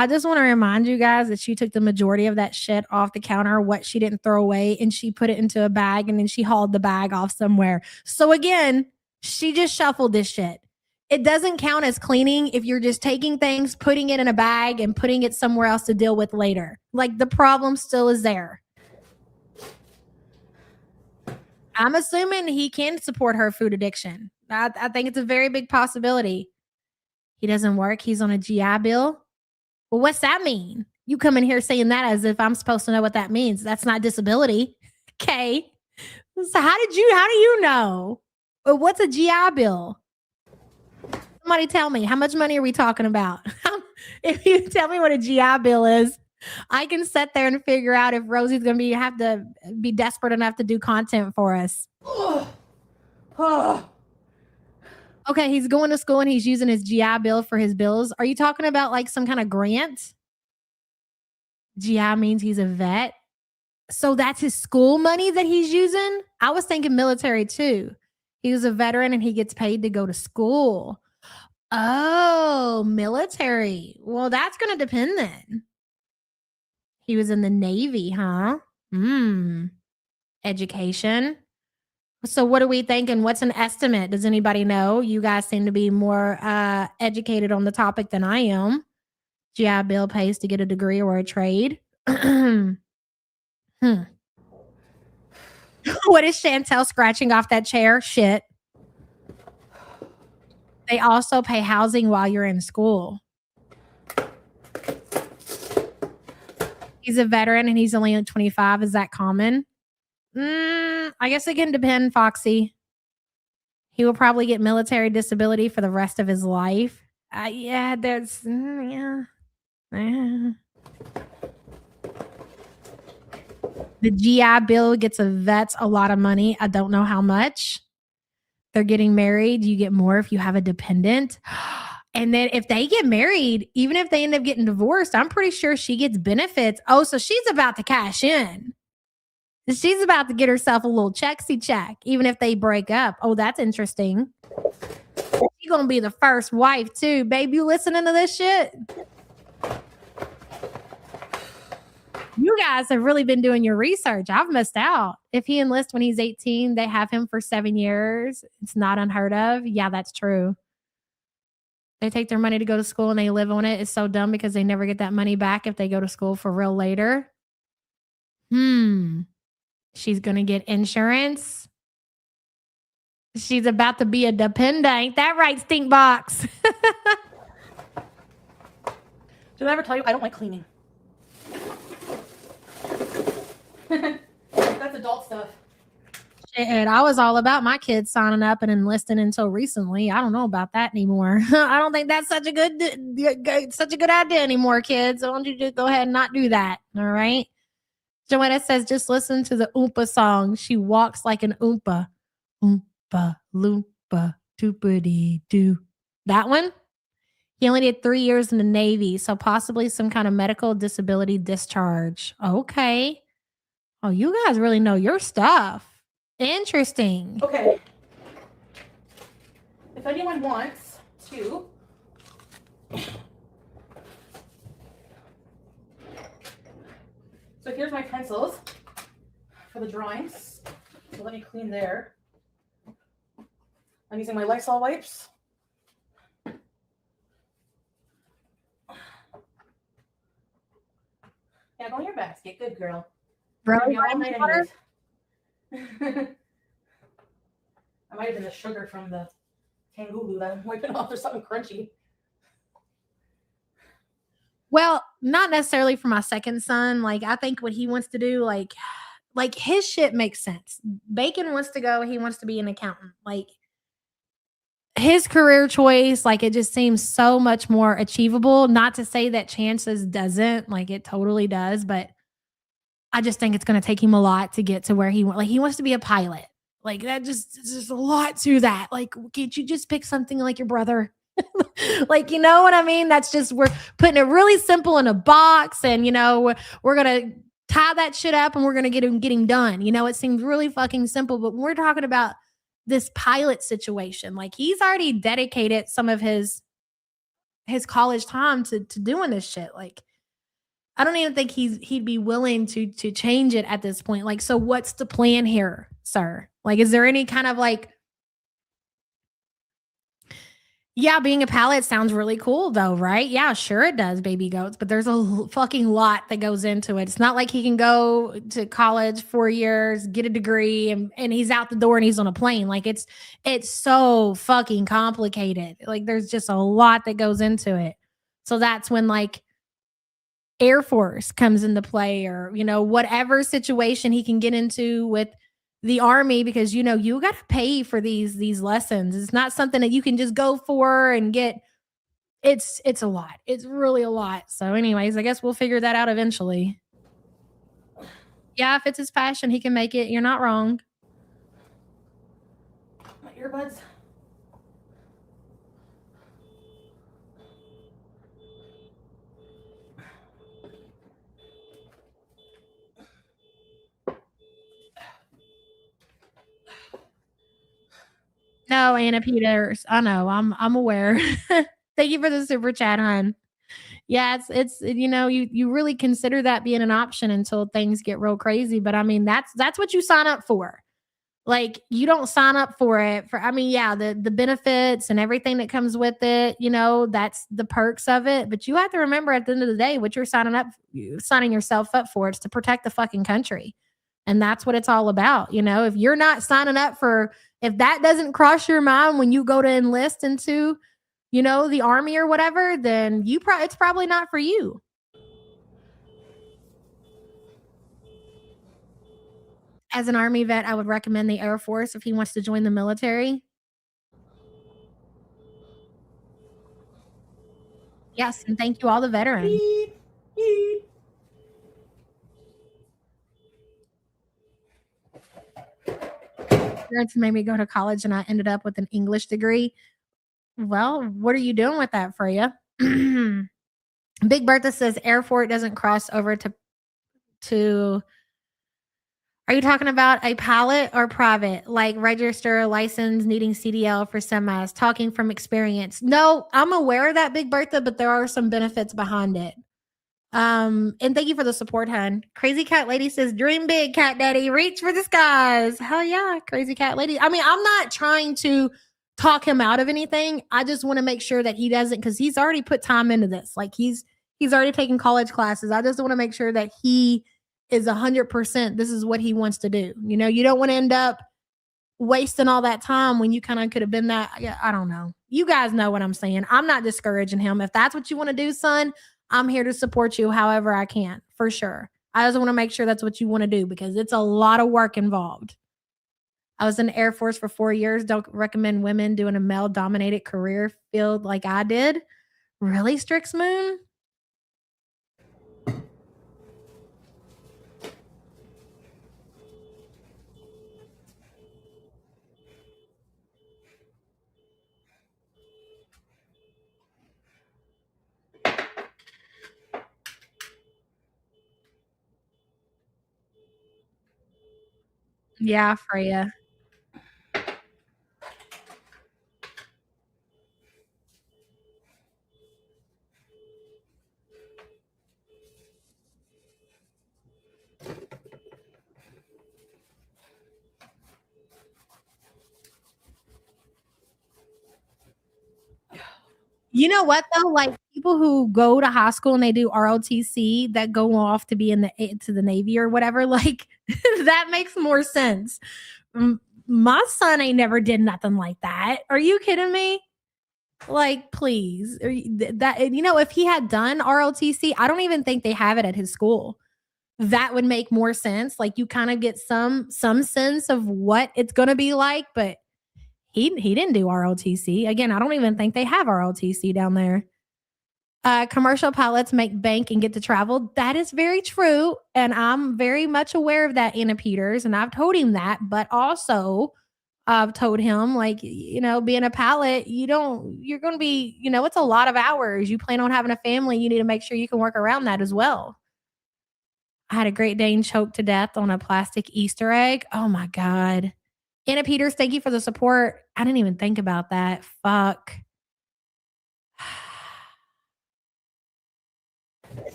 I just want to remind you guys that she took the majority of that shit off the counter, what she didn't throw away, and she put it into a bag and then she hauled the bag off somewhere. So again, she just shuffled this shit. It doesn't count as cleaning if you're just taking things, putting it in a bag and putting it somewhere else to deal with later. Like the problem still is there. I'm assuming he can support her food addiction. I think it's a very big possibility. He doesn't work. He's on a GI Bill. Well, what's that mean? You come in here saying that as if I'm supposed to know what that means. That's not disability. Okay. So how do you know? What's a GI Bill? Somebody tell me, how much money are we talking about? If you tell me what a GI Bill is, I can sit there and figure out if Rosie's going to have to be desperate enough to do content for us. Okay, he's going to school and he's using his GI Bill for his bills. Are you talking about like some kind of grant? GI means he's a vet. So that's his school money that he's using? I was thinking military too. He was a veteran and he gets paid to go to school. Oh, military. Well, that's going to depend then. He was in the Navy, huh? Education. So what are we thinking? What's an estimate? Does anybody know? You guys seem to be more educated on the topic than I am. GI Bill pays to get a degree or a trade. What is Chantal scratching off that chair? Shit. They also pay housing while you're in school. He's a veteran and he's only 25. Is that common? I guess it can depend, Foxy. He will probably get military disability for the rest of his life. Yeah, there's... The GI Bill gets a vet's a lot of money. I don't know how much. They're getting married. You get more if you have a dependent. And then if they get married, even if they end up getting divorced, I'm pretty sure she gets benefits. Oh, so she's about to cash in. She's about to get herself a little checksy check, even if they break up. Oh, that's interesting. She's going to be the first wife, too. Babe, you listening to this shit? You guys have really been doing your research. I've missed out. If he enlists when he's 18, they have him for 7 years. It's not unheard of. Yeah, that's true. They take their money to go to school and they live on it. It's so dumb because they never get that money back if they go to school for real later. She's going to get insurance. She's about to be a dependent. Ain't that right, stink box? Did I ever tell you I don't like cleaning? That's adult stuff. Shit, I was all about my kids signing up and enlisting until recently. I don't know about that anymore. I don't think that's such a good idea anymore, kids. Why don't you just go ahead and not do that? All right. Joanna says, just listen to the Oompa song. She walks like an Oompa. Oompa, loompa, doopity doo. That one? He only did 3 years in the Navy, so possibly some kind of medical disability discharge. Okay. Oh, you guys really know your stuff. Interesting. Okay. If anyone wants to So here's my pencils for the drawings. So let me clean there. I'm using my Lysol wipes. Yeah, go in your basket. Good girl. Really? All night anyways. I might have been the sugar from the Kangulu that I'm wiping off or something crunchy. Well, not necessarily for my second son. Like, I think what he wants to do, like his shit makes sense. Bacon wants to go, he wants to be an accountant. Like, his career choice, like, it just seems so much more achievable. Not to say that Chances doesn't, like, it totally does, but I just think it's going to take him a lot to get to where he wants to be a pilot. Like, that there's a lot to that. Like, can't you just pick something like your brother? Like, you know what I mean? That's just, we're putting it really simple in a box, and, you know, we're going to tie that shit up and we're going to get him done. You know, it seems really fucking simple, but when we're talking about this pilot situation, like, he's already dedicated some of his college time to doing this shit. Like, I don't even think he'd be willing to change it at this point. Like, so what's the plan here, sir? Like, is there any kind of like, yeah, being a pilot sounds really cool though, right? Yeah, sure it does, baby goats, but there's a fucking lot that goes into it. It's not like he can go to college 4 years, get a degree, and he's out the door and he's on a plane. Like, it's so fucking complicated. Like, there's just a lot that goes into it. So that's when, like, Air Force comes into play, or, you know, whatever situation he can get into with the Army, because, you know, you got to pay for these lessons. It's not something that you can just go for and get. It's a lot. It's really a lot. So anyways, I guess we'll figure that out eventually. Yeah, if it's his passion, he can make it. You're not wrong. My earbuds. No, Anna Peters. I know. I'm aware. Thank you for the super chat, hon. Yeah, it's you know, you really consider that being an option until things get real crazy. But I mean, that's what you sign up for. Like, you don't sign up for it for, I mean, yeah, the benefits and everything that comes with it, you know, that's the perks of it. But you have to remember, at the end of the day, what you're signing yourself up for, it's to protect the fucking country. And that's what it's all about. You know, if you're not signing up for, if that doesn't cross your mind when you go to enlist into, you know, the Army or whatever, then it's probably not for you. As an Army vet, I would recommend the Air Force if he wants to join the military. Yes, and thank you all the veterans. Parents made me go to college and I ended up with an English degree. Well, what are you doing with that, Freya? Big Bertha says Air Force doesn't cross over to. Are you talking about a pilot or private? Like, register, license, needing CDL for semis, talking from experience. No, I'm aware of that, Big Bertha, but there are some benefits behind it. And thank you for the support, hun. Crazy Cat Lady says, dream big, Cat Daddy, reach for the skies. Hell yeah, Crazy Cat Lady. I mean, I'm not trying to talk him out of anything. I just want to make sure that he doesn't, because he's already put time into this. Like, he's already taken college classes. I just want to make sure that he is 100%. This is what he wants to do. You know, you don't want to end up wasting all that time when you kind of could have been that. Yeah, I don't know. You guys know what I'm saying. I'm not discouraging him. If that's what you want to do, son, I'm here to support you however I can, for sure. I just want to make sure that's what you want to do, because it's a lot of work involved. I was in the Air Force for 4 years. Don't recommend women doing a male-dominated career field like I did. Really, Strix Moon? Yeah, Freya. You know what though? Like people who go to high school and they do ROTC that go off to be in the Navy or whatever, like that makes more sense. My son ain't never did nothing like that. Are you kidding me? Like, please. If he had done ROTC, I don't even think they have it at his school. That would make more sense. Like you kind of get some sense of what it's gonna be like, but he didn't do ROTC. Again, I don't even think they have ROTC down there. Commercial pilots make bank and get to travel. That is very true. And I'm very much aware of that, Anna Peters. And I've told him that. But also, I've told him, like, being a pilot, you're going to be, it's a lot of hours. You plan on having a family. You need to make sure you can work around that as well. I had a Great Dane choked to death on a plastic Easter egg. Oh, my God. Anna Peters, thank you for the support. I didn't even think about that. Fuck.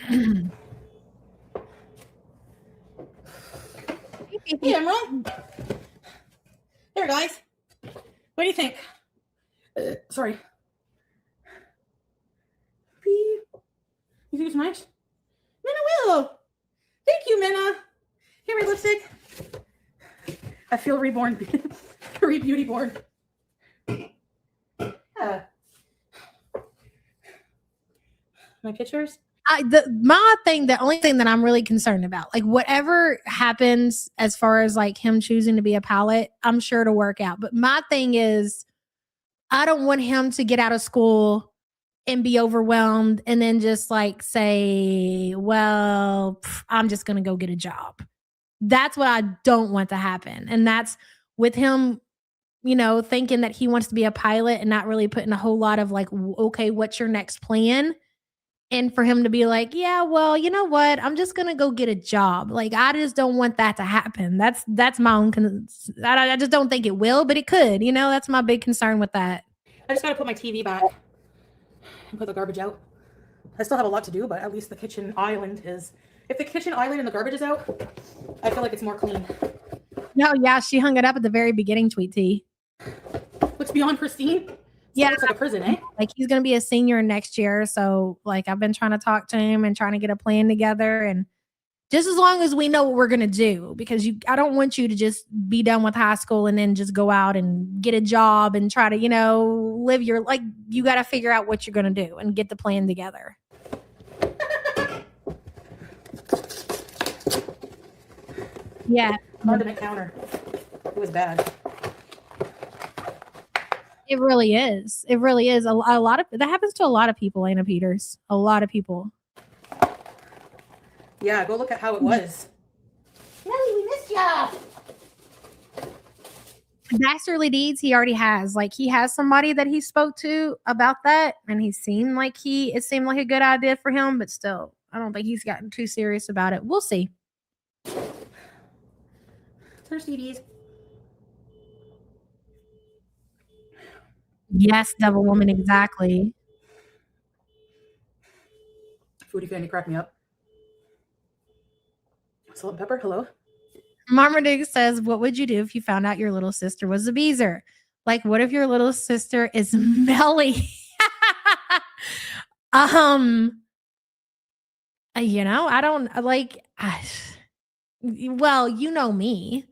Hey, Emerald. There, guys. What do you think? Sorry. You think it's nice? Minna will. Thank you, Minna. Here, my lipstick. I feel reborn. Beauty born. My pictures? The only thing that I'm really concerned about, like whatever happens as far as like him choosing to be a pilot, I'm sure to work out. But my thing is, I don't want him to get out of school and be overwhelmed and then just like say, well, I'm just going to go get a job. That's what I don't want to happen. And that's with him, thinking that he wants to be a pilot and not really putting a whole lot of like, okay, what's your next plan? And for him to be like, yeah, well, you know what? I'm just going to go get a job. Like, I just don't want that to happen. That's my own, I just don't think it will, but it could, that's my big concern with that. I just got to put my TV back and put the garbage out. I still have a lot to do, but at least the kitchen island is, if the kitchen island and the garbage is out, I feel like it's more clean. No, yeah, she hung it up at the very beginning, Tweet T. Looks beyond pristine. Yeah, it's like a prison, eh? Like he's going to be a senior next year. So like I've been trying to talk to him and trying to get a plan together. And just as long as we know what we're going to do, because I don't want you to just be done with high school and then just go out and get a job and try to, live your, like you got to figure out what you're going to do and get the plan together. Yeah. On the counter. It was bad. It really is. It really is. A lot of that happens to a lot of people, Anna Peters. A lot of people. Yeah, go look at how it was. Nelly, we missed ya. Dastardly deeds he already has. Like he has somebody that he spoke to about that, and it seemed like a good idea for him, but still, I don't think he's gotten too serious about it. We'll see. There's CDs. Yes, Devil Woman, exactly. Foodie Fanny cracked me up. Salt and pepper, hello? Marmaduke says, what would you do if you found out your little sister was a beezer? Like, what if your little sister is Melly? I don't like, well, you know me.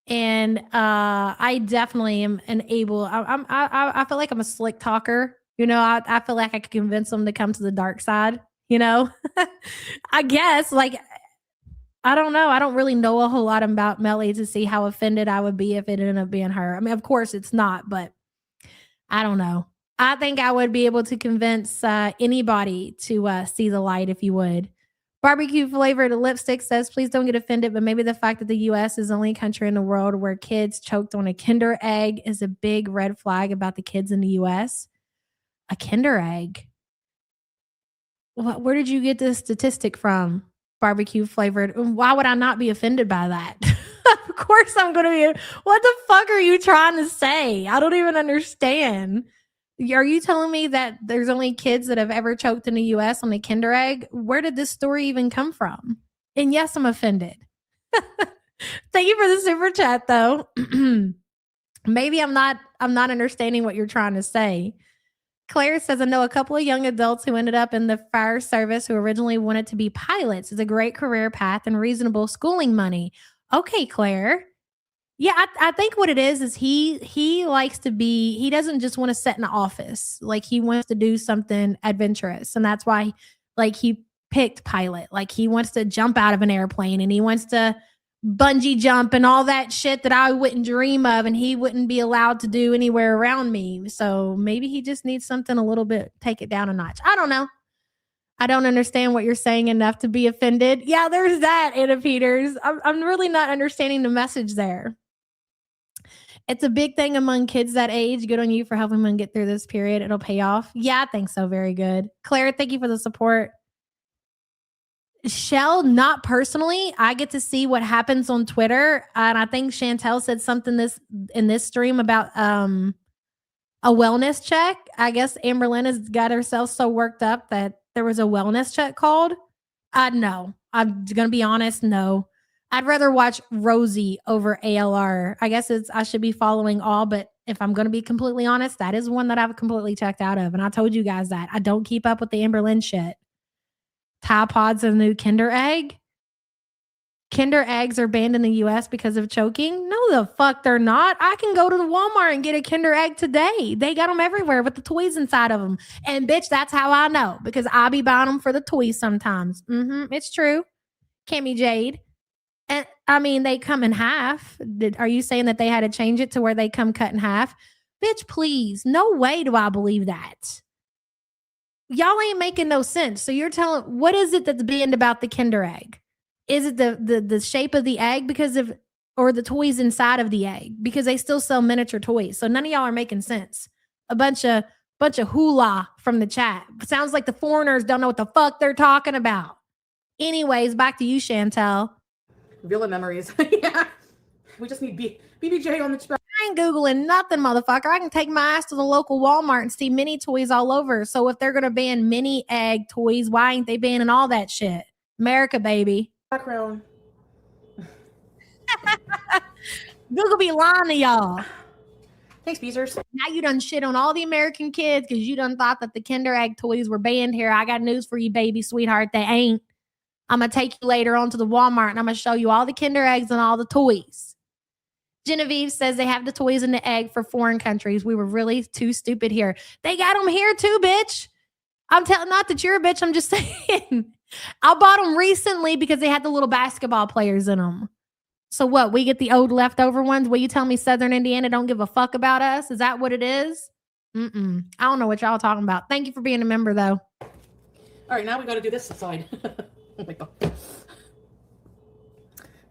And I definitely am I feel like I'm a slick talker. I feel like I could convince them to come to the dark side, I guess, like, I don't know. I don't really know a whole lot about Melly to see how offended I would be if it ended up being her. I mean, of course it's not, but I don't know. I think I would be able to convince anybody to see the light if you would. Barbecue flavored lipstick says, please don't get offended, but maybe the fact that the U.S. is the only country in the world where kids choked on a Kinder egg is a big red flag about the kids in the U.S. A Kinder egg? Where did you get this statistic from? Barbecue flavored. Why would I not be offended by that? Of course I'm going to be. What the fuck are you trying to say? I don't even understand. Are you telling me that there's only kids that have ever choked in the U.S. on a Kinder egg? Where did this story even come from? And yes, I'm offended. Thank you for the super chat, though. Maybe I'm not understanding what you're trying to say. Claire says, I know a couple of young adults who ended up in the fire service who originally wanted to be pilots. It's a great career path and reasonable schooling money. Okay, Claire. Yeah, I think what it is he likes to be, he doesn't just want to sit in the office. Like he wants to do something adventurous. And that's why like he picked pilot. Like he wants to jump out of an airplane and he wants to bungee jump and all that shit that I wouldn't dream of and he wouldn't be allowed to do anywhere around me. So maybe he just needs something a little bit, take it down a notch. I don't know. I don't understand what you're saying enough to be offended. Yeah, there's that, Anna Peters. I'm really not understanding the message there. It's a big thing among kids that age. Good on you for helping them get through this period. It'll pay off. Yeah, I think so. Very good. Claire, thank you for the support. Shell, not personally. I get to see what happens on Twitter. And I think Chantal said something in this stream about a wellness check. I guess Amberlynn has got herself so worked up that there was a wellness check called. No. I'm going to be honest, no. I'd rather watch Rosie over ALR. I guess I should be following all, but if I'm going to be completely honest, that is one that I've completely checked out of. And I told you guys that. I don't keep up with the Amberlynn shit. Tide Pods are the new Kinder Egg. Kinder Eggs are banned in the US because of choking. No, the fuck they're not. I can go to the Walmart and get a Kinder Egg today. They got them everywhere with the toys inside of them. And bitch, that's how I know because I be buying them for the toys sometimes. It's true. Cammy Jade. And I mean, they come in half. Are you saying that they had to change it to where they come cut in half? Bitch, please. No way do I believe that. Y'all ain't making no sense. So you're telling, what is it that's banned about the Kinder Egg? Is it the shape of the egg or the toys inside of the egg? Because they still sell miniature toys. So none of y'all are making sense. A bunch of hula from the chat. Sounds like the foreigners don't know what the fuck they're talking about. Anyways, back to you, Chantal. Villa memories. Yeah. We just need BBJ on the track. I ain't Googling nothing, motherfucker. I can take my ass to the local Walmart and see mini toys all over. So if they're going to ban mini egg toys, why ain't they banning all that shit? America, baby. Background. Google be lying to y'all. Thanks, Beezers. Now you done shit on all the American kids because you done thought that the Kinder Egg toys were banned here. I got news for you, baby sweetheart. They ain't. I'm going to take you later on to the Walmart and I'm going to show you all the Kinder Eggs and all the toys. Genevieve says they have the toys and the egg for foreign countries. We were really too stupid here. They got them here too, bitch. I'm telling, not that you're a bitch. I'm just saying. I bought them recently because they had the little basketball players in them. So what? We get the old leftover ones? Will you tell me Southern Indiana don't give a fuck about us? Is that what it is? I don't know what y'all talking about. Thank you for being a member, though. All right, now we got to do this side. Oh my God.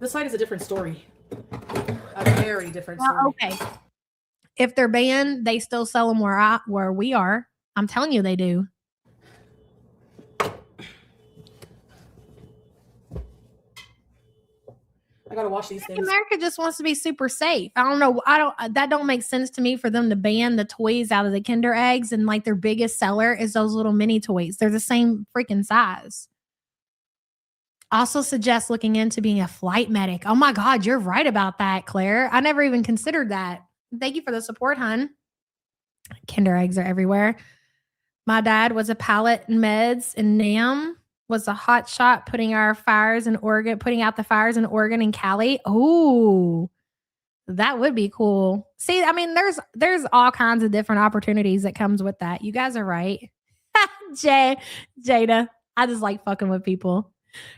This side is a different story. A very different story. Well, okay. If they're banned, they still sell them where we are. I'm telling you they do. I gotta watch these things. America just wants to be super safe. I don't know. That don't make sense to me for them to ban the toys out of the Kinder Eggs and like their biggest seller is those little mini toys. They're the same freaking size. Also suggest looking into being a flight medic. Oh my God, you're right about that, Claire. I never even considered that. Thank you for the support, hun. Kinder Eggs are everywhere. My dad was a pilot in meds and NAM was a hot shot putting out the fires in Oregon and Cali. Oh, that would be cool. See, I mean, there's all kinds of different opportunities that comes with that. You guys are right. Jada, I just like fucking with people.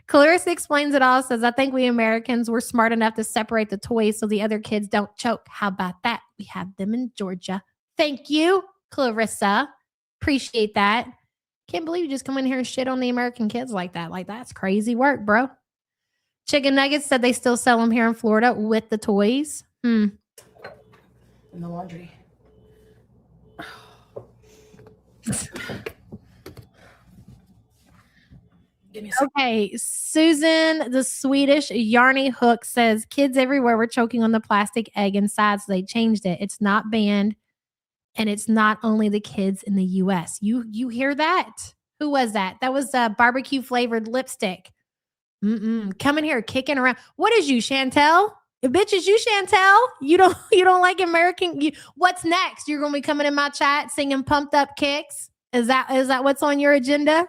Clarissa explains it all, says, I think we Americans were smart enough to separate the toys so the other kids don't choke. How about that? We have them in Georgia. Thank you, Clarissa. Appreciate that. Can't believe you just come in here and shit on the American kids like that. Like, that's crazy work, bro. Chicken Nuggets said they still sell them here in Florida with the toys. In the laundry. Okay, Susan, the Swedish Yarny Hook says kids everywhere were choking on the plastic egg inside, so they changed it. It's not banned, and it's not only the kids in the U.S. You hear that? Who was that? That was barbecue flavored lipstick. Coming here kicking around. What is you, Chantal? Bitch, is you Chantal? You don't like American? What's next? You're gonna be coming in my chat singing "Pumped Up Kicks"? Is that what's on your agenda?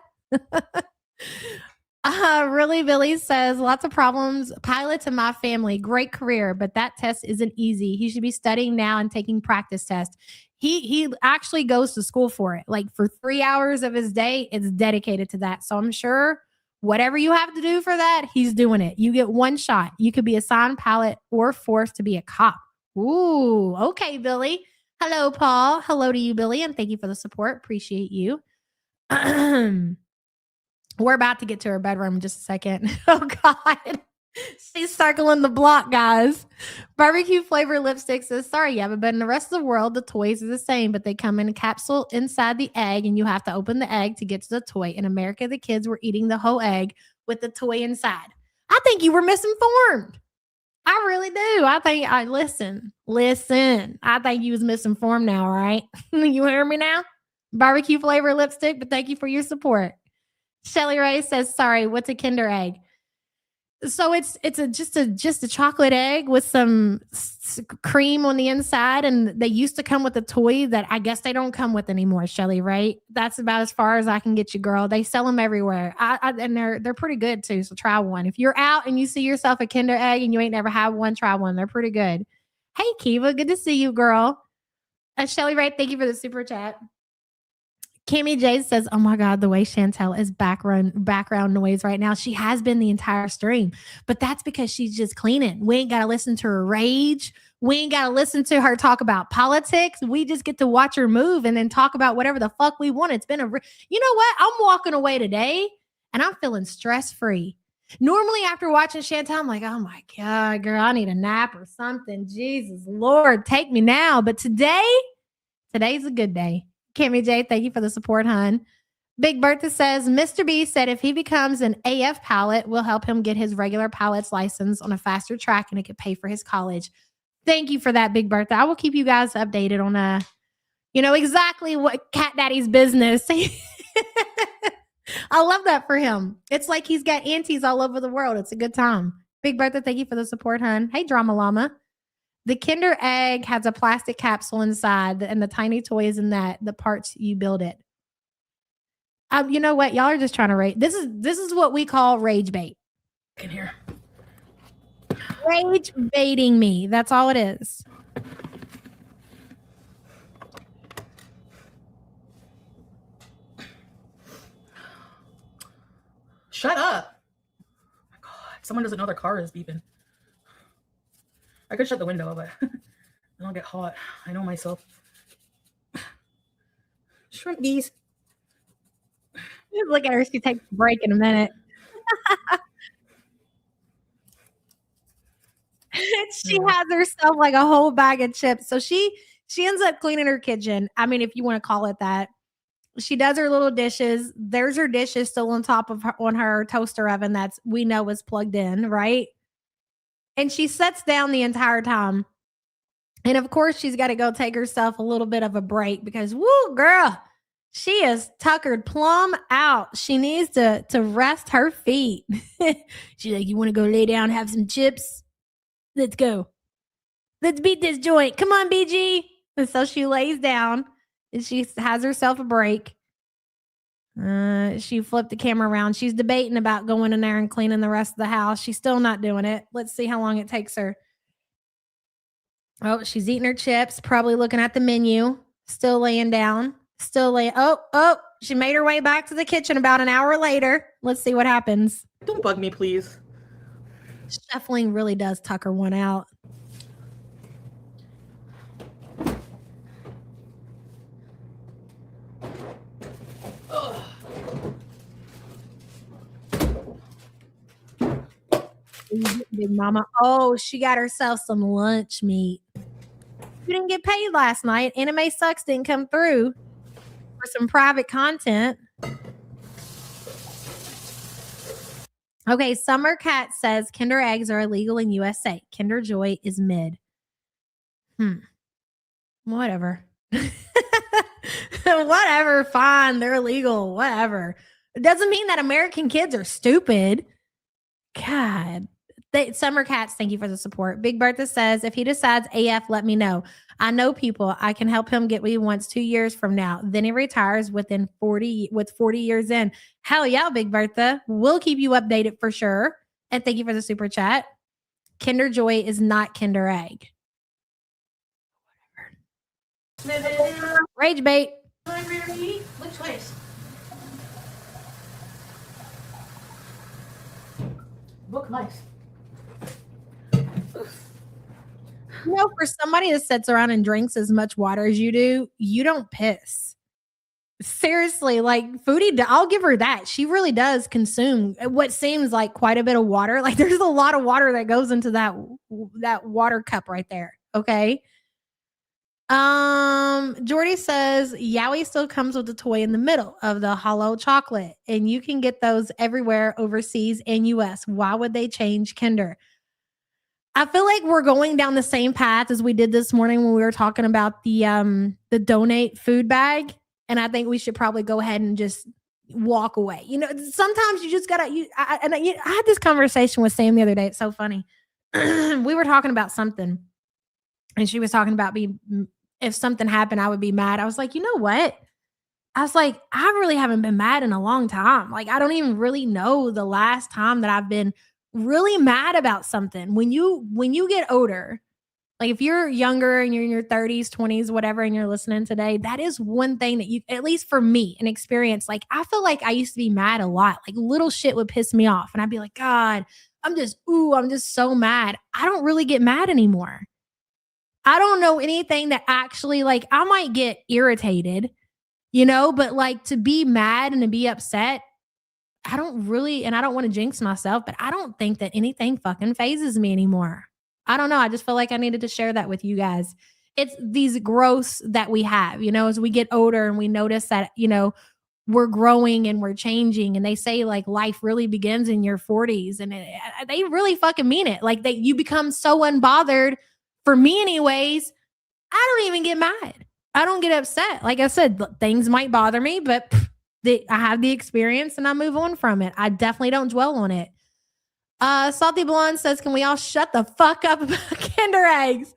Really, Billy says lots of problems. Pilot to my family, great career, but that test isn't easy. He should be studying now and taking practice tests. He actually goes to school for it. Like for 3 hours of his day, it's dedicated to that. So I'm sure whatever you have to do for that, he's doing it. You get one shot. You could be assigned pilot or forced to be a cop. Ooh, okay, Billy. Hello, Paul. Hello to you, Billy, and thank you for the support. Appreciate you. We're about to get to her bedroom in just a second. Oh, God. She's circling the block, guys. Barbecue flavor lipstick says, sorry, yeah, but in the rest of the world, the toys are the same, but they come in a capsule inside the egg, and you have to open the egg to get to the toy. In America, the kids were eating the whole egg with the toy inside. I think you were misinformed. I really do. Listen. I think you was misinformed now, right? You hear me now? Barbecue flavor lipstick, but thank you for your support. Shelly Ray says, sorry, what's a Kinder egg? So it's just a chocolate egg with some cream on the inside, and they used to come with a toy that I guess they don't come with anymore, Shelly, right? That's about as far as I can get you, girl. They sell them everywhere. And they're pretty good too, so try one. If you're out and you see yourself a Kinder egg and you ain't never had one, try one. They're pretty good. Hey, Kiva, good to see you, girl. Shelly Ray, thank you for the super chat. Kimmy J says, oh my God, the way Chantal is background noise right now. She has been the entire stream, but that's because she's just cleaning. We ain't got to listen to her rage. We ain't got to listen to her talk about politics. We just get to watch her move and then talk about whatever the fuck we want. It's been you know what? I'm walking away today and I'm feeling stress-free. Normally after watching Chantal, I'm like, oh my God, girl, I need a nap or something. Jesus, Lord, take me now. But today's a good day. Kimmy J, thank you for the support, hon. Big Bertha says, Mr. B said if he becomes an AF pilot, we'll help him get his regular pilot's license on a faster track and it could pay for his college. Thank you for that, Big Bertha. I will keep you guys updated on exactly what Cat Daddy's business. I love that for him. It's like he's got aunties all over the world. It's a good time. Big Bertha, thank you for the support, hon. Hey, Drama Llama. The Kinder egg has a plastic capsule inside, and the tiny toy is in the parts you build it. You know what? Y'all are just trying to rage. This is what we call rage bait. In here. Rage baiting me. That's all it is. Shut up. Oh my God. Someone doesn't know their car is beeping. I could shut the window, but I don't get hot. I know myself. Shrimp bees. Just look at her. She takes a break in a minute. She has herself like a whole bag of chips. So she ends up cleaning her kitchen. I mean, if you want to call it that. She does her little dishes. There's her dishes still on top of her toaster oven we know is plugged in, right? And she sits down the entire time. And of course, she's got to go take herself a little bit of a break because, woo, girl, she is tuckered plumb out. She needs to rest her feet. She's like, you want to go lay down, have some chips? Let's go. Let's beat this joint. Come on, BG. And so she lays down and she has herself a break. She flipped the camera around. She's debating about going in there and cleaning the rest of the house. She's still not doing it. Let's see how long it takes her. Oh, she's eating her chips, probably looking at the menu, still laying down, Oh, she made her way back to the kitchen about an hour later. Let's see what happens. Don't bug me, please. Shuffling really does tucker one out. Big mama. Oh, she got herself some lunch meat. You didn't get paid last night. Anime Sucks didn't come through for some private content. Okay, Summer Cat says Kinder eggs are illegal in USA. Kinder Joy is mid. Whatever. Whatever, fine. They're illegal. Whatever. It doesn't mean that American kids are stupid. God, Summer Cats, thank you for the support. Big Bertha says, if he decides AF, let me know. I know people. I can help him get what he wants 2 years from now. Then he retires with 40 years in. Hell yeah, Big Bertha. We'll keep you updated for sure. And thank you for the super chat. Kinder Joy is not Kinder Egg. Rage bait. Which place? Book life. You know, for somebody that sits around and drinks as much water as you do, you don't piss. Seriously, like Foodie, I'll give her that. She really does consume what seems like quite a bit of water. Like there's a lot of water that goes into that water cup right there. Okay. Jordy says Yowie still comes with a toy in the middle of the hollow chocolate, and you can get those everywhere overseas and US. Why would they change Kinder? I feel like we're going down the same path as we did this morning when we were talking about the donate food bag. And I think we should probably go ahead and just walk away. You know, sometimes you just gotta. I had this conversation with Sam the other day. It's so funny. We were talking about something, and she was talking about if something happened, I would be mad. I was like, you know what? I was like, I really haven't been mad in a long time. Like, I don't even really know the last time that I've been really mad about something. When you get older, like if you're younger and you're in your 30s, 20s, whatever, and you're listening today, that is one thing that you, at least for me, an experience. Like I feel like I used to be mad a lot. Like little shit would piss me off. And I'd be like, God, I'm just so mad. I don't really get mad anymore. I don't know anything that actually, like, I might get irritated, you know, but like to be mad and to be upset, I don't really, and I don't want to jinx myself, but I don't think that anything fucking phases me anymore. I don't know. I just feel like I needed to share that with you guys. It's these growths that we have, you know, as we get older and we notice that, you know, we're growing and we're changing. And they say like life really begins in your 40s. And they really fucking mean it. Like that you become so unbothered. For me anyways, I don't even get mad. I don't get upset. Like I said, things might bother me, but I have the experience and I move on from it. I definitely don't dwell on it. Salty Blonde says, can we all shut the fuck up about Kinder Eggs?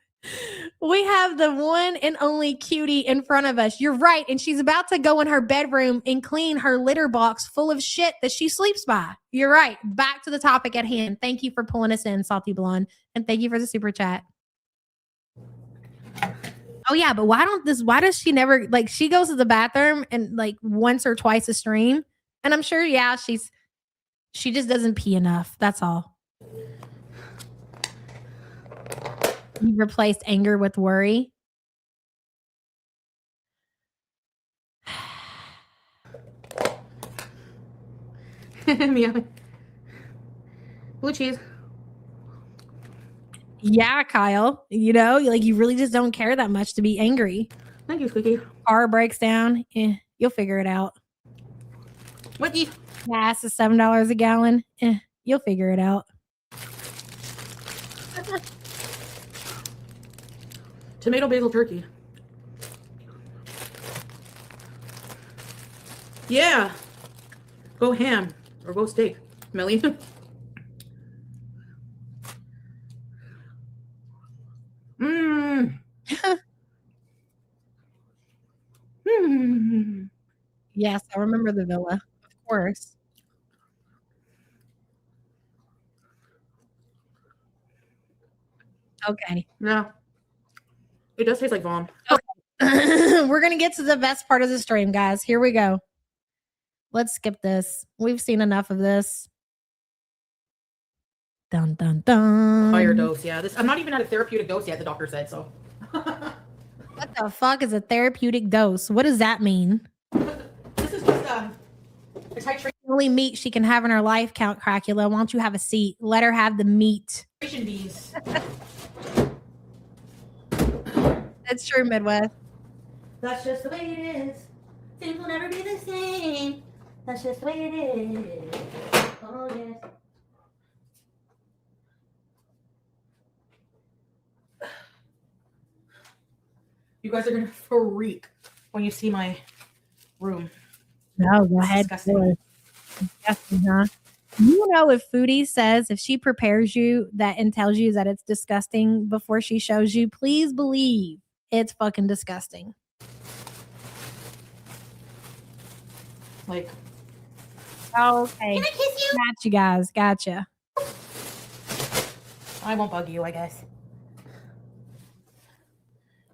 We have the one and only cutie in front of us. You're right. And she's about to go in her bedroom and clean her litter box full of shit that she sleeps by. You're right. Back to the topic at hand. Thank you for pulling us in, Salty Blonde. And thank you for the super chat. Oh yeah, but why does she never, like, she goes to the bathroom and like once or twice a stream, and I'm sure, yeah, she just doesn't pee enough. That's all. You replaced anger with worry. Meow. Blue cheese. Yeah, Kyle. You know, like you really just don't care that much to be angry. Thank you, Squeaky. Car breaks down. You'll figure it out. Wiki. Gas is $7 a gallon. You'll figure it out. Tomato basil turkey. Yeah. Go ham or go steak, Millie. Yes, I remember the villa, of course. Okay. Yeah. It does taste like vom. We're going to get to the best part of the stream, guys. Here we go. Let's skip this. We've seen enough of this. Dun, dun, dun. Higher dose, yeah. I'm not even at a therapeutic dose yet, the doctor said, so. What the fuck is a therapeutic dose? What does that mean? This is just a titration Only meat she can have in her life, Count Cracula. Why don't you have a seat? Let her have the meat. bees. That's true, Midwest. That's just the way it is. Things will never be the same. That's just the way it is. Oh, yes. You guys are gonna freak when you see my room. No, go ahead. Disgusting. Disgusting, huh? You know, if Foodie says, if she prepares you that and tells you that it's disgusting before she shows you, please believe it's fucking disgusting. Like, Okay. Can I kiss you? Gotcha, guys. Gotcha. I won't bug you, I guess.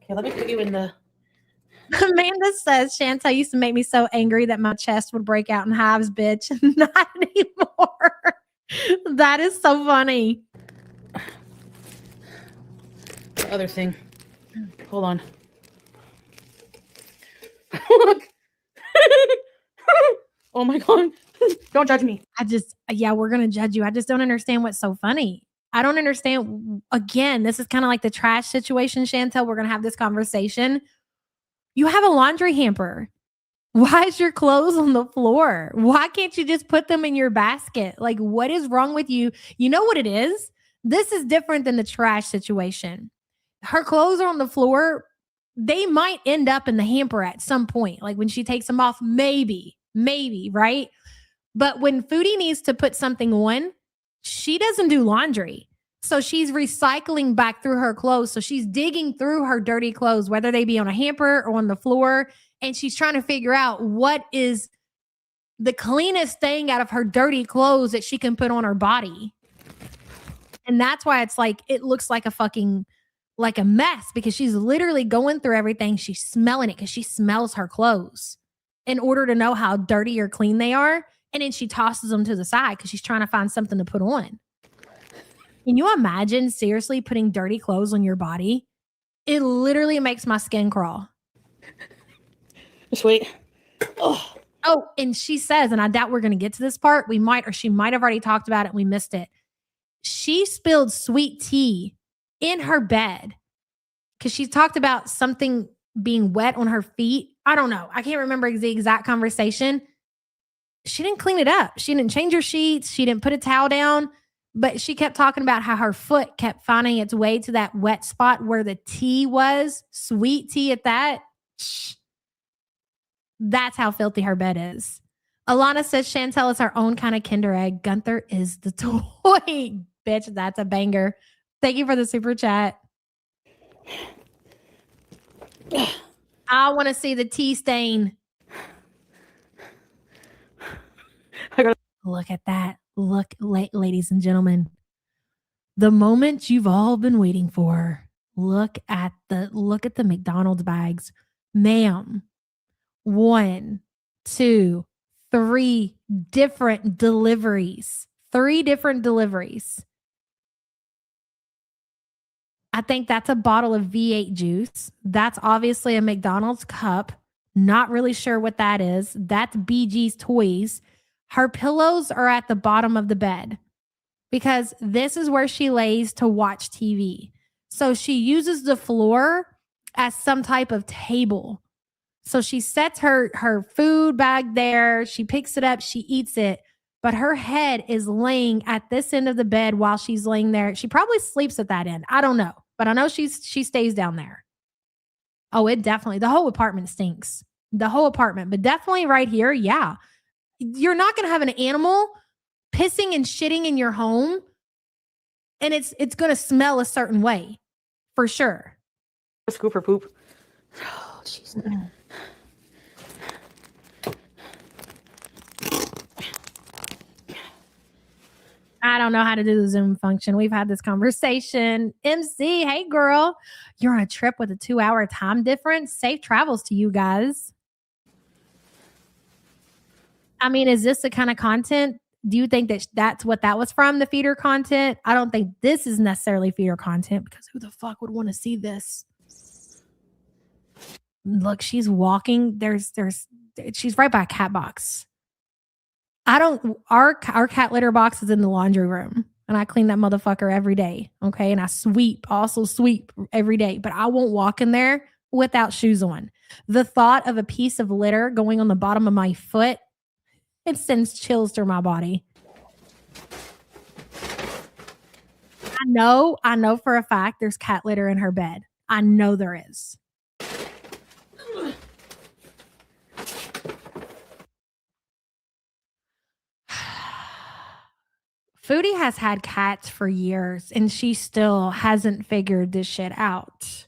Okay, let me put you in the. Amanda says, Chantal used to make me so angry that my chest would break out in hives, bitch. Not anymore. That is so funny. The other thing. Hold on. Look. Oh my god. Don't judge me. We're going to judge you. I just don't understand what's so funny. I don't understand. Again, this is kind of like the trash situation, Chantal. We're going to have this conversation. You have a laundry hamper. Why is your clothes on the floor? Why can't you just put them in your basket? Like, what is wrong with you? You know what it is? This is different than the trash situation. Her clothes are on the floor. They might end up in the hamper at some point. Like when she takes them off, maybe, right? But when Foodie needs to put something on, she doesn't do laundry. So she's recycling back through her clothes. So she's digging through her dirty clothes, whether they be on a hamper or on the floor. And she's trying to figure out what is the cleanest thing out of her dirty clothes that she can put on her body. And that's why it's like, it looks like like a mess, because she's literally going through everything. She's smelling it because she smells her clothes in order to know how dirty or clean they are. And then she tosses them to the side because she's trying to find something to put on. Can you imagine seriously putting dirty clothes on your body? It literally makes my skin crawl. Just wait. Oh, and she says, and I doubt we're going to get to this part. She might have already talked about it and we missed it. She spilled sweet tea in her bed because she talked about something being wet on her feet. I don't know. I can't remember the exact conversation. She didn't clean it up. She didn't change her sheets. She didn't put a towel down, but she kept talking about how her foot kept finding its way to that wet spot where the tea was, sweet tea at that. That's how filthy her bed is. Alana says Chantal is her own kind of Kinder Egg. Gunther is the toy. Bitch, that's a banger. Thank you for the super chat. I want to see the tea stain. Look at that. Look, ladies and gentlemen. The moment you've all been waiting for. Look at the McDonald's bags. Ma'am. 1, 2, 3 different deliveries. 3 different deliveries. I think that's a bottle of V8 juice. That's obviously a McDonald's cup. Not really sure what that is. That's BG's toys. Her pillows are at the bottom of the bed because this is where she lays to watch TV. So she uses the floor as some type of table. So she sets her food bag there. She picks it up. She eats it. But her head is laying at this end of the bed while she's laying there. She probably sleeps at that end. I don't know. But I know she stays down there. Oh, it definitely, the whole apartment stinks. The whole apartment. But definitely right here, yeah. You're not going to have an animal pissing and shitting in your home. And it's going to smell a certain way. For sure. Scoop her poop. Oh, jeez. I don't know how to do the Zoom function. We've had this conversation. MC, hey girl, you're on a trip with a 2-hour time difference. Safe travels to you guys. I mean, is this the kind of content? Do you think that that's what that was from, the feeder content? I don't think this is necessarily feeder content because who the fuck would want to see this? Look, she's walking. She's right by a cat box. Our cat litter box is in the laundry room and I clean that motherfucker every day. Okay. And I also sweep every day, but I won't walk in there without shoes on. The thought of a piece of litter going on the bottom of my foot, it sends chills through my body. I know for a fact there's cat litter in her bed. I know there is. Foodie has had cats for years and she still hasn't figured this shit out.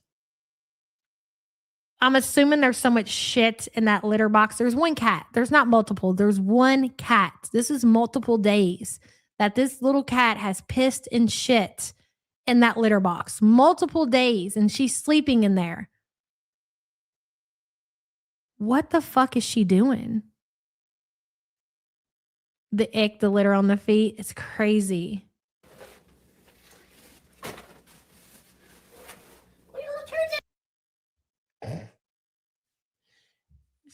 I'm assuming there's so much shit in that litter box. There's one cat. There's not multiple. There's one cat. This is multiple days that this little cat has pissed and shit in that litter box. Multiple days. And she's sleeping in there. What the fuck is she doing? The ick, the litter on the feet. It's crazy.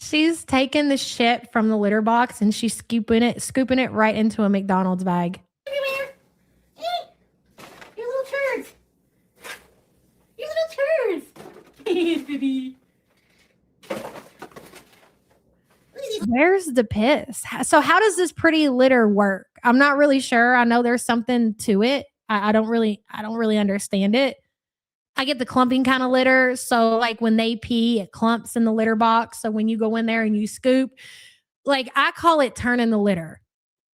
She's taking the shit from the litter box and she's scooping it right into a McDonald's bag. Everywhere. Hey, you little turds. You little turds. Hey, baby. Where's the piss? So how does this pretty litter work? I'm not really sure. I know there's something to it. I don't really understand it. I get the clumping kind of litter. So like when they pee, it clumps in the litter box. So when you go in there and you scoop, like I call it turning the litter.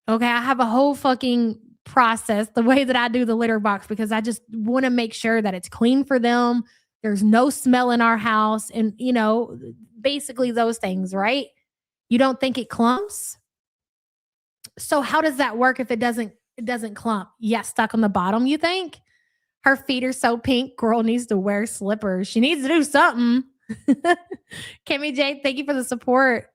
Okay. I have a whole fucking process the way that I do the litter box because I just want to make sure that it's clean for them. There's no smell in our house and, you know, basically those things, right? You don't think it clumps? So how does that work if it doesn't clump? Yeah, stuck on the bottom, you think? Her feet are so pink. Girl needs to wear slippers. She needs to do something. Kimmy J, thank you for the support.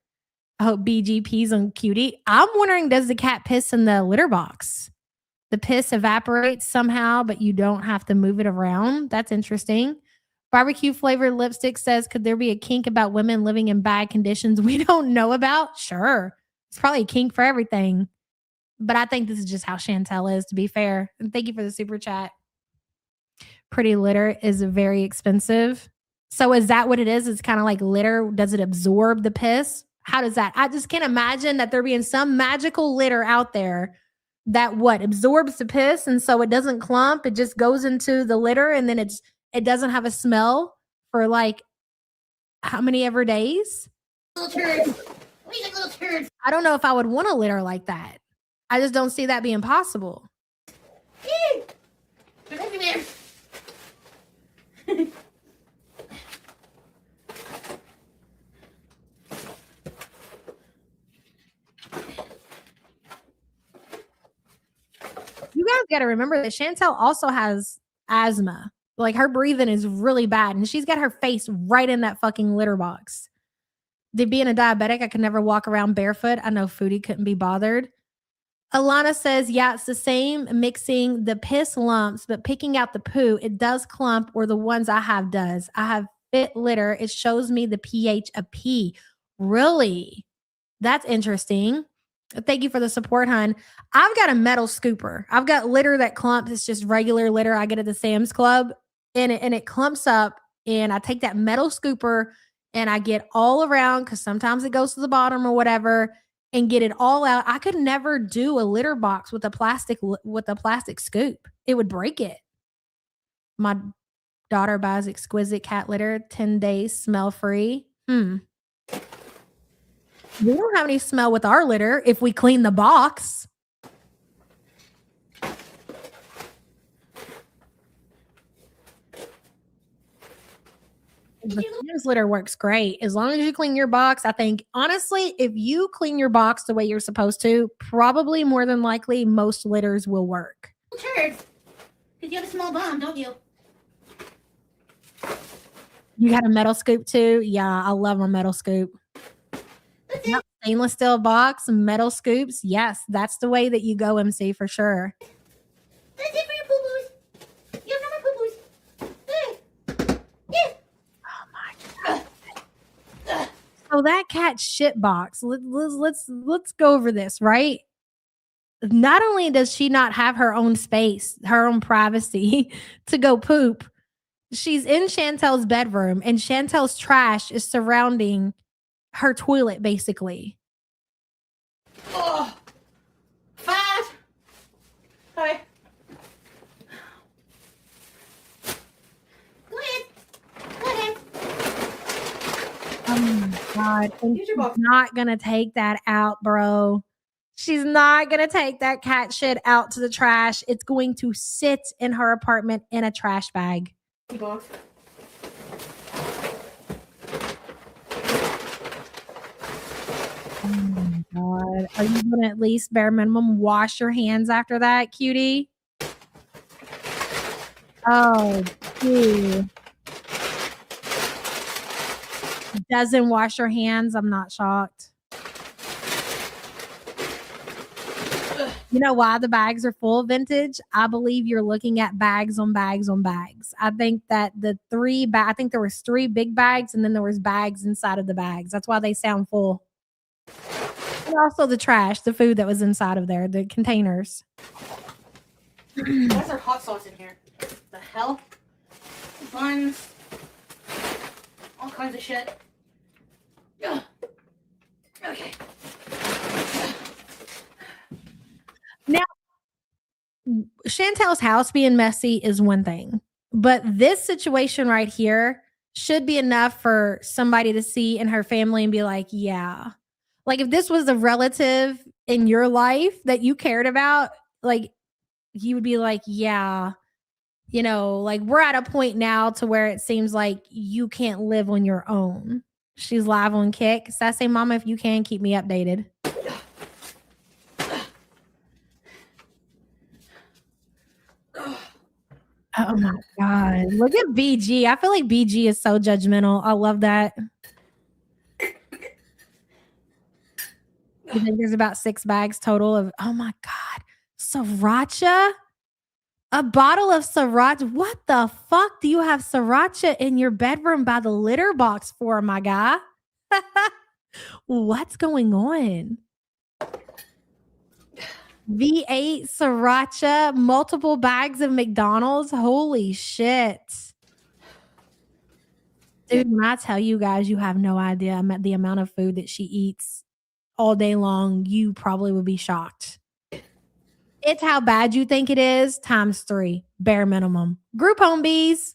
I hope BGP's on cutie. I'm wondering, does the cat piss in the litter box? The piss evaporates somehow, but you don't have to move it around. That's interesting. Barbecue flavored lipstick says, could there be a kink about women living in bad conditions we don't know about? Sure. It's probably a kink for everything. But I think this is just how Chantal is, to be fair. And thank you for the super chat. Pretty litter is very expensive. So is that what it is? It's kind of like litter. Does it absorb the piss? How does that? I just can't imagine that there being some magical litter out there that absorbs the piss. And so it doesn't clump. It just goes into the litter and then it doesn't have a smell for like how many ever days? Little turds. We like little turds. I don't know if I would want a litter like that. I just don't see that being possible. Hey, they're everywhere. You guys got to remember that Chantal also has asthma. Like her breathing is really bad and she's got her face right in that fucking litter box. Being a diabetic, I could never walk around barefoot. I know Foodie couldn't be bothered. Alana says, yeah, it's the same mixing the piss lumps, but picking out the poo, it does clump, or the ones I have does. I have fit litter. It shows me the pH of pee. Really? That's interesting. Thank you for the support, hon. I've got a metal scooper. I've got litter that clumps. It's just regular litter I get at the Sam's Club, and it clumps up, and I take that metal scooper and I get all around because sometimes it goes to the bottom or whatever, and get it all out. I could never do a litter box with a plastic scoop. It would break it. My daughter buys exquisite cat litter, 10 days, smell free. We don't have any smell with our litter if we clean the box. The Sam's litter works great. As long as you clean your box, I think, honestly, if you clean your box the way you're supposed to, probably more than likely, most litters will work. Turds. Because you have a small bum, don't you? You got a metal scoop too? Yeah, I love my metal scoop. Yep. Stainless steel box, metal scoops. Yes, that's the way that you go, MC, for sure. That's it for your poo-poos. You have no more poo-poos. Yeah. Oh my god. So that cat shit box. Let's go over this, right? Not only does she not have her own space, her own privacy to go poop, she's in Chantal's bedroom, and Chantal's trash is surrounding her toilet, basically. Oh, fat. Hi. Go ahead. Go ahead. Oh my god. And she's not gonna take that out, bro. She's not going to take that cat shit out to the trash. It's going to sit in her apartment in a trash bag. Box. Oh my God. Are you going to at least bare minimum wash your hands after that, cutie? Oh, dude. Doesn't wash her hands. I'm not shocked. You know why the bags are full vintage? I believe you're looking at bags on bags on bags. I think that I think there was 3 big bags and then there was bags inside of the bags. That's why they sound full. And also the trash, the food that was inside of there, the containers. Why's there hot sauce in here? The hell? Buns. All kinds of shit. Ugh. Okay. Now, Chantal's house being messy is one thing, but this situation right here should be enough for somebody to see in her family and be like, yeah. Like if this was a relative in your life that you cared about, like you would be like, yeah, you know, like we're at a point now to where it seems like you can't live on your own. She's live on Kick. Sassy Mama, if you can, keep me updated. Oh my God. Look at BG. I feel like BG is so judgmental. I love that. You think there's about 6 bags total of, oh my God, sriracha? A bottle of sriracha. What the fuck do you have sriracha in your bedroom by the litter box for, my guy? What's going on? V8 sriracha, multiple bags of McDonald's. Holy shit. Dude, when I tell you guys, you have no idea the amount of food that she eats all day long, you probably would be shocked. It's how bad you think it is times 3, bare minimum. Group home bees.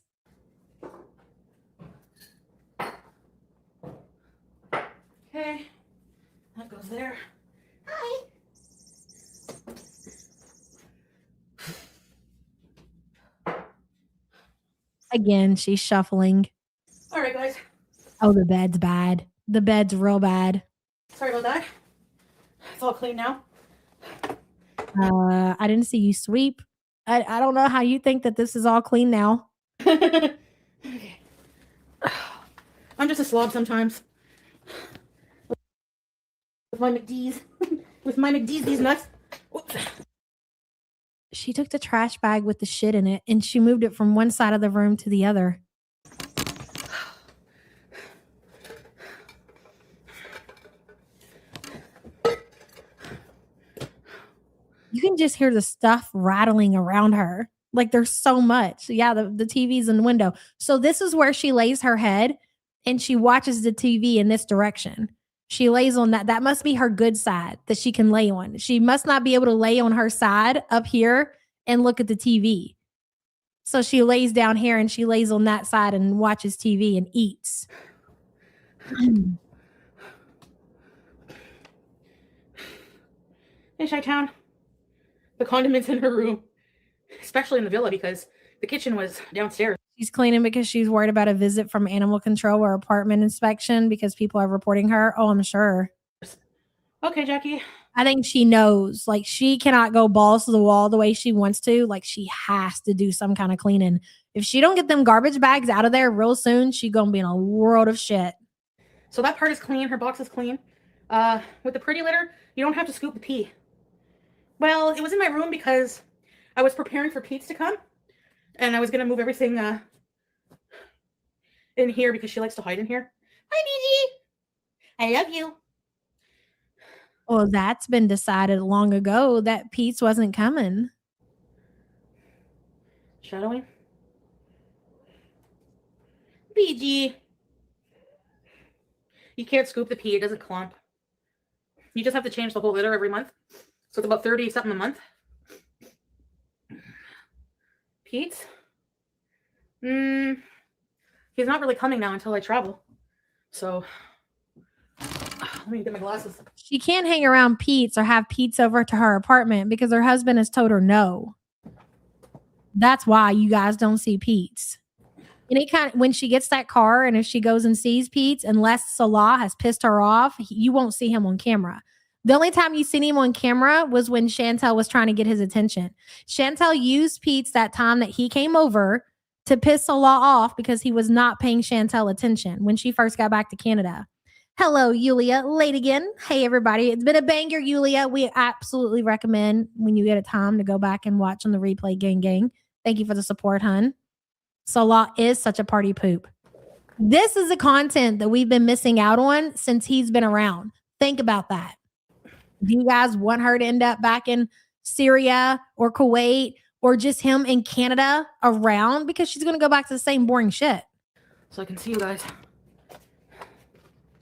Okay. That goes there. Hi. Again, she's shuffling. All right, guys. Oh, the bed's bad. The bed's real bad. Sorry about that. It's all clean now. I didn't see you sweep. I don't know how you think that this is all clean now. Okay. I'm just a slob sometimes. With my McD's. With my McD's, these nuts. Whoops. She took the trash bag with the shit in it and she moved it from one side of the room to the other. You can just hear the stuff rattling around her. Like there's so much. Yeah, the TV's in the window. So this is where she lays her head and she watches the TV in this direction. She lays on that. That must be her good side that she can lay on. She must not be able to lay on her side up here and look at the TV. So she lays down here and she lays on that side and watches TV and eats. Hey, Chi-Town. The condiments in her room, especially in the villa because the kitchen was downstairs. She's cleaning because she's worried about a visit from animal control or apartment inspection because people are reporting her. Oh, I'm sure. Okay, Jackie. I think she knows, like, she cannot go balls to the wall the way she wants to. Like, she has to do some kind of cleaning. If she don't get them garbage bags out of there real soon, she's going to be in a world of shit. So that part is clean. Her box is clean. With the pretty litter, you don't have to scoop the pee. Well, it was in my room because I was preparing for Pete's to come. And I was going to move everything in here because she likes to hide in here. Hi, BG. I love you. Well, that's been decided long ago that Pete's wasn't coming. Shadowing. BG. You can't scoop the pee. It doesn't clump. You just have to change the whole litter every month. So it's about 30 something a month. Pete? He's not really coming now until I travel. So Let me get my glasses. She can't hang around Pete's or have Pete's over to her apartment because her husband has told her no. That's why you guys don't see Pete's. When she gets that car and if she goes and sees Pete's, unless Salah has pissed her off, you won't see him on camera. The only time you seen him on camera was when Chantal was trying to get his attention. Chantal used Pete's that time that he came over to piss Salah off because he was not paying Chantal attention when she first got back to Canada. Hello, Yulia. Late again. Hey, everybody. It's been a banger, Yulia. We absolutely recommend when you get a time to go back and watch on the replay, gang. Thank you for the support, hun. Salah is such a party poop. This is the content that we've been missing out on since he's been around. Think about that. Do you guys want her to end up back in Syria or Kuwait or just him in Canada around? Because she's going to go back to the same boring shit. So I can see you guys.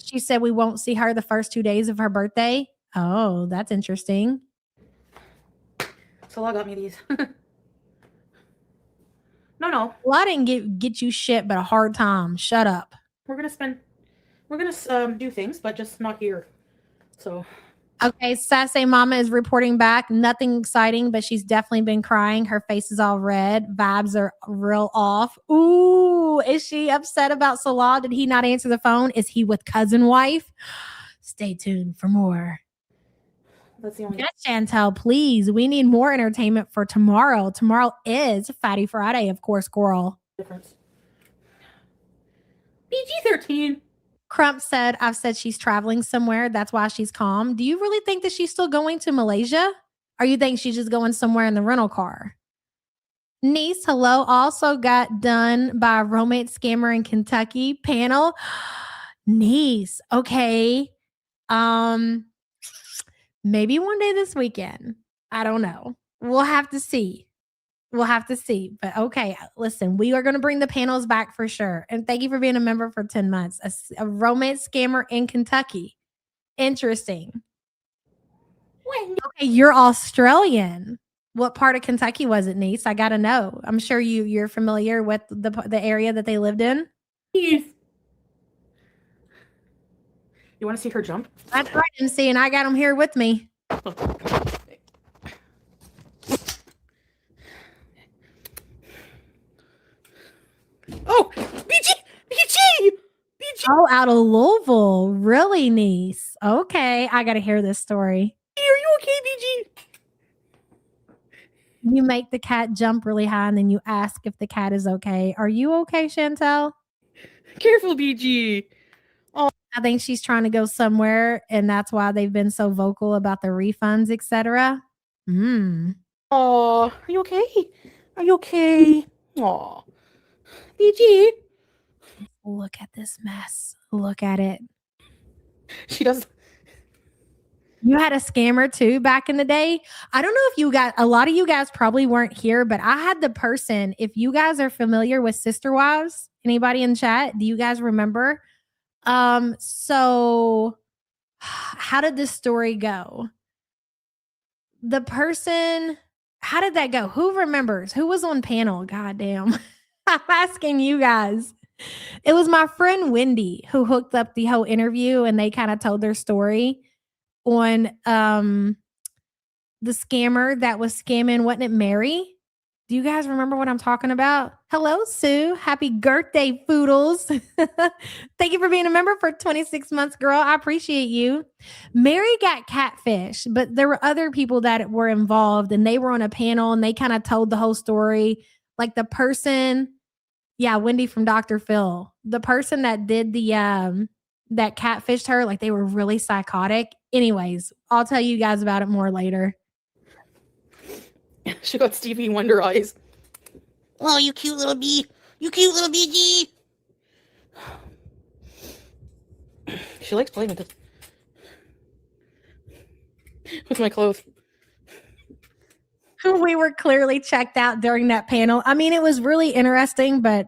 She said we won't see her the first 2 days of her birthday. Oh, that's interesting. Salah got me these. No. Well, I didn't get you shit, but a hard time. Shut up. We're gonna do things, but just not here. So. Okay, Sassy Mama is reporting back. Nothing exciting, but she's definitely been crying. Her face is all red. Vibes are real off. Ooh, is she upset about Salah? Did he not answer the phone? Is he with cousin wife? Stay tuned for more. That's the only. Yes, Chantal, please. We need more entertainment for tomorrow. Tomorrow is Fatty Friday, of course, girl. Difference. PG-13. Crump said, I've said she's traveling somewhere. That's why she's calm. Do you really think that she's still going to Malaysia? Or you think she's just going somewhere in the rental car? Niece, hello. Also got done by a romance scammer in Kentucky panel. Niece, okay. Maybe one day this weekend. I don't know. We'll have to see. But okay, listen, we are going to bring the panels back for sure. And thank you for being a member for 10 months. A romance scammer in Kentucky. Interesting. Okay, you're Australian. What part of Kentucky was it, niece? I got to know. I'm sure you're familiar with the area that they lived in. Yes. You want to see her jump? That's right, MC, and I got them here with me. Oh, BG! Oh, out of Louisville. Really, niece? Okay, I got to hear this story. Are you okay, BG? You make the cat jump really high and then you ask if the cat is okay. Are you okay, Chantal? Careful, BG. I think she's trying to go somewhere and that's why they've been so vocal about the refunds, etc. Oh, are you okay? Oh, BG. Look at this mess. Look at it. She does. You had a scammer too back in the day. I don't know if a lot of you guys probably weren't here, but I had the person, if you guys are familiar with Sister Wives, anybody in chat, do you guys remember? So how did this story go? The person, how did that go? Who remembers? Who was on panel? Goddamn. I'm asking you guys. It was my friend Wendy who hooked up the whole interview and they kind of told their story on the scammer that was scamming, wasn't it Mary? Do you guys remember what I'm talking about? Hello, Sue. Happy birthday, Foodles. Thank you for being a member for 26 months, girl. I appreciate you. Mary got catfish, but there were other people that were involved and they were on a panel and they kind of told the whole story. Like the person, Wendy from Dr. Phil, the person that did the that catfished her, like they were really psychotic. Anyways, I'll tell you guys about it more later. She got Stevie Wonder eyes. Oh, you cute little bee. You cute little BG. She likes playing with it. With my clothes. We were clearly checked out during that panel. I mean, it was really interesting, but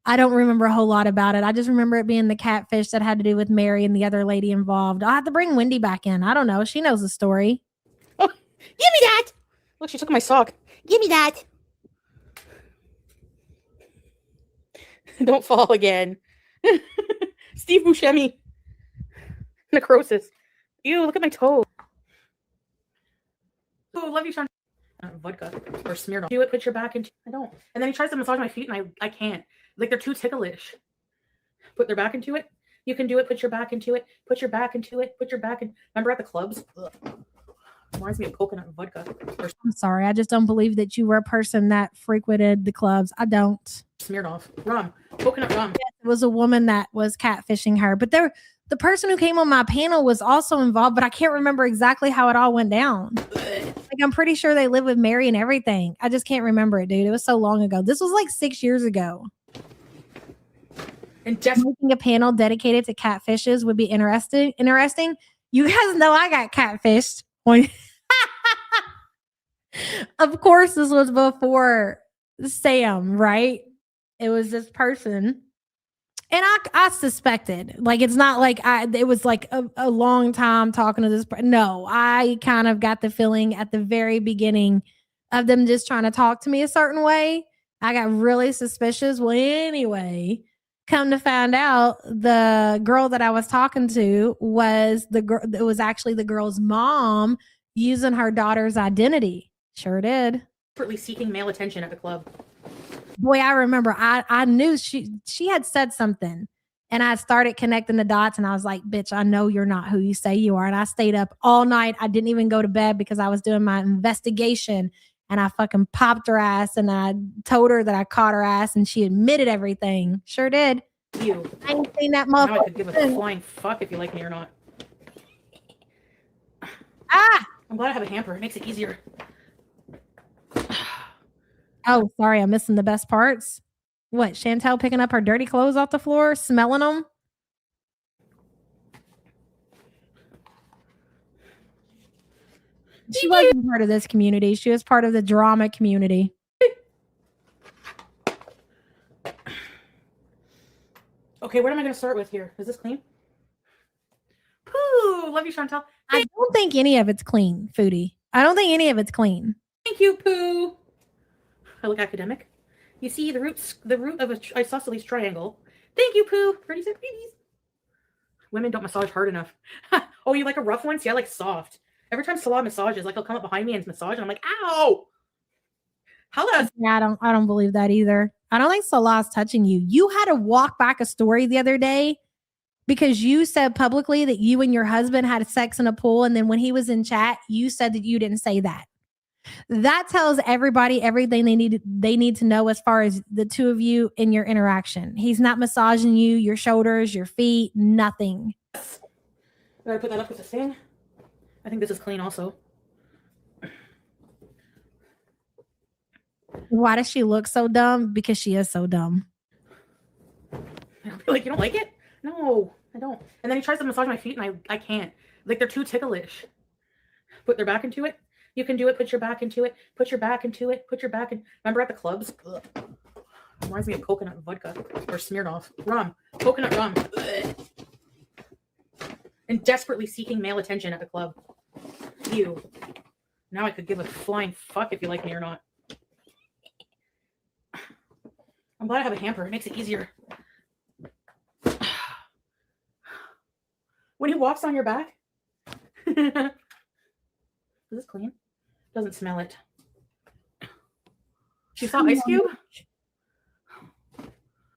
I don't remember a whole lot about it. I just remember it being the catfish that had to do with Mary and the other lady involved. I'll have to bring Wendy back in. I don't know. She knows the story. Oh, give me that. Look, she took my sock. Give me that. Don't fall again. Steve Buscemi. Necrosis. Ew, look at my toe. Oh, love you, Chantal. Vodka or smeared on. Do it, put your back into. I don't. And then he tries to massage my feet, and I can't. Like they're too ticklish. Put their back into it. You can do it. Put your back into it. Put your back into it. Put your back in. Remember at the clubs? Ugh. Reminds me of coconut and vodka. Or I'm sorry. I just don't believe that you were a person that frequented the clubs. I don't. smeared off rum, coconut rum. It was a woman that was catfishing her, but the person who came on my panel was also involved, but I can't remember exactly how it all went down. Like, I'm pretty sure they live with Mary and everything. I just can't remember it, dude. It was so long ago. This was like 6 years ago. And just making a panel dedicated to catfishes would be interesting. You guys know I got catfished. Of course, this was before Sam, right? It was this person. And I suspected, like, it's not like it was like a long time talking to this person. No, I kind of got the feeling at the very beginning of them just trying to talk to me a certain way. I got really suspicious. Well, anyway, come to find out, the girl that I was talking to was it was actually the girl's mom using her daughter's identity. Sure did. Desperately seeking male attention at the club. Boy, I remember I knew she had said something, and I started connecting the dots, and I was like, bitch, I know you're not who you say you are. And I stayed up all night. I didn't even go to bed because I was doing my investigation, and I fucking popped her ass, and I told her that I caught her ass, and she admitted everything. Sure did. You. I ain't seen that Now I motherfucker. could give a flying fuck if you like me or not. Ah! I'm glad I have a hamper. It makes it easier. Oh, sorry, I'm missing the best parts. What, Chantal picking up her dirty clothes off the floor, smelling them? She wasn't part of this community. She was part of the drama community. Okay, what am I going to start with here? Is this clean? Pooh, love you, Chantal. I don't think any of it's clean, Foodie. I don't think any of it's clean. Thank you, Pooh. I look academic. You see the root of a isosceles triangle. Thank you, Pooh. Pretty said babies. Women don't massage hard enough. Oh, you like a rough one? See, I like soft. Every time Salah massages, like he'll come up behind me and massage, and I'm like, ow. How does? Yeah, I don't believe that either. I don't think Salah's touching you. You had to walk back a story the other day because you said publicly that you and your husband had sex in a pool, and then when he was in chat, you said that you didn't say that. That tells everybody everything they need to know as far as the two of you in your interaction. He's not massaging you, your shoulders, your feet, nothing. I gotta put that up with the thing. I think this is clean also. Why does she look so dumb? Because she is so dumb. I'll be like, you don't like it? No, I don't. And then he tries to massage my feet, and I can't. Like, they're too ticklish. Put their back into it. You can do it. Put your back into it. Put your back into it. Put your back in. Remember at the clubs? Ugh. Reminds me of coconut and vodka or smeared off rum, coconut rum. Ugh. And desperately seeking male attention at the club. Ew. Now I could give a flying fuck if you like me or not. I'm glad I have a hamper. It makes it easier. When he walks on your back. Is this clean? Doesn't smell it. She saw Ice Cube?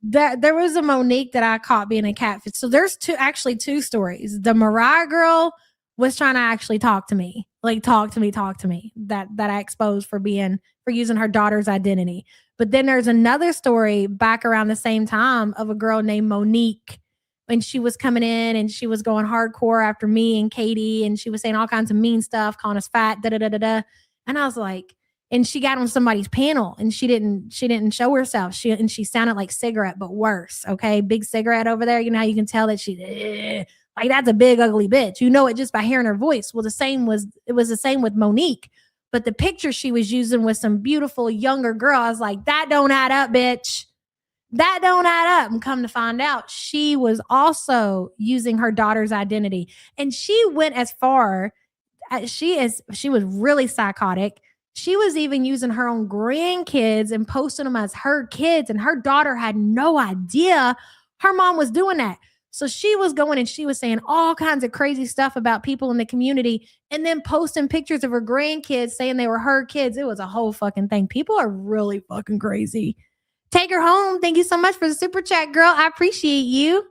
There was a Monique that I caught being a catfish. So there's two stories. The Mariah girl was trying to actually talk to me. Like talk to me. That I exposed for using her daughter's identity. But then there's another story back around the same time of a girl named Monique. And she was coming in and she was going hardcore after me and Katie. And she was saying all kinds of mean stuff, calling us fat, da-da-da-da-da. And I was like, and she got on somebody's panel and she didn't show herself. She sounded like Cigarette, but worse. Okay. Big Cigarette over there. You know how you can tell that like that's a big, ugly bitch. You know it just by hearing her voice. Well, it was the same with Monique. But the picture she was using was some beautiful younger girl. I was like, that don't add up, bitch. That don't add up. And come to find out, she was also using her daughter's identity. And she went as far as she was really psychotic. She was even using her own grandkids and posting them as her kids. And her daughter had no idea her mom was doing that. So she was going and she was saying all kinds of crazy stuff about people in the community and then posting pictures of her grandkids saying they were her kids. It was a whole fucking thing. People are really fucking crazy. Take her home. Thank you so much for the super chat, girl. I appreciate you.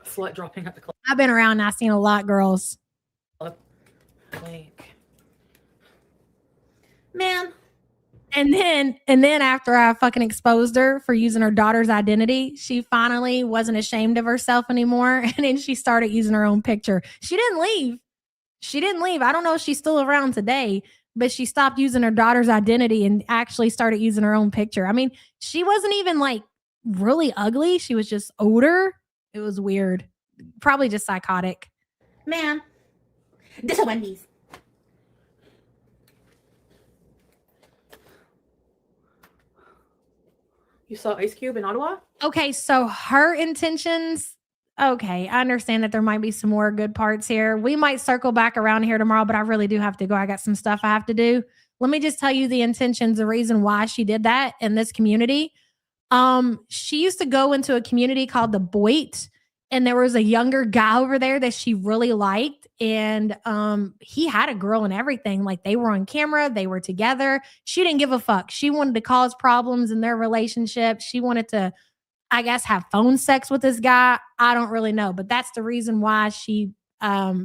Slut dropping at the club. I've been around and I've seen a lot, girls. Like, Man, And then after I fucking exposed her for using her daughter's identity, she finally wasn't ashamed of herself anymore. And then she started using her own picture. She didn't leave. I don't know if she's still around today, but she stopped using her daughter's identity and actually started using her own picture. I mean, she wasn't even like really ugly. She was just older. It was weird. Probably just psychotic. man. This is Wendy's. you saw Ice Cube in Ottawa? Okay, so her intentions. Okay, I understand that there might be some more good parts here. We might circle back around here tomorrow, but I really do have to go. I got some stuff I have to do. Let me just tell you the intentions, the reason why she did that in this community. She used to go into a community called the Boit, and there was a younger guy over there that she really liked. And he had a girl and everything. Like they were on camera, they were together. She didn't give a fuck. She wanted to cause problems in their relationship. She wanted to, I guess, have phone sex with this guy. I don't really know, but that's the reason why she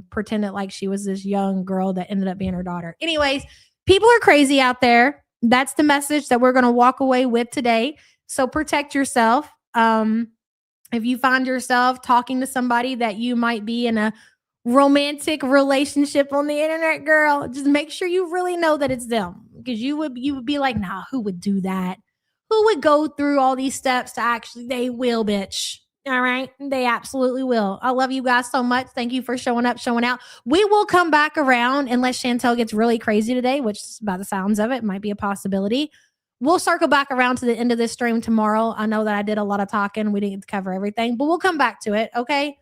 pretended like she was this young girl that ended up being her daughter. Anyways, people are crazy out there. That's the message that we're going to walk away with today. So protect yourself. If you find yourself talking to somebody that you might be in a romantic relationship on the internet, girl, just make sure you really know that it's them, because you would be like, nah, who would do that? Who would go through all these steps to actually? They will, bitch. All right, they absolutely will. I love you guys so much. Thank you for showing up, showing out. We will come back around unless Chantal gets really crazy today, which by the sounds of it might be a possibility. We'll circle back around to the end of this stream tomorrow. I know that I did a lot of talking. We didn't get to cover everything, but we'll come back to it. Okay.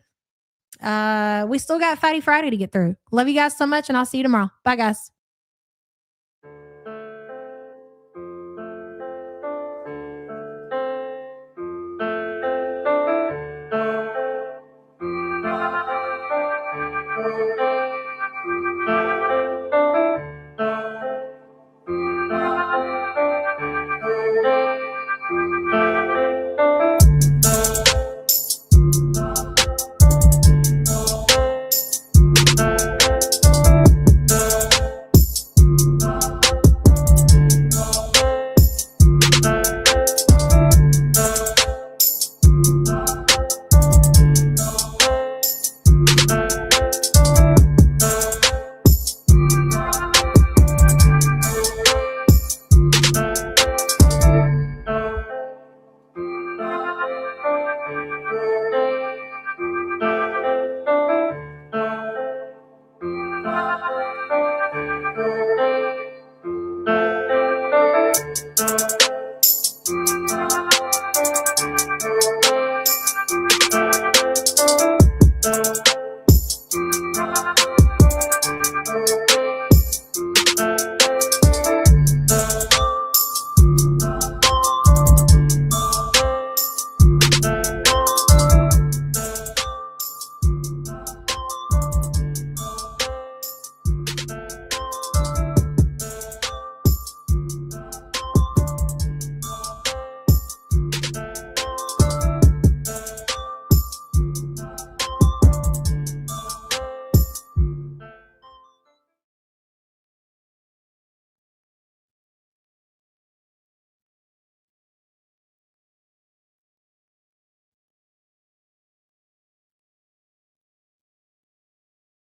We still got Fatty Friday to get through. Love you guys so much, and I'll see you tomorrow. Bye, guys.